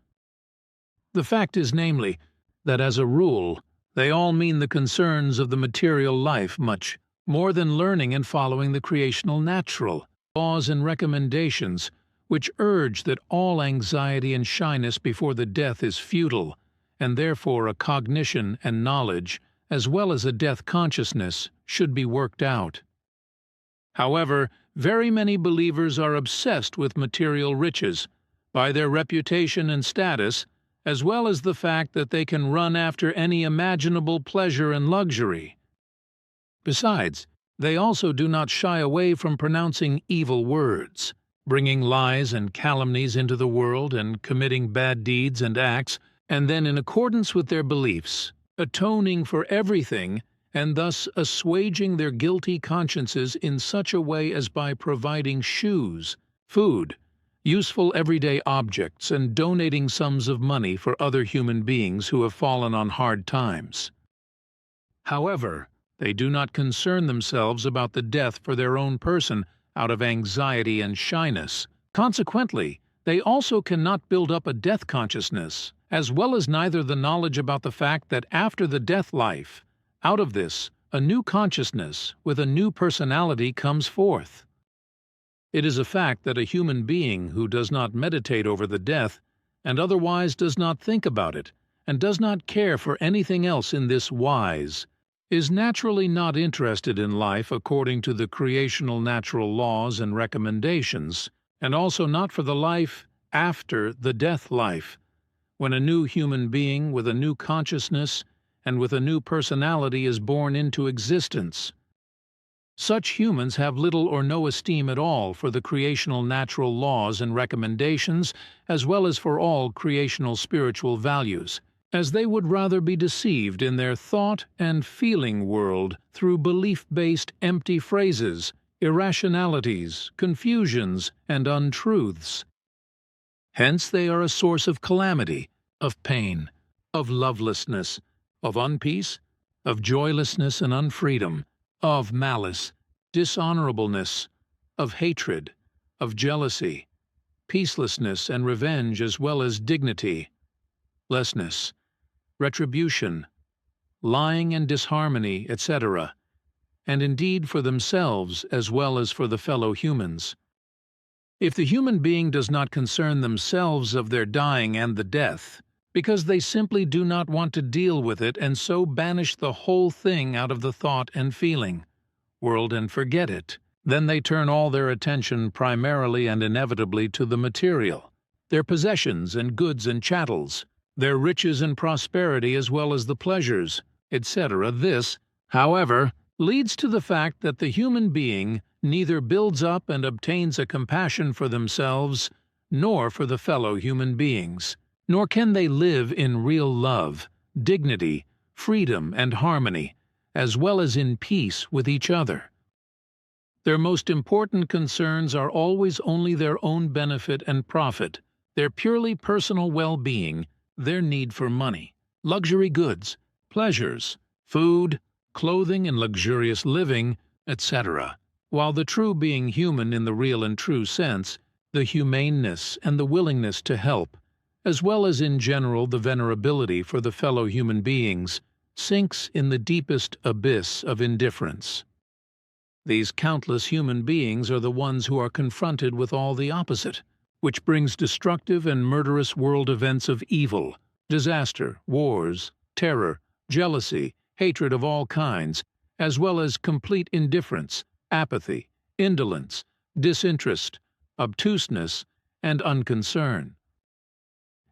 The fact is, namely, that as a rule, they all mean the concerns of the material life much more than learning and following the creational natural laws and recommendations, which urge that all anxiety and shyness before the death is futile, and therefore a cognition and knowledge, as well as a death consciousness, should be worked out. However, very many believers are obsessed with material riches, by their reputation and status, as well as the fact that they can run after any imaginable pleasure and luxury. Besides, they also do not shy away from pronouncing evil words, bringing lies and calumnies into the world and committing bad deeds and acts, and then in accordance with their beliefs, atoning for everything, and thus assuaging their guilty consciences in such a way as by providing shoes, food, useful everyday objects, and donating sums of money for other human beings who have fallen on hard times. However, they do not concern themselves about the death for their own person out of anxiety and shyness. Consequently, they also cannot build up a death consciousness, as well as neither the knowledge about the fact that after the death life, out of this, a new consciousness with a new personality comes forth. It is a fact that a human being who does not meditate over the death, and otherwise does not think about it, and does not care for anything else in this wise, is naturally not interested in life according to the creational natural laws and recommendations, and also not for the life after the death life, when a new human being with a new consciousness and with a new personality is born into existence. Such humans have little or no esteem at all for the creational natural laws and recommendations, as well as for all creational spiritual values, as they would rather be deceived in their thought and feeling world through belief-based empty phrases, irrationalities, confusions, and untruths. Hence they are a source of calamity, of pain, of lovelessness, of unpeace, of joylessness and unfreedom, of malice, dishonorableness, of hatred, of jealousy, peacelessness and revenge, as well as dignity, lessness, retribution, lying and disharmony, etc., and indeed for themselves as well as for the fellow humans. If the human being does not concern themselves of their dying and the death, because they simply do not want to deal with it and so banish the whole thing out of the thought and feeling world and forget it, then they turn all their attention primarily and inevitably to the material, their possessions and goods and chattels, their riches and prosperity as well as the pleasures, etc. This, however, leads to the fact that the human being neither builds up and obtains a compassion for themselves nor for the fellow human beings, nor can they live in real love, dignity, freedom, and harmony, as well as in peace with each other. Their most important concerns are always only their own benefit and profit, their purely personal well-being, their need for money, luxury goods, pleasures, food, clothing and luxurious living, etc., while the true being human in the real and true sense, the humaneness and the willingness to help, as well as in general the venerability for the fellow human beings, sinks in the deepest abyss of indifference. These countless human beings are the ones who are confronted with all the opposite, which brings destructive and murderous world events of evil, disaster, wars, terror, jealousy, hatred of all kinds, as well as complete indifference, apathy, indolence, disinterest, obtuseness, and unconcern.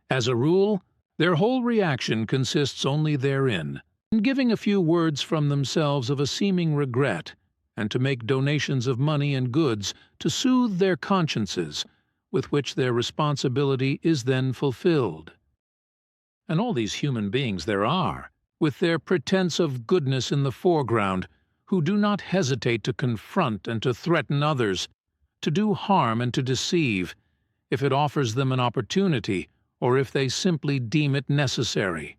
As a rule, their whole reaction consists only therein, in giving a few words from themselves of a seeming regret, and to make donations of money and goods to soothe their consciences, with which their responsibility is then fulfilled. And all these human beings there are, with their pretense of goodness in the foreground, who do not hesitate to confront and to threaten others, to do harm and to deceive, if it offers them an opportunity, or if they simply deem it necessary.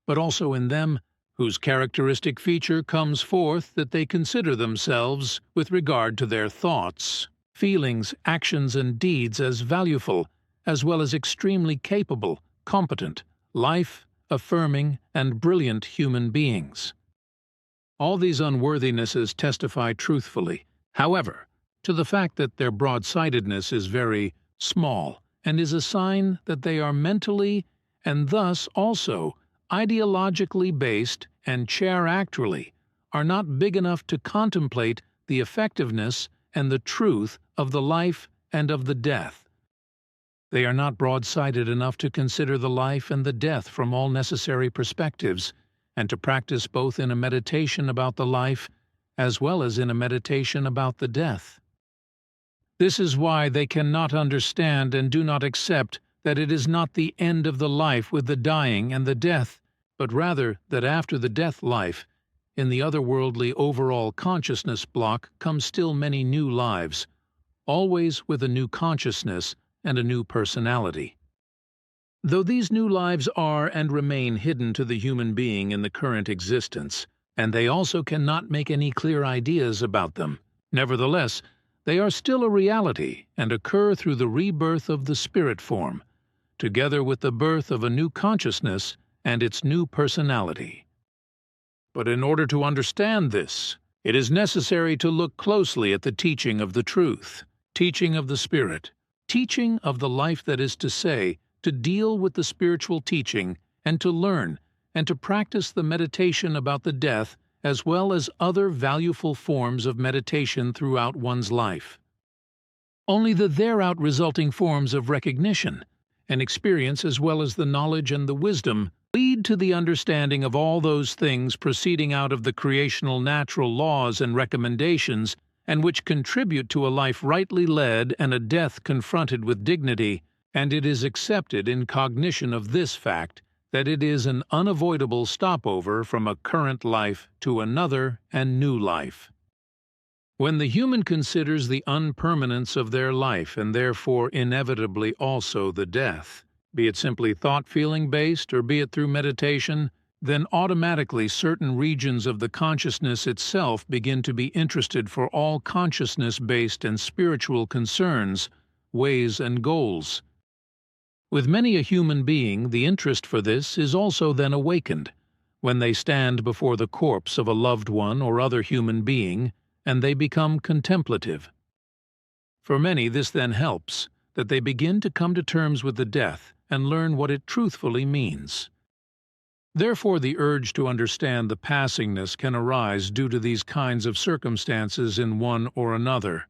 But also in them, whose characteristic feature comes forth that they consider themselves, with regard to their thoughts, feelings, actions, and deeds, as valueful, as well as extremely capable, competent, life-affirming, and brilliant human beings. All these unworthinesses testify truthfully, however, to the fact that their broad-sightedness is very small, and is a sign that they are mentally, and thus also ideologically based and chair-actually, are not big enough to contemplate the effectiveness and the truth of the life and of the death. They are not broad-sighted enough to consider the life and the death from all necessary perspectives, and to practice both in a meditation about the life as well as in a meditation about the death. This is why they cannot understand and do not accept that it is not the end of the life with the dying and the death, but rather that after the death life, in the otherworldly overall consciousness block come still many new lives, always with a new consciousness and a new personality. Though these new lives are and remain hidden to the human being in the current existence, and they also cannot make any clear ideas about them, nevertheless, they are still a reality and occur through the rebirth of the spirit form, together with the birth of a new consciousness and its new personality. But in order to understand this, it is necessary to look closely at the teaching of the truth, teaching of the Spirit, teaching of the life, that is to say, to deal with the spiritual teaching and to learn and to practice the meditation about the death as well as other valuable forms of meditation throughout one's life. Only the thereout resulting forms of recognition and experience as well as the knowledge and the wisdom lead to the understanding of all those things proceeding out of the creational natural laws and recommendations, and which contribute to a life rightly led and a death confronted with dignity, and it is accepted in cognition of this fact that it is an unavoidable stopover from a current life to another and new life. When the human considers the unpermanence of their life and therefore inevitably also the death, be it simply thought-feeling based or be it through meditation, then automatically certain regions of the consciousness itself begin to be interested for all consciousness-based and spiritual concerns, ways and goals. With many a human being, the interest for this is also then awakened, when they stand before the corpse of a loved one or other human being, and they become contemplative. For many this then helps, that they begin to come to terms with the death and learn what it truthfully means. Therefore the urge to understand the passingness can arise due to these kinds of circumstances in one or another.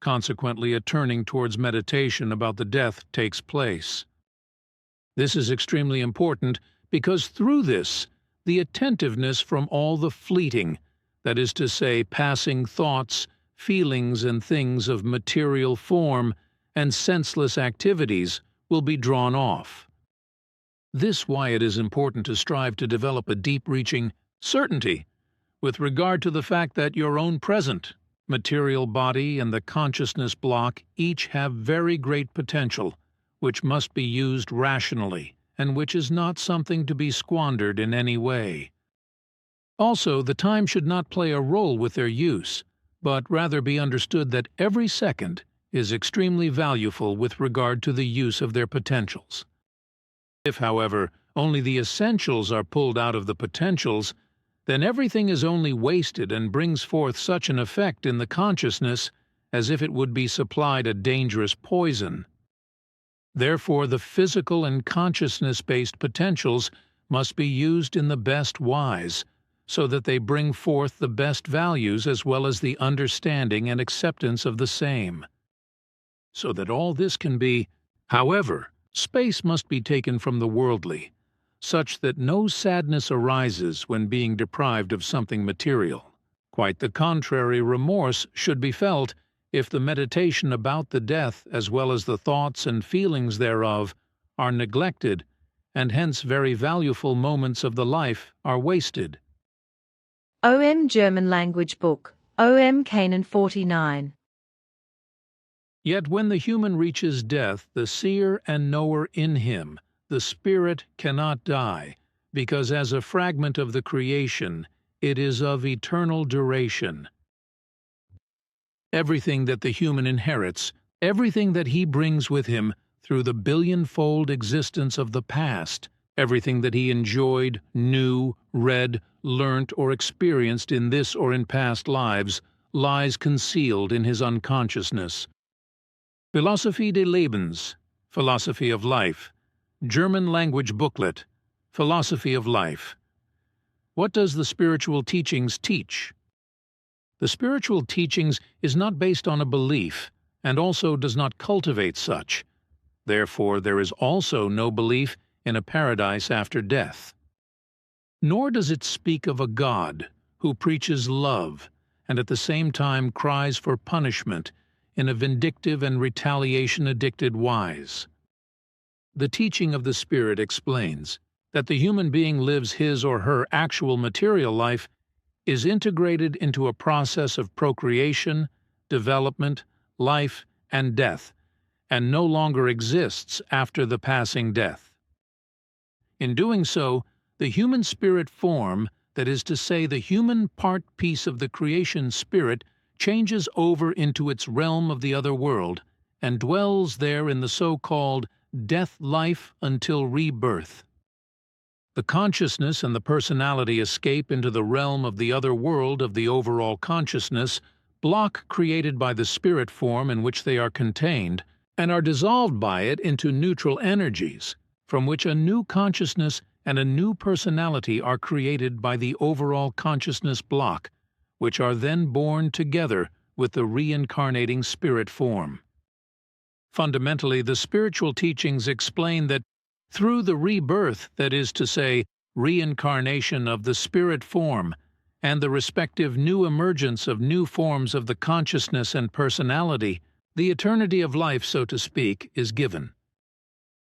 Consequently, a turning towards meditation about the death takes place. This is extremely important because through this, the attentiveness from all the fleeting, that is to say, passing thoughts, feelings and things of material form, and senseless activities will be drawn off. This why it is important to strive to develop a deep-reaching certainty with regard to the fact that your own present material body and the consciousness block each have very great potential, which must be used rationally, and which is not something to be squandered in any way. Also, the time should not play a role with their use, but rather be understood that every second is extremely valuable with regard to the use of their potentials. If, however, only the essentials are pulled out of the potentials, then everything is only wasted and brings forth such an effect in the consciousness as if it would be supplied a dangerous poison. Therefore, the physical and consciousness-based potentials must be used in the best wise, so that they bring forth the best values as well as the understanding and acceptance of the same. So that all this can be, however, space must be taken from the worldly, such that no sadness arises when being deprived of something material. Quite the contrary remorse should be felt if the meditation about the death as well as the thoughts and feelings thereof are neglected, and hence very valuable moments of the life are wasted. OM German language book, OM Canaan 49. Yet when the human reaches death, the seer and knower in him, the spirit, cannot die, because as a fragment of the creation, it is of eternal duration. Everything that the human inherits, everything that he brings with him through the billion-fold existence of the past, everything that he enjoyed, knew, read, learnt, or experienced in this or in past lives, lies concealed in his unconsciousness. Philosophie des Lebens, Philosophy of Life, German language booklet, Philosophy of Life. What does the spiritual teachings teach? The spiritual teachings is not based on a belief, and also does not cultivate such. Therefore, there is also no belief in a paradise after death. Nor does it speak of a God who preaches love and at the same time cries for punishment in a vindictive and retaliation-addicted wise. The teaching of the Spirit explains that the human being lives his or her actual material life is integrated into a process of procreation, development, life, and death, and no longer exists after the passing death. In doing so, the human spirit form, that is to say the human part piece of the creation spirit, changes over into its realm of the other world, and dwells there in the so-called death life until rebirth. the consciousness and the personality escape into the realm of the other world of the overall consciousness, block created by the spirit form in which they are contained, and are dissolved by it into neutral energies, from which a new consciousness and a new personality are created by the overall consciousness block, which are then born together with the reincarnating spirit form. Fundamentally, the spiritual teachings explain that through the rebirth, that is to say, reincarnation of the spirit form, and the respective new emergence of new forms of the consciousness and personality, the eternity of life, so to speak, is given.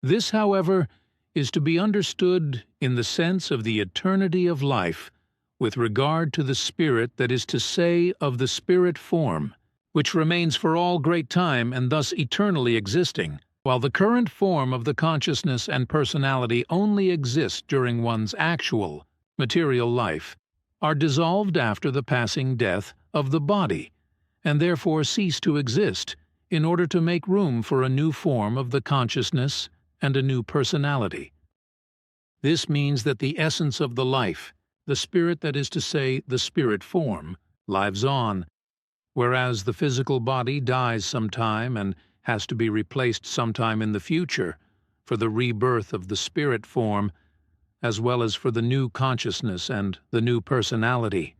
This, however, is to be understood in the sense of the eternity of life with regard to the spirit, that is to say, of the spirit form, which remains for all great time and thus eternally existing, while the current form of the consciousness and personality only exist during one's actual, material life, are dissolved after the passing death of the body, and therefore cease to exist in order to make room for a new form of the consciousness and a new personality. This means that the essence of the life, the spirit, that is to say, the spirit form, lives on, whereas the physical body dies sometime and has to be replaced sometime in the future for the rebirth of the spirit form, as well as for the new consciousness and the new personality.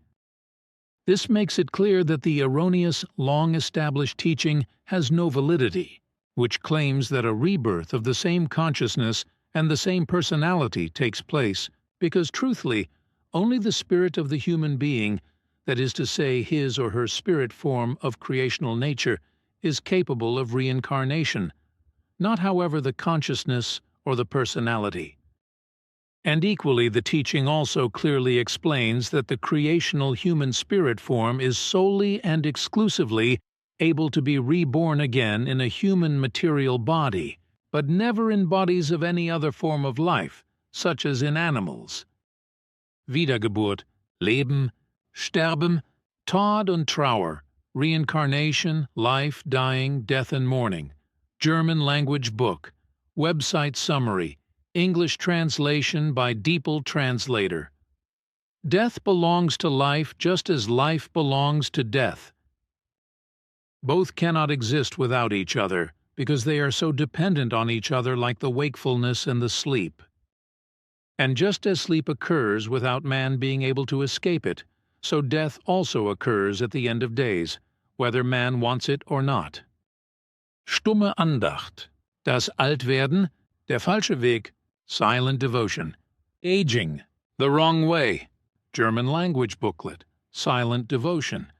This makes it clear that the erroneous, long-established teaching has no validity, which claims that a rebirth of the same consciousness and the same personality takes place, because truthfully, only the spirit of the human being, that is to say, his or her spirit form of creational nature, is capable of reincarnation, not, however, the consciousness or the personality. And equally, the teaching also clearly explains that the creational human spirit form is solely and exclusively able to be reborn again in a human material body, but never in bodies of any other form of life, such as in animals. Wiedergeburt, Leben, Sterben, Tod und Trauer, Reincarnation, Life, Dying, Death and Mourning, German language book, website summary, English translation by Diepel translator. Death belongs to life just as life belongs to death. Both cannot exist without each other, because they are so dependent on each other like the wakefulness and the sleep. And just as sleep occurs without man being able to escape it, so death also occurs at the end of days, whether man wants it or not. Stumme Andacht, das Altwerden, der falsche Weg, silent devotion. Aging, the wrong way, German language booklet, silent devotion.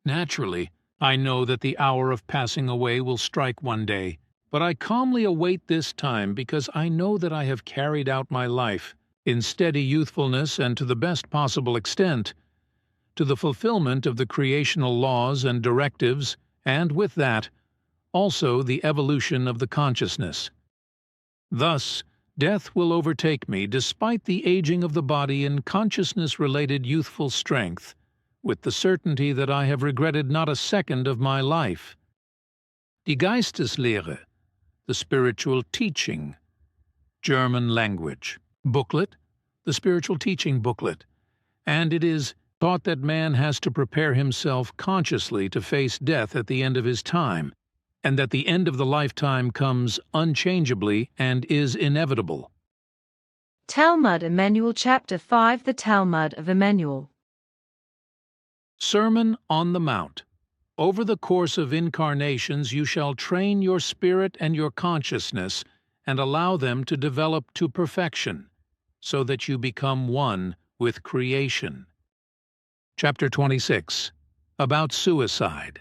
Naturally, I know that the hour of passing away will strike one day, but I calmly await this time because I know that I have carried out my life in steady youthfulness and to the best possible extent, to the fulfillment of the creational laws and directives, and with that, also the evolution of the consciousness. Thus, death will overtake me despite the aging of the body in consciousness-related youthful strength, with the certainty that I have regretted not a second of my life. Die Geisteslehre, the spiritual teaching, German language, booklet, the spiritual teaching booklet, and it is taught that man has to prepare himself consciously to face death at the end of his time, and that the end of the lifetime comes unchangeably and is inevitable. Talmud Emmanuel Chapter 5 The Talmud of Emmanuel. Sermon on the Mount. Over the course of incarnations you shall train your spirit and your consciousness and allow them to develop to perfection, so that you become one with creation. Chapter 26. About suicide.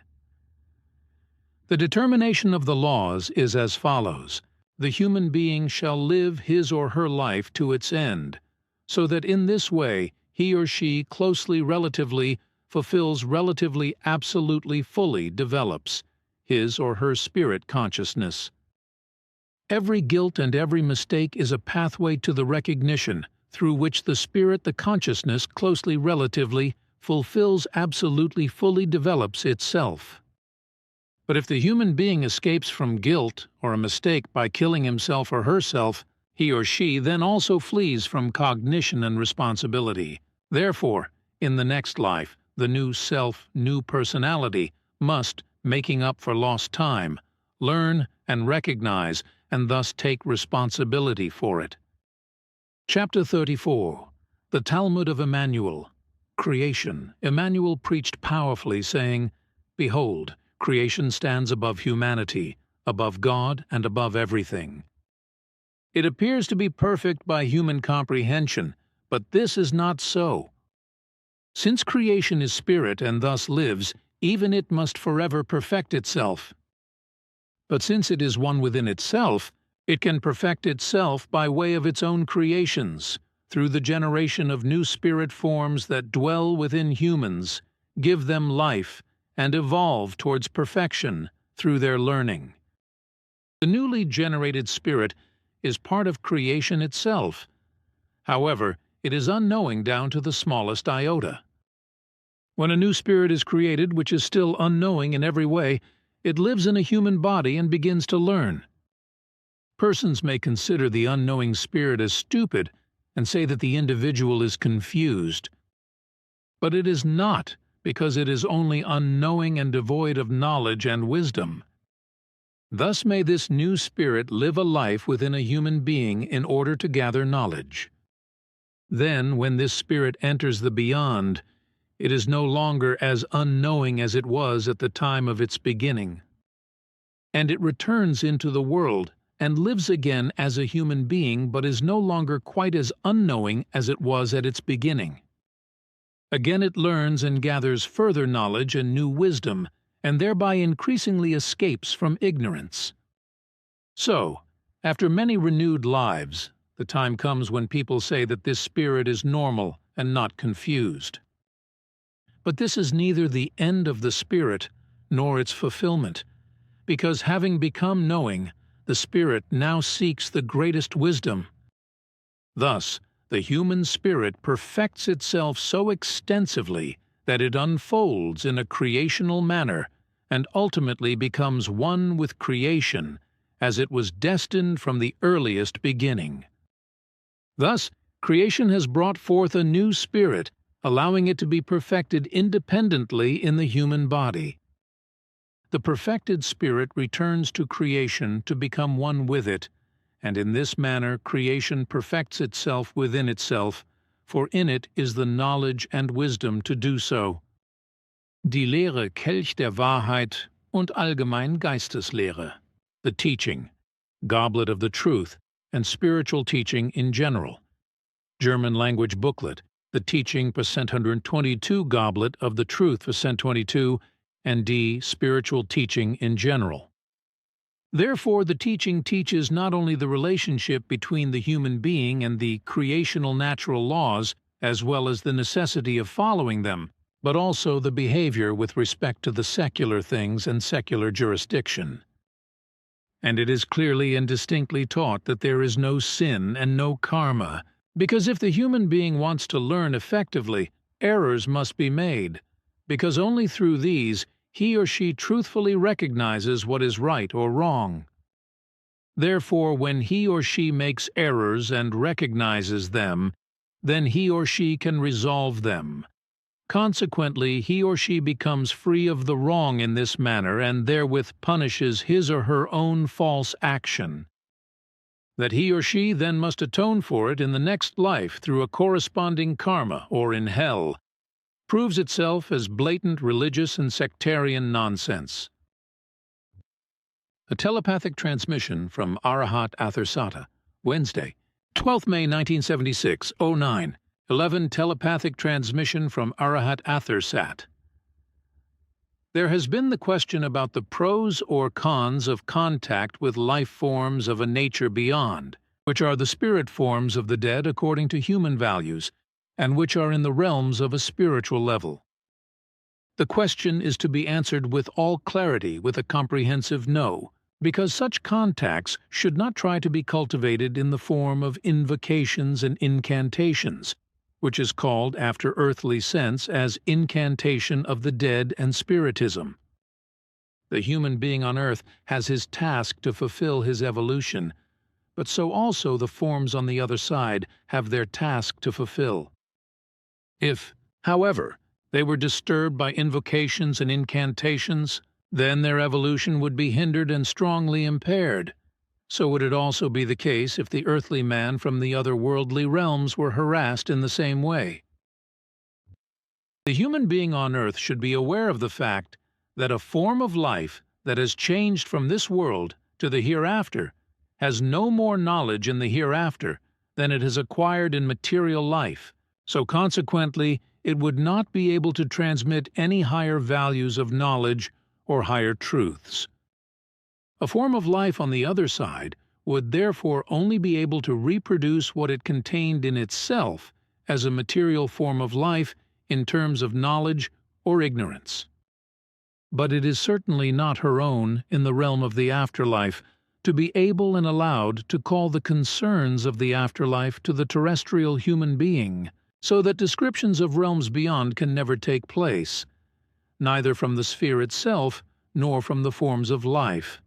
The determination of the laws is as follows. The human being shall live his or her life to its end, so that in this way he or she closely relatively fulfills relatively absolutely fully develops his or her spirit consciousness. Every guilt and every mistake is a pathway to the recognition through which the spirit, the consciousness, closely relatively fulfills absolutely fully develops itself. But if the human being escapes from guilt or a mistake by killing himself or herself, he or she then also flees from cognition and responsibility. Therefore, in the next life, the new self, new personality, must, making up for lost time, learn and recognize and thus take responsibility for it. Chapter 34. The Talmud of Emmanuel. Creation. Emmanuel preached powerfully, saying, "Behold, creation stands above humanity, above God and above everything." It appears to be perfect by human comprehension, but this is not so. Since creation is spirit and thus lives, even it must forever perfect itself. But since it is one within itself, it can perfect itself by way of its own creations, through the generation of new spirit forms that dwell within humans, give them life, and evolve towards perfection through their learning. The newly generated spirit is part of creation itself. However, it is unknowing down to the smallest iota. When a new spirit is created which is still unknowing in every way, it lives in a human body and begins to learn. Persons may consider the unknowing spirit as stupid and say that the individual is confused. But it is not, because it is only unknowing and devoid of knowledge and wisdom. Thus may this new spirit live a life within a human being in order to gather knowledge. Then, when this spirit enters the beyond, it is no longer as unknowing as it was at the time of its beginning. And it returns into the world and lives again as a human being, but is no longer quite as unknowing as it was at its beginning. Again it learns and gathers further knowledge and new wisdom, and thereby increasingly escapes from ignorance. So, after many renewed lives, the time comes when people say that this spirit is normal and not confused. But this is neither the end of the spirit nor its fulfillment, because having become knowing, the spirit now seeks the greatest wisdom. Thus, the human spirit perfects itself so extensively that it unfolds in a creational manner and ultimately becomes one with creation, as it was destined from the earliest beginning. Thus, creation has brought forth a new spirit, allowing it to be perfected independently in the human body. The perfected spirit returns to creation to become one with it, and in this manner creation perfects itself within itself, for in it is the knowledge and wisdom to do so. Die Lehre Kelch der Wahrheit und allgemein Geisteslehre. The teaching, Goblet of the Truth, and spiritual teaching in general. German language booklet, the teaching percent 122 Goblet of the Truth percent 22, and D. Spiritual teaching in general. Therefore, the teaching teaches not only the relationship between the human being and the creational natural laws, as well as the necessity of following them, but also the behavior with respect to the secular things and secular jurisdiction. And it is clearly and distinctly taught that there is no sin and no karma, because if the human being wants to learn effectively, errors must be made, because only through these he or she truthfully recognizes what is right or wrong. Therefore, when he or she makes errors and recognizes them, then he or she can resolve them. Consequently, he or she becomes free of the wrong in this manner and therewith punishes his or her own false action. That he or she then must atone for it in the next life through a corresponding karma or in hell proves itself as blatant religious and sectarian nonsense. A telepathic transmission from Arahat Athersata, Wednesday, 12th May 1976, 09. 11 telepathic transmission from Arahat Athersat. There has been the question about the pros or cons of contact with life forms of a nature beyond, which are the spirit forms of the dead according to human values, and which are in the realms of a spiritual level. The question is to be answered with all clarity with a comprehensive no, because such contacts should not try to be cultivated in the form of invocations and incantations, which is called after earthly sense as incantation of the dead and spiritism. The human being on earth has his task to fulfill his evolution, but so also the forms on the other side have their task to fulfill. If, however, they were disturbed by invocations and incantations, then their evolution would be hindered and strongly impaired. So would it also be the case if the earthly man from the other worldly realms were harassed in the same way. The human being on earth should be aware of the fact that a form of life that has changed from this world to the hereafter has no more knowledge in the hereafter than it has acquired in material life, so consequently it would not be able to transmit any higher values of knowledge or higher truths. A form of life on the other side would therefore only be able to reproduce what it contained in itself as a material form of life in terms of knowledge or ignorance. But it is certainly not her own in the realm of the afterlife to be able and allowed to call the concerns of the afterlife to the terrestrial human being, so that descriptions of realms beyond can never take place, neither from the sphere itself nor from the forms of life.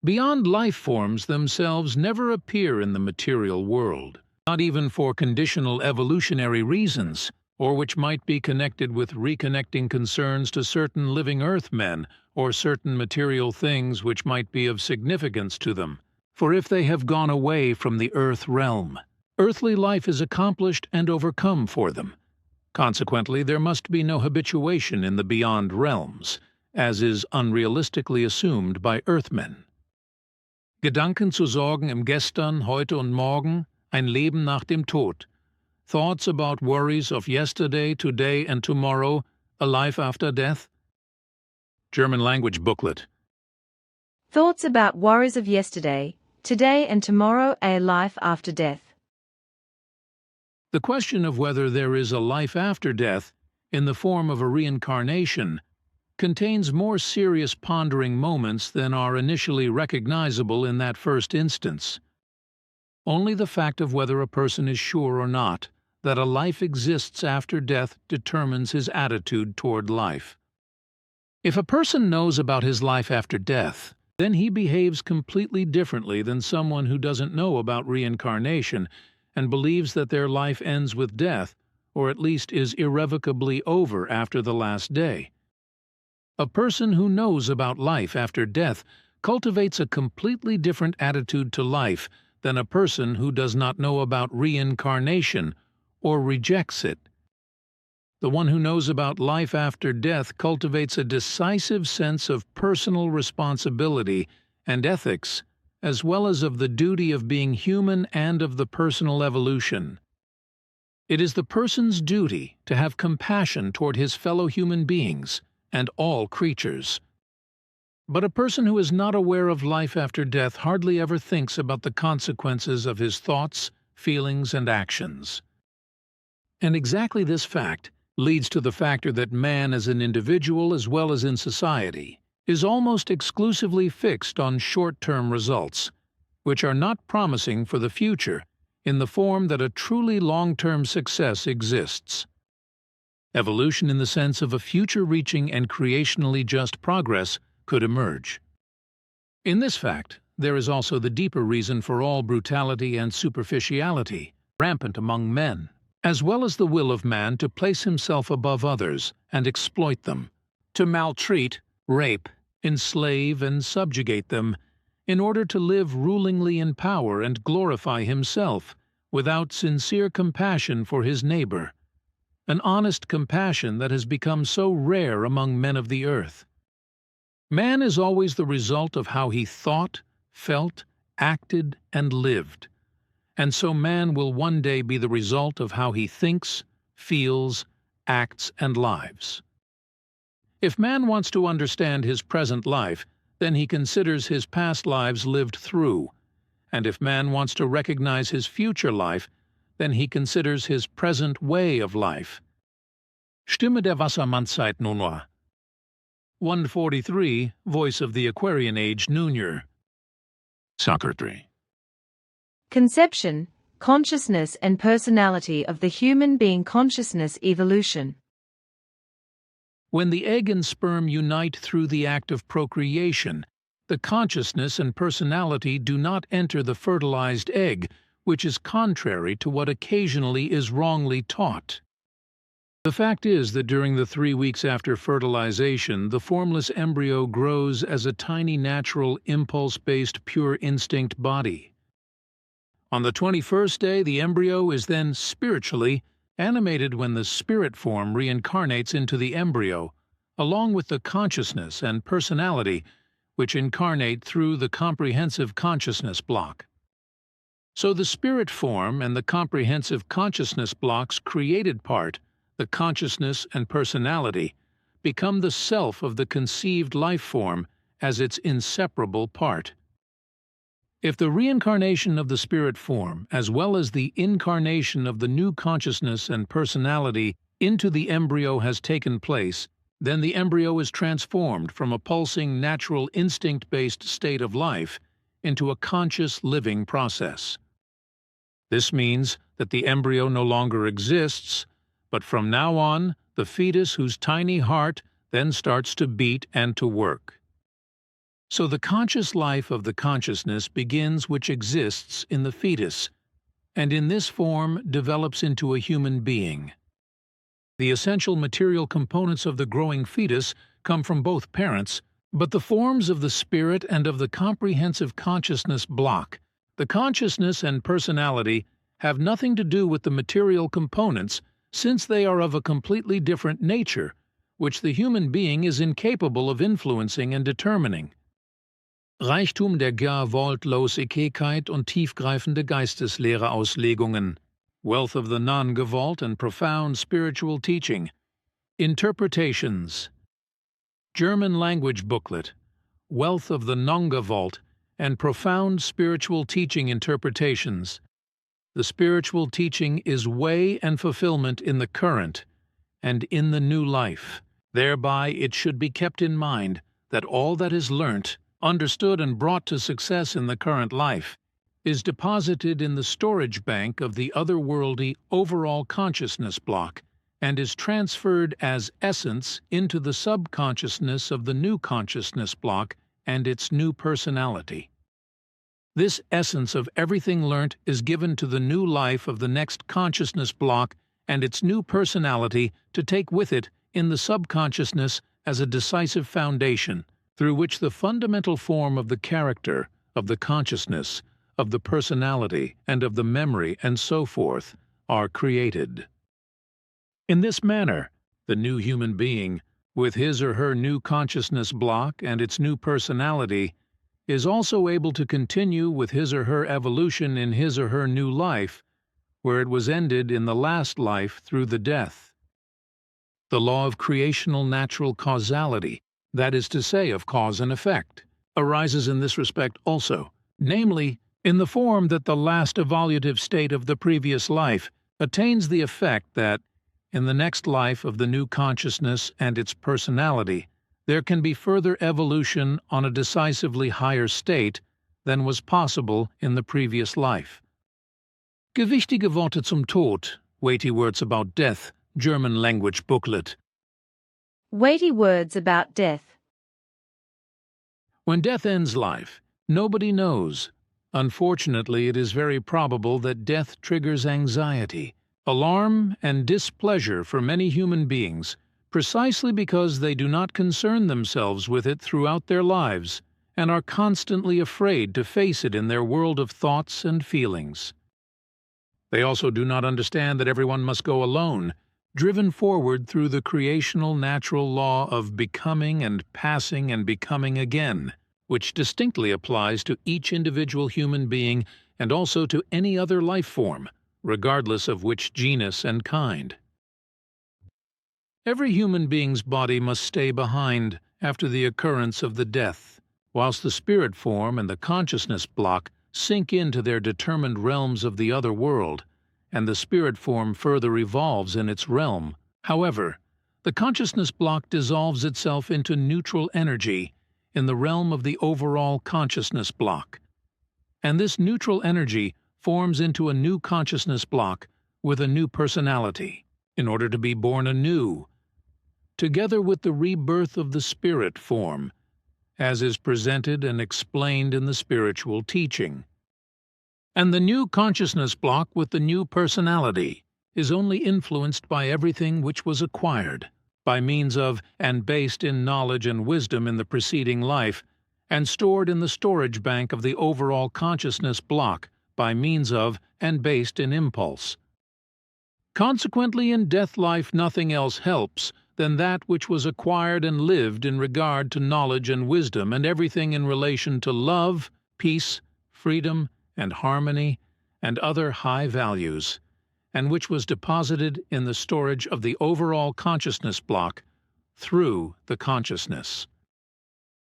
Beyond life forms themselves never appear in the material world, not even for conditional evolutionary reasons, or which might be connected with reconnecting concerns to certain living earthmen or certain material things which might be of significance to them. For if they have gone away from the earth realm, earthly life is accomplished and overcome for them. Consequently, there must be no habituation in the beyond realms, as is unrealistically assumed by earthmen. Gedanken zu sorgen im Gestern, Heute und Morgen, ein Leben nach dem Tod. Thoughts about worries of yesterday, today, and tomorrow, a life after death? German language booklet. Thoughts about worries of yesterday, today, and tomorrow, a life after death. The question of whether there is a life after death, in the form of a reincarnation, contains more serious pondering moments than are initially recognizable in that first instance. Only the fact of whether a person is sure or not that a life exists after death determines his attitude toward life. If a person knows about his life after death, then he behaves completely differently than someone who doesn't know about reincarnation and believes that their life ends with death, or at least is irrevocably over after the last day. A person who knows about life after death cultivates a completely different attitude to life than a person who does not know about reincarnation or rejects it. The one who knows about life after death cultivates a decisive sense of personal responsibility and ethics, as well as of the duty of being human and of the personal evolution. It is the person's duty to have compassion toward his fellow human beings and all creatures. But a person who is not aware of life after death hardly ever thinks about the consequences of his thoughts, feelings, and actions. And exactly this fact leads to the factor that man as an individual as well as in society is almost exclusively fixed on short-term results, which are not promising for the future in the form that a truly long-term success exists. Evolution in the sense of a future-reaching and creationally just progress could emerge. In this fact, there is also the deeper reason for all brutality and superficiality rampant among men, as well as the will of man to place himself above others and exploit them, to maltreat, rape, enslave, and subjugate them, in order to live rulingly in power and glorify himself, without sincere compassion for his neighbor, an honest compassion that has become so rare among men of the earth. Man is always the result of how he thought, felt, acted, and lived, and so man will one day be the result of how he thinks, feels, acts, and lives. If man wants to understand his present life, then he considers his past lives lived through, and if man wants to recognize his future life, then he considers his present way of life. Stimme der Wassermannszeit Nunua. 143, Voice of the Aquarian Age Nunyer. Secretary. Conception, consciousness and personality of the human being consciousness evolution. When the egg and sperm unite through the act of procreation, the consciousness and personality do not enter the fertilized egg, which is contrary to what occasionally is wrongly taught. The fact is that during the 3 weeks after fertilization, the formless embryo grows as a tiny natural impulse-based pure instinct body. On the 21st day, the embryo is then spiritually animated when the spirit form reincarnates into the embryo, along with the consciousness and personality, which incarnate through the comprehensive consciousness block. So the spirit form and the comprehensive consciousness block's created part, the consciousness and personality, become the self of the conceived life form as its inseparable part. If the reincarnation of the spirit form, as well as the incarnation of the new consciousness and personality into the embryo has taken place, then the embryo is transformed from a pulsing, natural, instinct-based state of life into a conscious living process. This means that the embryo no longer exists, but from now on, the fetus whose tiny heart then starts to beat and to work. So the conscious life of the consciousness begins which exists in the fetus, and in this form develops into a human being. The essential material components of the growing fetus come from both parents, but the forms of the spirit and of the comprehensive consciousness block, the consciousness and personality, have nothing to do with the material components, since they are of a completely different nature, which the human being is incapable of influencing and determining. Reichtum der Gewaltlosigkeit und tiefgreifende Geisteslehre-Auslegungen, wealth of the non-Gewalt and profound spiritual teaching, interpretations, German language booklet, wealth of the non-Gewalt and profound spiritual teaching interpretations. The spiritual teaching is way and fulfillment in the current and in the new life. Thereby it should be kept in mind that all that is learnt, understood and brought to success in the current life is deposited in the storage bank of the otherworldly overall consciousness block and is transferred as essence into the subconsciousness of the new consciousness block and its new personality. This essence of everything learnt is given to the new life of the next consciousness block and its new personality to take with it in the subconsciousness as a decisive foundation, through which the fundamental form of the character, of the consciousness, of the personality, and of the memory, and so forth, are created. In this manner, the new human being, with his or her new consciousness block and its new personality, is also able to continue with his or her evolution in his or her new life, where it was ended in the last life through the death. The law of creational natural causality, that is to say, of cause and effect, arises in this respect also, namely, in the form that the last evolutive state of the previous life attains the effect that, in the next life of the new consciousness and its personality, there can be further evolution on a decisively higher state than was possible in the previous life. Gewichtige Worte zum Tod, weighty words about death, German language booklet. Weighty words about death. When death ends life, nobody knows. Unfortunately, it is very probable that death triggers anxiety, alarm, and displeasure for many human beings, precisely because they do not concern themselves with it throughout their lives and are constantly afraid to face it in their world of thoughts and feelings. They also do not understand that everyone must go alone, driven forward through the creational natural law of becoming and passing and becoming again, which distinctly applies to each individual human being and also to any other life form, regardless of which genus and kind. Every human being's body must stay behind after the occurrence of the death, whilst the spirit form and the consciousness block sink into their determined realms of the other world, and the spirit form further evolves in its realm. However, the consciousness block dissolves itself into neutral energy in the realm of the overall consciousness block, and this neutral energy forms into a new consciousness block with a new personality, in order to be born anew, together with the rebirth of the spirit form, as is presented and explained in the spiritual teaching. And the new consciousness block with the new personality is only influenced by everything which was acquired, by means of and based in knowledge and wisdom in the preceding life, and stored in the storage bank of the overall consciousness block by means of and based in impulse. Consequently, in death life nothing else helps than that which was acquired and lived in regard to knowledge and wisdom and everything in relation to love, peace, freedom, and harmony, and other high values, and which was deposited in the storage of the overall consciousness block through the consciousness.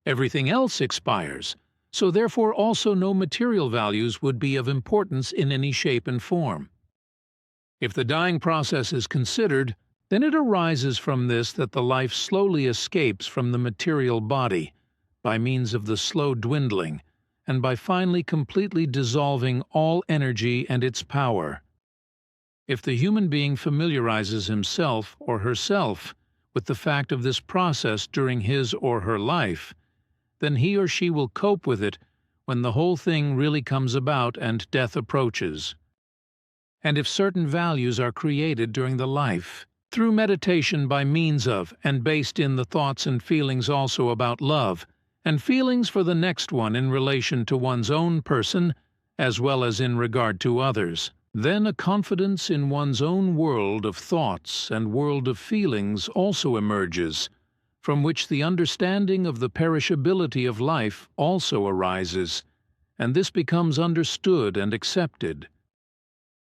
Everything else expires, so therefore also no material values would be of importance in any shape and form. If the dying process is considered, then it arises from this that the life slowly escapes from the material body by means of the slow dwindling and by finally completely dissolving all energy and its power. If the human being familiarizes himself or herself with the fact of this process during his or her life, then he or she will cope with it when the whole thing really comes about and death approaches. And if certain values are created during the life, through meditation by means of and based in the thoughts and feelings also about love, and feelings for the next one in relation to one's own person, as well as in regard to others, then a confidence in one's own world of thoughts and world of feelings also emerges, from which the understanding of the perishability of life also arises, and this becomes understood and accepted.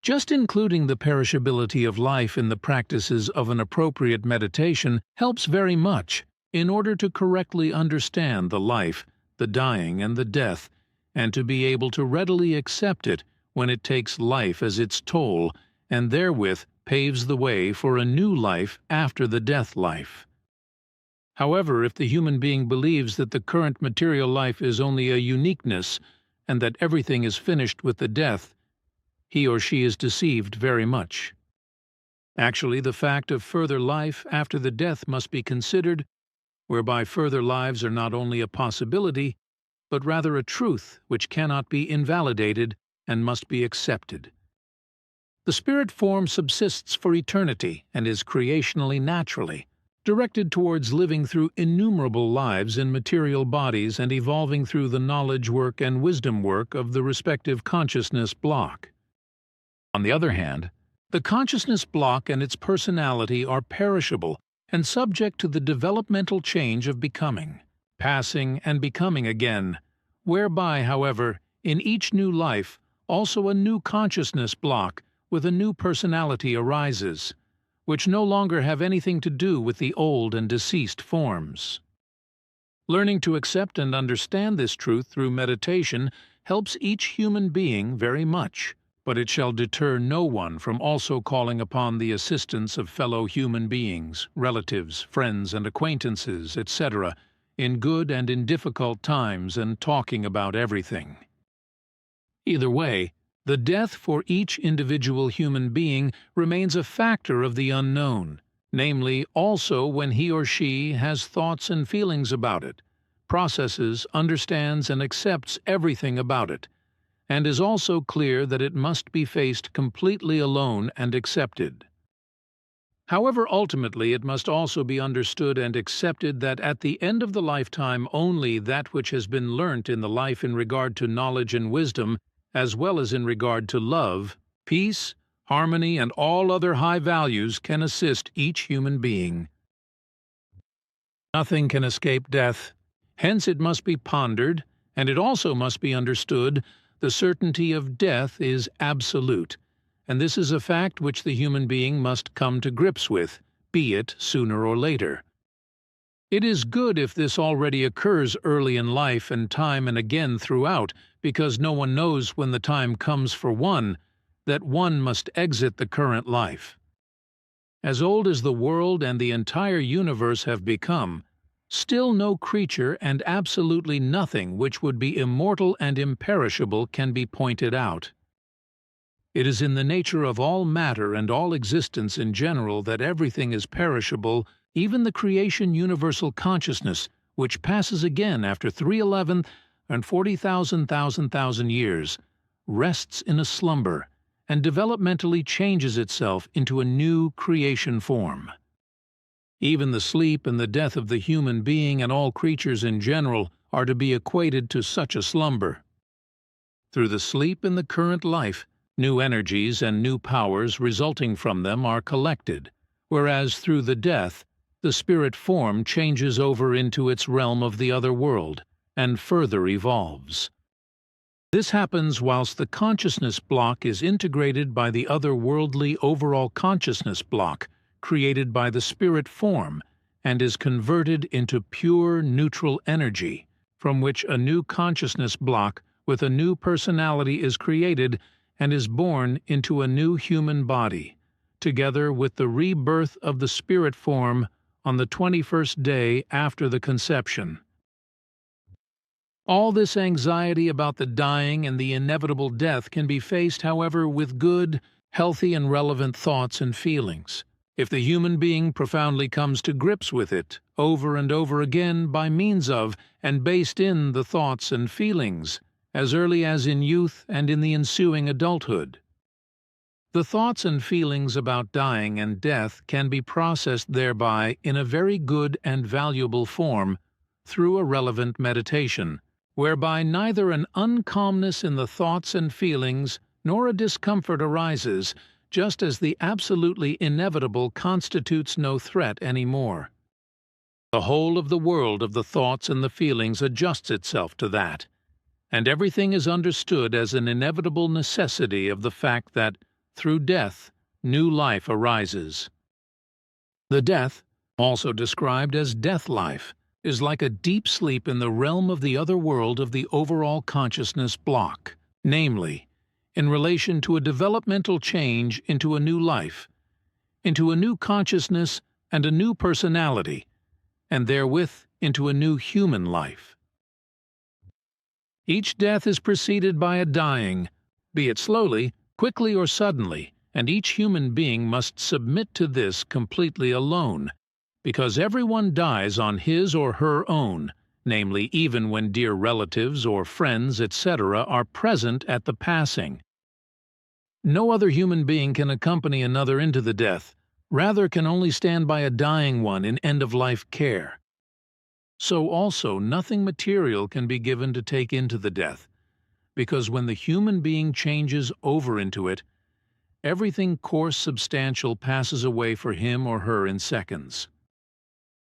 Just including the perishability of life in the practices of an appropriate meditation helps very much in order to correctly understand the life, the dying, and the death, and to be able to readily accept it when it takes life as its toll, and therewith paves the way for a new life after the death life. However, if the human being believes that the current material life is only a uniqueness, and that everything is finished with the death, he or she is deceived very much. Actually, the fact of further life after the death must be considered, whereby further lives are not only a possibility, but rather a truth which cannot be invalidated and must be accepted. The spirit form subsists for eternity and is creationally naturally directed towards living through innumerable lives in material bodies and evolving through the knowledge work and wisdom work of the respective consciousness block. On the other hand, the consciousness block and its personality are perishable and subject to the developmental change of becoming, passing and becoming again, whereby, however, in each new life, also a new consciousness block with a new personality arises, which no longer have anything to do with the old and deceased forms. Learning to accept and understand this truth through meditation helps each human being very much, but it shall deter no one from also calling upon the assistance of fellow human beings, relatives, friends and acquaintances, etc., in good and in difficult times and talking about everything. Either way, the death for each individual human being remains a factor of the unknown, namely also when he or she has thoughts and feelings about it, processes, understands and accepts everything about it, and is also clear that it must be faced completely alone and accepted. However, ultimately it must also be understood and accepted that at the end of the lifetime only that which has been learnt in the life in regard to knowledge and wisdom, as well as in regard to love, peace, harmony, and all other high values can assist each human being. Nothing can escape death, hence it must be pondered, and it also must be understood the certainty of death is absolute, and this is a fact which the human being must come to grips with, be it sooner or later. It is good if this already occurs early in life and time and again throughout, because no one knows when the time comes for one, that one must exit the current life. As old as the world and the entire universe have become, still no creature and absolutely nothing which would be immortal and imperishable can be pointed out. It is in the nature of all matter and all existence in general that everything is perishable, even the creation universal consciousness, which passes again after 311 and 40,000 years, rests in a slumber and developmentally changes itself into a new creation form. Even the sleep and the death of the human being and all creatures in general are to be equated to such a slumber. Through the sleep in the current life, new energies and new powers resulting from them are collected, whereas through the death, the spirit form changes over into its realm of the other world and further evolves. This happens whilst the consciousness block is integrated by the otherworldly overall consciousness block created by the spirit form and is converted into pure neutral energy, from which a new consciousness block with a new personality is created and is born into a new human body, together with the rebirth of the spirit form on the 21st day after the conception. All this anxiety about the dying and the inevitable death can be faced, however, with good, healthy, and relevant thoughts and feelings, if the human being profoundly comes to grips with it over and over again by means of and based in the thoughts and feelings, as early as in youth and in the ensuing adulthood. The thoughts and feelings about dying and death can be processed thereby in a very good and valuable form through a relevant meditation, whereby neither an uncalmness in the thoughts and feelings nor a discomfort arises, just as the absolutely inevitable constitutes no threat any more. The whole of the world of the thoughts and the feelings adjusts itself to that, and everything is understood as an inevitable necessity of the fact that, through death, new life arises. The death, also described as death life, is like a deep sleep in the realm of the other world of the overall consciousness block, namely, in relation to a developmental change into a new life, into a new consciousness and a new personality, and therewith into a new human life. Each death is preceded by a dying, be it slowly, quickly, or suddenly, and each human being must submit to this completely alone, because everyone dies on his or her own, namely even when dear relatives or friends, etc., are present at the passing. No other human being can accompany another into the death, rather can only stand by a dying one in end-of-life care. So also nothing material can be given to take into the death, because when the human being changes over into it, everything coarse substantial passes away for him or her in seconds.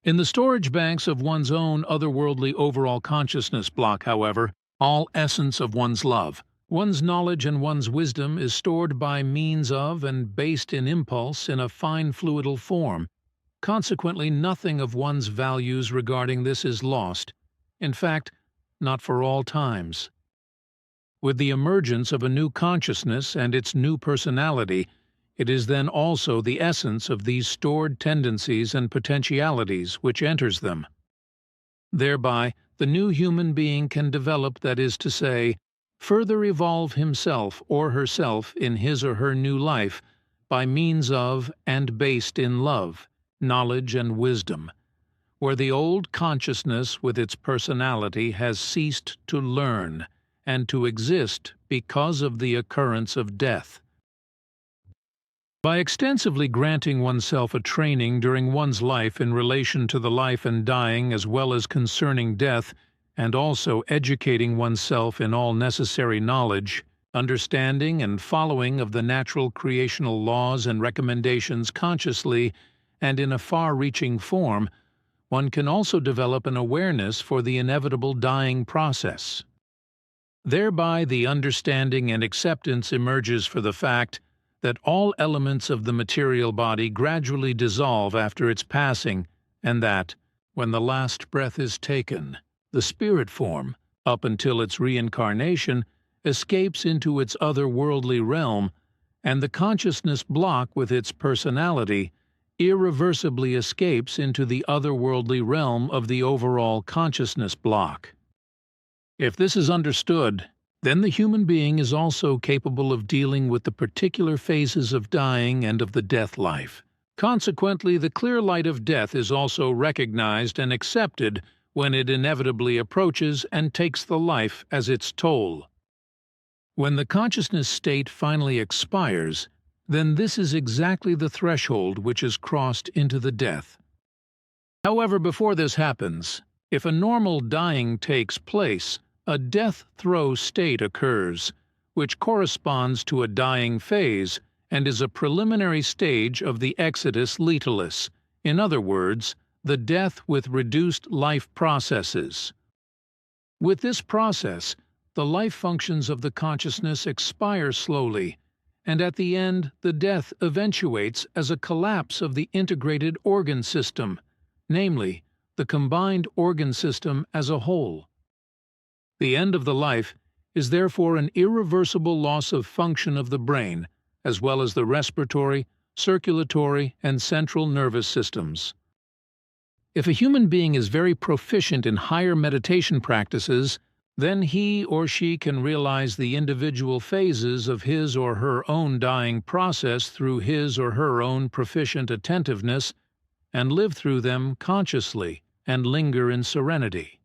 In the storage banks of one's own otherworldly overall consciousness block, however, all essence of one's love, one's knowledge and one's wisdom is stored by means of and based in impulse in a fine fluidal form. Consequently, nothing of one's values regarding this is lost, in fact, not for all times. With the emergence of a new consciousness and its new personality, it is then also the essence of these stored tendencies and potentialities which enters them. Thereby, the new human being can develop, that is to say, further evolve himself or herself in his or her new life by means of and based in love, knowledge, and wisdom, where the old consciousness with its personality has ceased to learn and to exist because of the occurrence of death. By extensively granting oneself a training during one's life in relation to the life and dying as well as concerning death, and also educating oneself in all necessary knowledge, understanding and following of the natural creational laws and recommendations consciously and in a far-reaching form, one can also develop an awareness for the inevitable dying process. Thereby the understanding and acceptance emerges for the fact that all elements of the material body gradually dissolve after its passing, and that, when the last breath is taken, the spirit form, up until its reincarnation, escapes into its otherworldly realm, and the consciousness block with its personality irreversibly escapes into the otherworldly realm of the overall consciousness block. If this is understood, then the human being is also capable of dealing with the particular phases of dying and of the death life. Consequently, the clear light of death is also recognized and accepted when it inevitably approaches and takes the life as its toll. When the consciousness state finally expires, then this is exactly the threshold which is crossed into the death. However, before this happens, if a normal dying takes place, a death throe state occurs, which corresponds to a dying phase and is a preliminary stage of the exodus letalis, in other words, the death with reduced life processes. With this process, the life functions of the consciousness expire slowly, and at the end the death eventuates as a collapse of the integrated organ system, namely, the combined organ system as a whole. The end of the life is therefore an irreversible loss of function of the brain, as well as the respiratory, circulatory, and central nervous systems. If a human being is very proficient in higher meditation practices, then he or she can realize the individual phases of his or her own dying process through his or her own proficient attentiveness and live through them consciously and linger in serenity.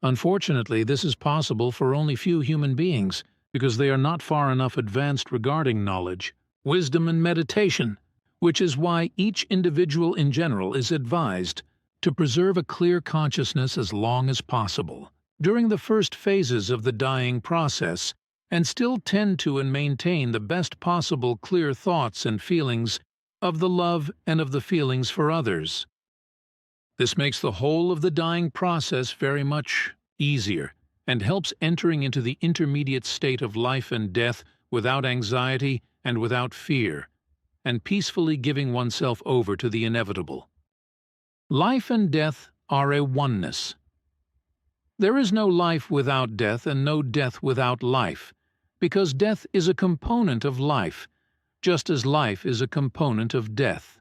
Unfortunately, this is possible for only few human beings because they are not far enough advanced regarding knowledge, wisdom, and meditation, which is why each individual in general is advised to preserve a clear consciousness as long as possible during the first phases of the dying process and still tend to and maintain the best possible clear thoughts and feelings of the love and of the feelings for others. This makes the whole of the dying process very much easier and helps entering into the intermediate state of life and death without anxiety and without fear, and peacefully giving oneself over to the inevitable. Life and death are a oneness. There is no life without death and no death without life, because death is a component of life, just as life is a component of death.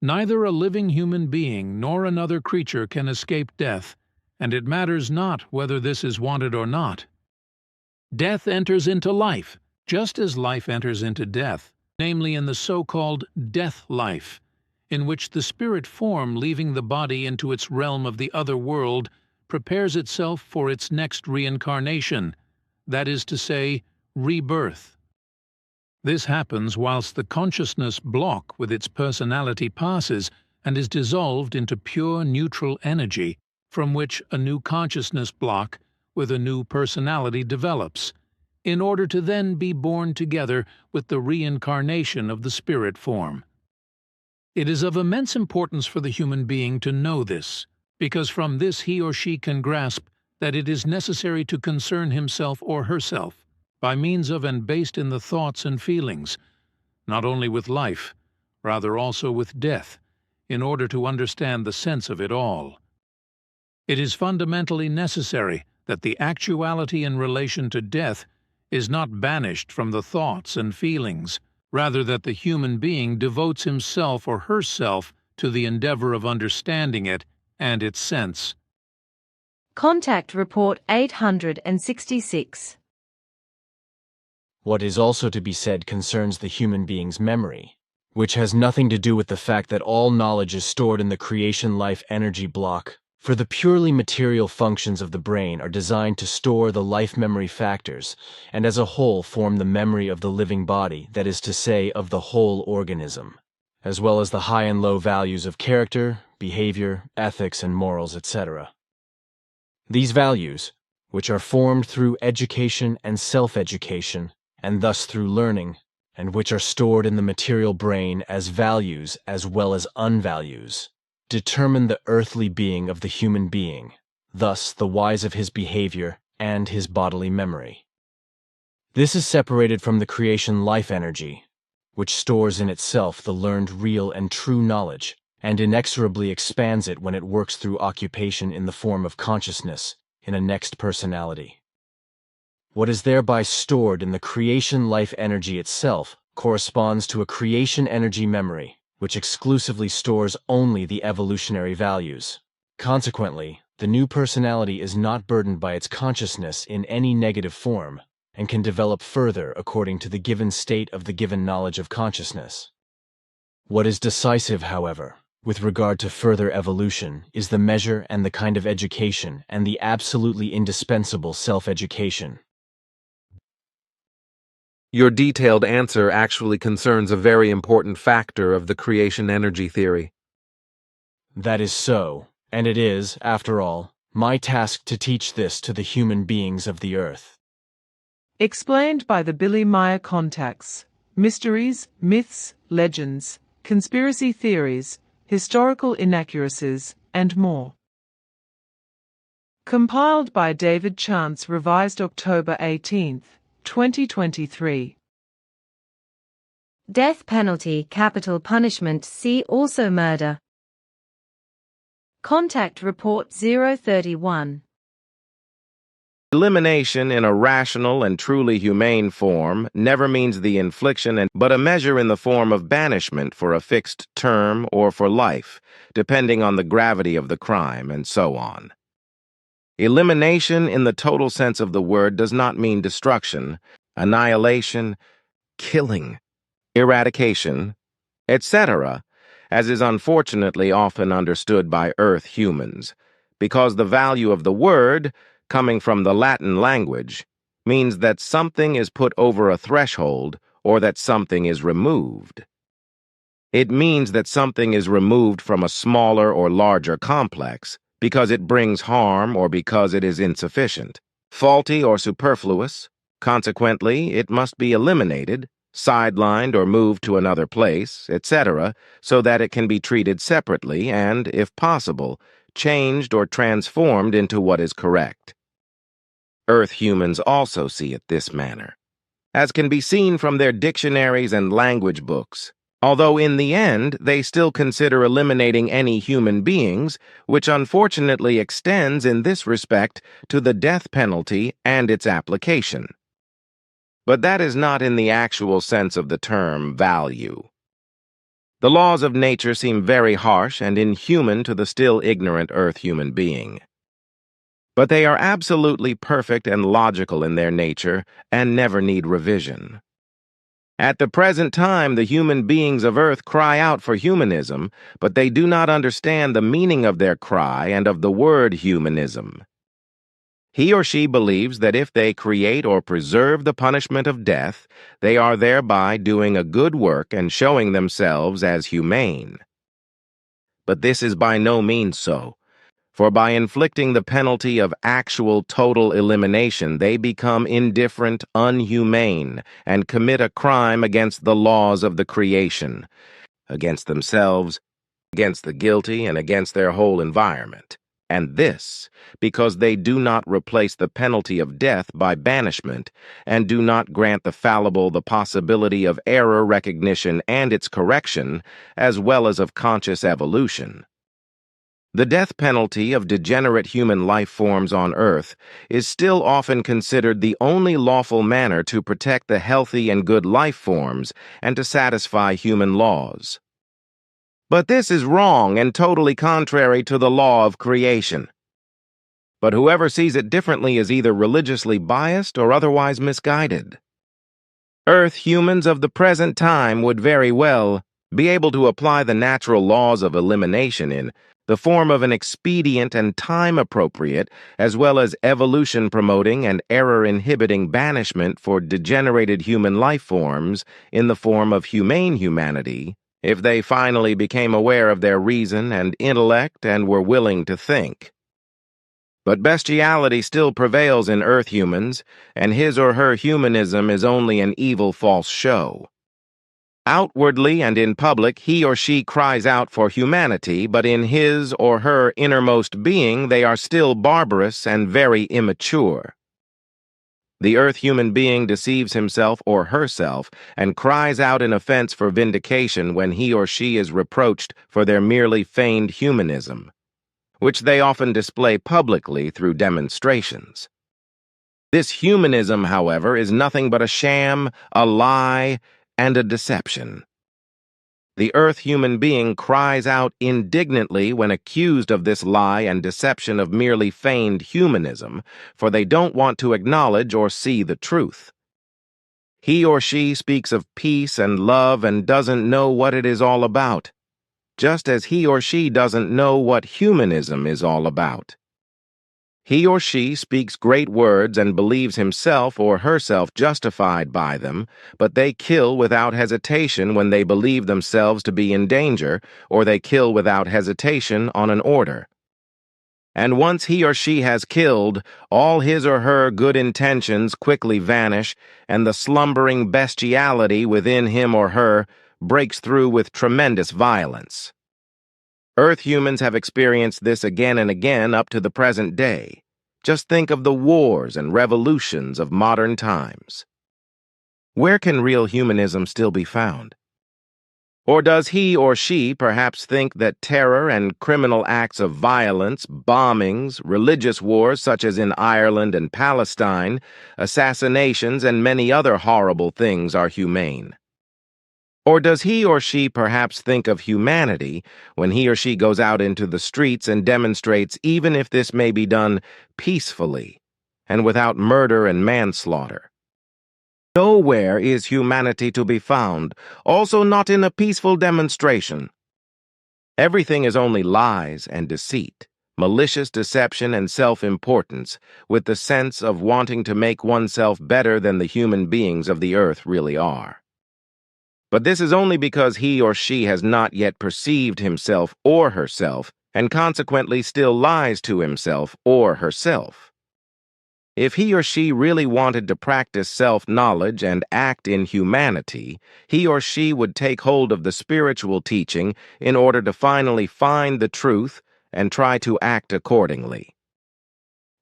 Neither a living human being nor another creature can escape death, and it matters not whether this is wanted or not. Death enters into life, just as life enters into death, namely in the so-called death life, in which the spirit form leaving the body into its realm of the other world prepares itself for its next reincarnation, that is to say, rebirth. This happens whilst the consciousness block with its personality passes and is dissolved into pure neutral energy, from which a new consciousness block with a new personality develops, in order to then be born together with the reincarnation of the spirit form. It is of immense importance for the human being to know this, because from this he or she can grasp that it is necessary to concern himself or herself, by means of and based in the thoughts and feelings, not only with life, rather also with death, in order to understand the sense of it all. It is fundamentally necessary that the actuality in relation to death is not banished from the thoughts and feelings, rather that the human being devotes himself or herself to the endeavor of understanding it and its sense. Contact Report 866. What is also to be said concerns the human being's memory, which has nothing to do with the fact that all knowledge is stored in the creation life energy block, for the purely material functions of the brain are designed to store the life memory factors, and as a whole form the memory of the living body, that is to say, of the whole organism, as well as the high and low values of character, behavior, ethics, and morals, etc. These values, which are formed through education and self-education, and thus through learning, and which are stored in the material brain as values as well as unvalues, determine the earthly being of the human being, thus the wise of his behavior and his bodily memory. This is separated from the creation life energy, which stores in itself the learned real and true knowledge, and inexorably expands it when it works through occupation in the form of consciousness in a next personality. What is thereby stored in the creation life energy itself corresponds to a creation energy memory, which exclusively stores only the evolutionary values. Consequently, the new personality is not burdened by its consciousness in any negative form, and can develop further according to the given state of the given knowledge of consciousness. What is decisive, however, with regard to further evolution is the measure and the kind of education and the absolutely indispensable self-education. Your detailed answer actually concerns a very important factor of the creation energy theory. That is so, and it is, after all, my task to teach this to the human beings of the earth. Explained by the Billy Meier contacts, mysteries, myths, legends, conspiracy theories, historical inaccuracies, and more. Compiled by David Chance, revised October 18, 2023. Death penalty, capital punishment, see also murder. Contact Report 031. Elimination in a rational and truly humane form never means the infliction but a measure in the form of banishment for a fixed term or for life, depending on the gravity of the crime, and so on. Elimination in the total sense of the word does not mean destruction, annihilation, killing, eradication, etc., as is unfortunately often understood by Earth humans, because the value of the word, coming from the Latin language, means that something is put over a threshold or that something is removed. It means that something is removed from a smaller or larger complex because it brings harm or because it is insufficient, faulty or superfluous. Consequently, it must be eliminated, sidelined or moved to another place, etc., so that it can be treated separately and, if possible, changed or transformed into what is correct. Earth humans also see it this manner, as can be seen from their dictionaries and language books, although in the end they still consider eliminating any human beings, which unfortunately extends in this respect to the death penalty and its application. But that is not in the actual sense of the term value. The laws of nature seem very harsh and inhuman to the still ignorant Earth human being. But they are absolutely perfect and logical in their nature and never need revision. At the present time, the human beings of Earth cry out for humanism, but they do not understand the meaning of their cry and of the word humanism. He or she believes that if they create or preserve the punishment of death, they are thereby doing a good work and showing themselves as humane. But this is by no means so. For by inflicting the penalty of actual total elimination, they become indifferent, unhumane, and commit a crime against the laws of the creation, against themselves, against the guilty, and against their whole environment. And this, because they do not replace the penalty of death by banishment, and do not grant the fallible the possibility of error recognition and its correction, as well as of conscious evolution. The death penalty of degenerate human life forms on Earth is still often considered the only lawful manner to protect the healthy and good life forms and to satisfy human laws. But this is wrong and totally contrary to the law of creation. But whoever sees it differently is either religiously biased or otherwise misguided. Earth humans of the present time would very well be able to apply the natural laws of elimination in the form of an expedient and time-appropriate, as well as evolution-promoting and error-inhibiting banishment for degenerated human life forms in the form of humane humanity, if they finally became aware of their reason and intellect and were willing to think. But bestiality still prevails in Earth humans, and his or her humanism is only an evil false show. Outwardly and in public, he or she cries out for humanity, but in his or her innermost being, they are still barbarous and very immature. The Earth human being deceives himself or herself and cries out in offense for vindication when he or she is reproached for their merely feigned humanism, which they often display publicly through demonstrations. This humanism, however, is nothing but a sham, a lie, and a deception. The Earth human being cries out indignantly when accused of this lie and deception of merely feigned humanism, for they don't want to acknowledge or see the truth. He or she speaks of peace and love and doesn't know what it is all about. just as he or she doesn't know what humanism is all about. He or she speaks great words and believes himself or herself justified by them, but they kill without hesitation when they believe themselves to be in danger, or they kill without hesitation on an order. And once he or she has killed, all his or her good intentions quickly vanish, and the slumbering bestiality within him or her breaks through with tremendous violence. Earth humans have experienced this again and again up to the present day. Just think of the wars and revolutions of modern times. Where can real humanism still be found? Or does he or she perhaps think that terror and criminal acts of violence, bombings, religious wars such as in Ireland and Palestine, assassinations, and many other horrible things are humane? Or does he or she perhaps think of humanity when he or she goes out into the streets and demonstrates, even if this may be done peacefully and without murder and manslaughter? Nowhere is humanity to be found, also not in a peaceful demonstration. Everything is only lies and deceit, malicious deception and self-importance, with the sense of wanting to make oneself better than the human beings of the earth really are. But this is only because he or she has not yet perceived himself or herself, and consequently still lies to himself or herself. If he or she really wanted to practice self-knowledge and act in humanity, he or she would take hold of the spiritual teaching in order to finally find the truth and try to act accordingly.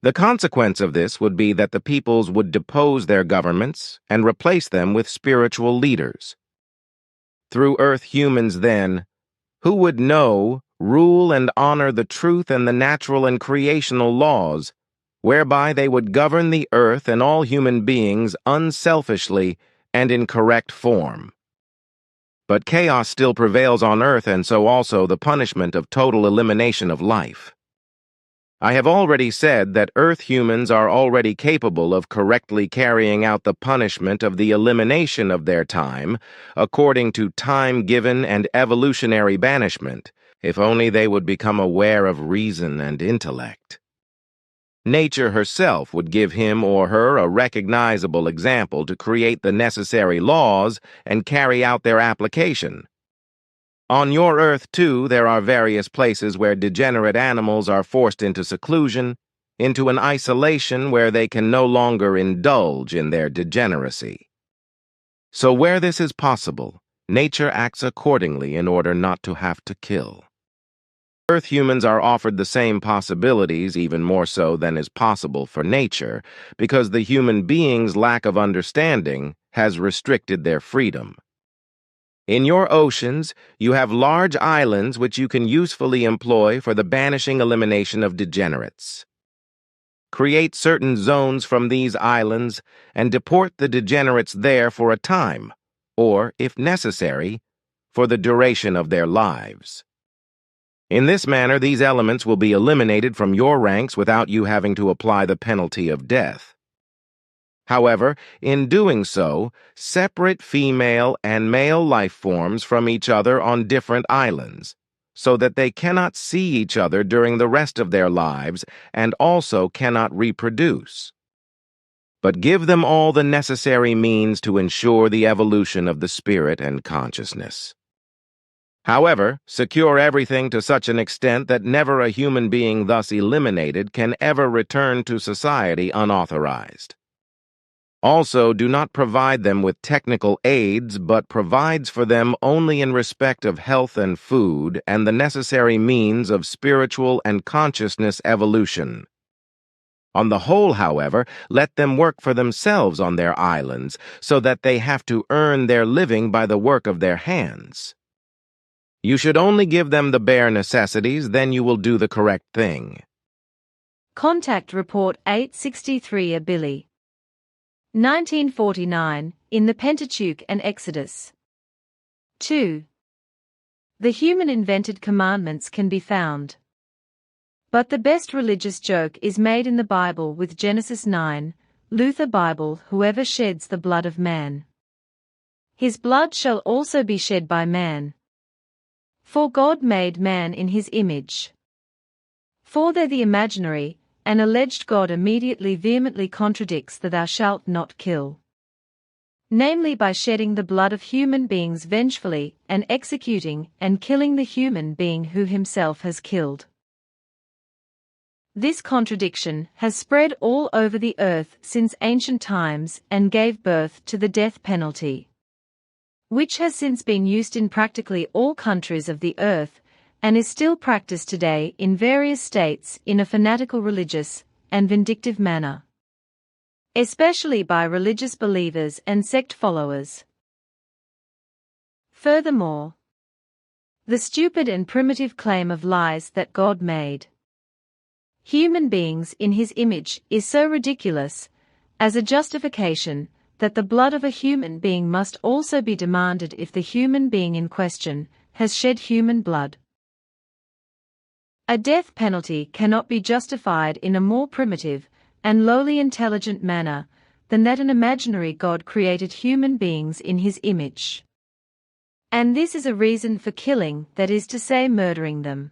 The consequence of this would be that the peoples would depose their governments and replace them with spiritual leaders. Through earth humans, then, who would know, rule, and honor the truth and the natural and creational laws, whereby they would govern the earth and all human beings unselfishly and in correct form. But chaos still prevails on earth, and so also the punishment of total elimination of life. I have already said that earth humans are already capable of correctly carrying out the punishment of the elimination of their time, according to time-given and evolutionary banishment, if only they would become aware of reason and intellect. Nature herself would give him or her a recognizable example to create the necessary laws and carry out their application. On your earth, too, there are various places where degenerate animals are forced into seclusion, into an isolation where they can no longer indulge in their degeneracy. So where this is possible, nature acts accordingly in order not to have to kill. Earth humans are offered the same possibilities, even more so than is possible for nature, because the human being's lack of understanding has restricted their freedom. In your oceans, you have large islands which you can usefully employ for the banishing elimination of degenerates. Create certain zones from these islands and deport the degenerates there for a time, or, if necessary, for the duration of their lives. In this manner, these elements will be eliminated from your ranks without you having to apply the penalty of death. However, in doing so, separate female and male life forms from each other on different islands, so that they cannot see each other during the rest of their lives and also cannot reproduce. But give them all the necessary means to ensure the evolution of the spirit and consciousness. However, secure everything to such an extent that never a human being thus eliminated can ever return to society unauthorized. Also, do not provide them with technical aids, but provides for them only in respect of health and food and the necessary means of spiritual and consciousness evolution. On the whole, however, let them work for themselves on their islands, so that they have to earn their living by the work of their hands. You should only give them the bare necessities, then you will do the correct thing. Contact Report 863 A Billy. 1949, in the Pentateuch and Exodus. 2. The human-invented commandments can be found. But the best religious joke is made in the Bible with Genesis 9, Luther Bible, whoever sheds the blood of man, his blood shall also be shed by man. For God made man in his image. For there the imaginary, and alleged God immediately vehemently contradicts the thou shalt not kill. Namely by shedding the blood of human beings vengefully, and executing and killing the human being who himself has killed. This contradiction has spread all over the earth since ancient times and gave birth to the death penalty, which has since been used in practically all countries of the earth, and is still practiced today in various states in a fanatical religious and vindictive manner, especially by religious believers and sect followers. Furthermore, the stupid and primitive claim of lies that God made human beings in his image is so ridiculous, as a justification, that the blood of a human being must also be demanded if the human being in question has shed human blood. A death penalty cannot be justified in a more primitive and lowly intelligent manner than that an imaginary God created human beings in his image. And this is a reason for killing, that is to say, murdering them.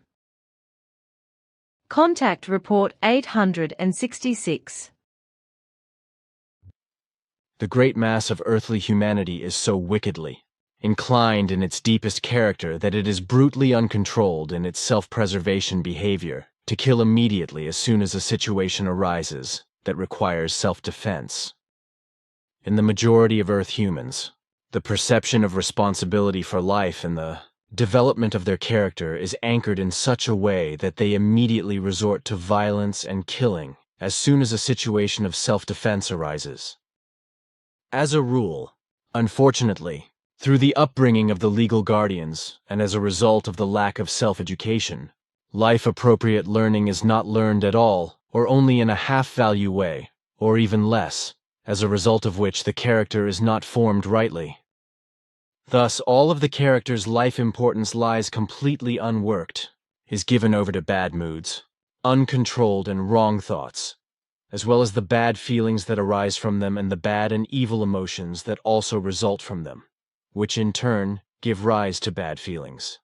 Contact Report 866. The great mass of earthly humanity is so wickedly inclined in its deepest character that it is brutally uncontrolled in its self-preservation behavior to kill immediately as soon as a situation arises that requires self-defense. In the majority of Earth humans, the perception of responsibility for life and the development of their character is anchored in such a way that they immediately resort to violence and killing as soon as a situation of self-defense arises. As a rule, unfortunately, through the upbringing of the legal guardians and as a result of the lack of self-education, life-appropriate learning is not learned at all or only in a half-value way, or even less, as a result of which the character is not formed rightly. Thus, all of the character's life importance lies completely unworked, is given over to bad moods, uncontrolled and wrong thoughts, as well as the bad feelings that arise from them and the bad and evil emotions that also result from them, which in turn give rise to bad feelings.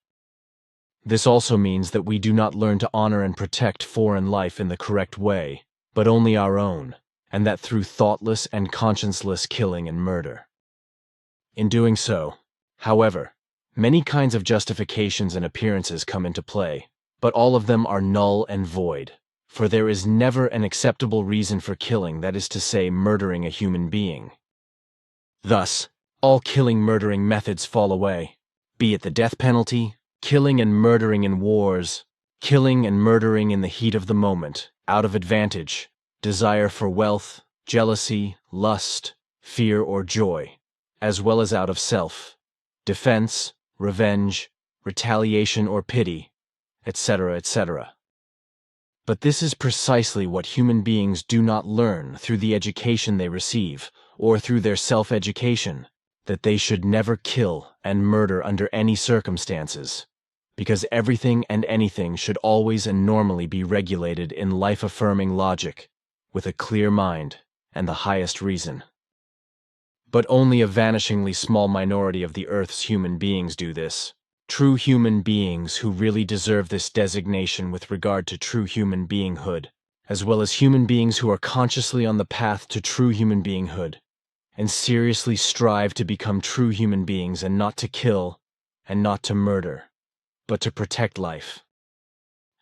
This also means that we do not learn to honor and protect foreign life in the correct way, but only our own, and that through thoughtless and conscienceless killing and murder. In doing so, however, many kinds of justifications and appearances come into play, but all of them are null and void, for there is never an acceptable reason for killing, that is to say, murdering a human being. Thus, all killing-murdering methods fall away, be it the death penalty, killing and murdering in wars, killing and murdering in the heat of the moment, out of advantage, desire for wealth, jealousy, lust, fear or joy, as well as out of self, defense, revenge, retaliation or pity, etc., etc. But this is precisely what human beings do not learn through the education they receive, or through their self-education, that they should never kill and murder under any circumstances, because everything and anything should always and normally be regulated in life-affirming logic, with a clear mind and the highest reason. But only a vanishingly small minority of the Earth's human beings do this. True human beings who really deserve this designation with regard to true human beinghood, as well as human beings who are consciously on the path to true human beinghood, and seriously strive to become true human beings and not to kill and not to murder, but to protect life.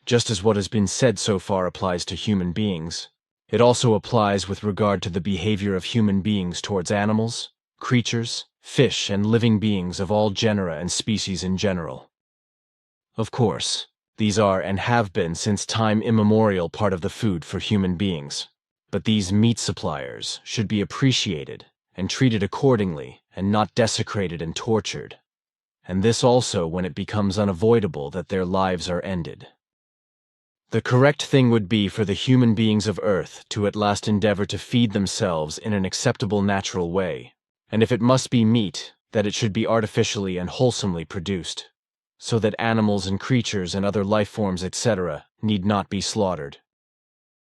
Just as what has been said so far applies to human beings, it also applies with regard to the behavior of human beings towards animals, creatures, fish, and living beings of all genera and species in general. Of course, these are and have been since time immemorial part of the food for human beings, but these meat suppliers should be appreciated and treated accordingly and not desecrated and tortured, and this also when it becomes unavoidable that their lives are ended. The correct thing would be for the human beings of Earth to at last endeavor to feed themselves in an acceptable natural way, and if it must be meat, that it should be artificially and wholesomely produced, so that animals and creatures and other life forms, etc., need not be slaughtered.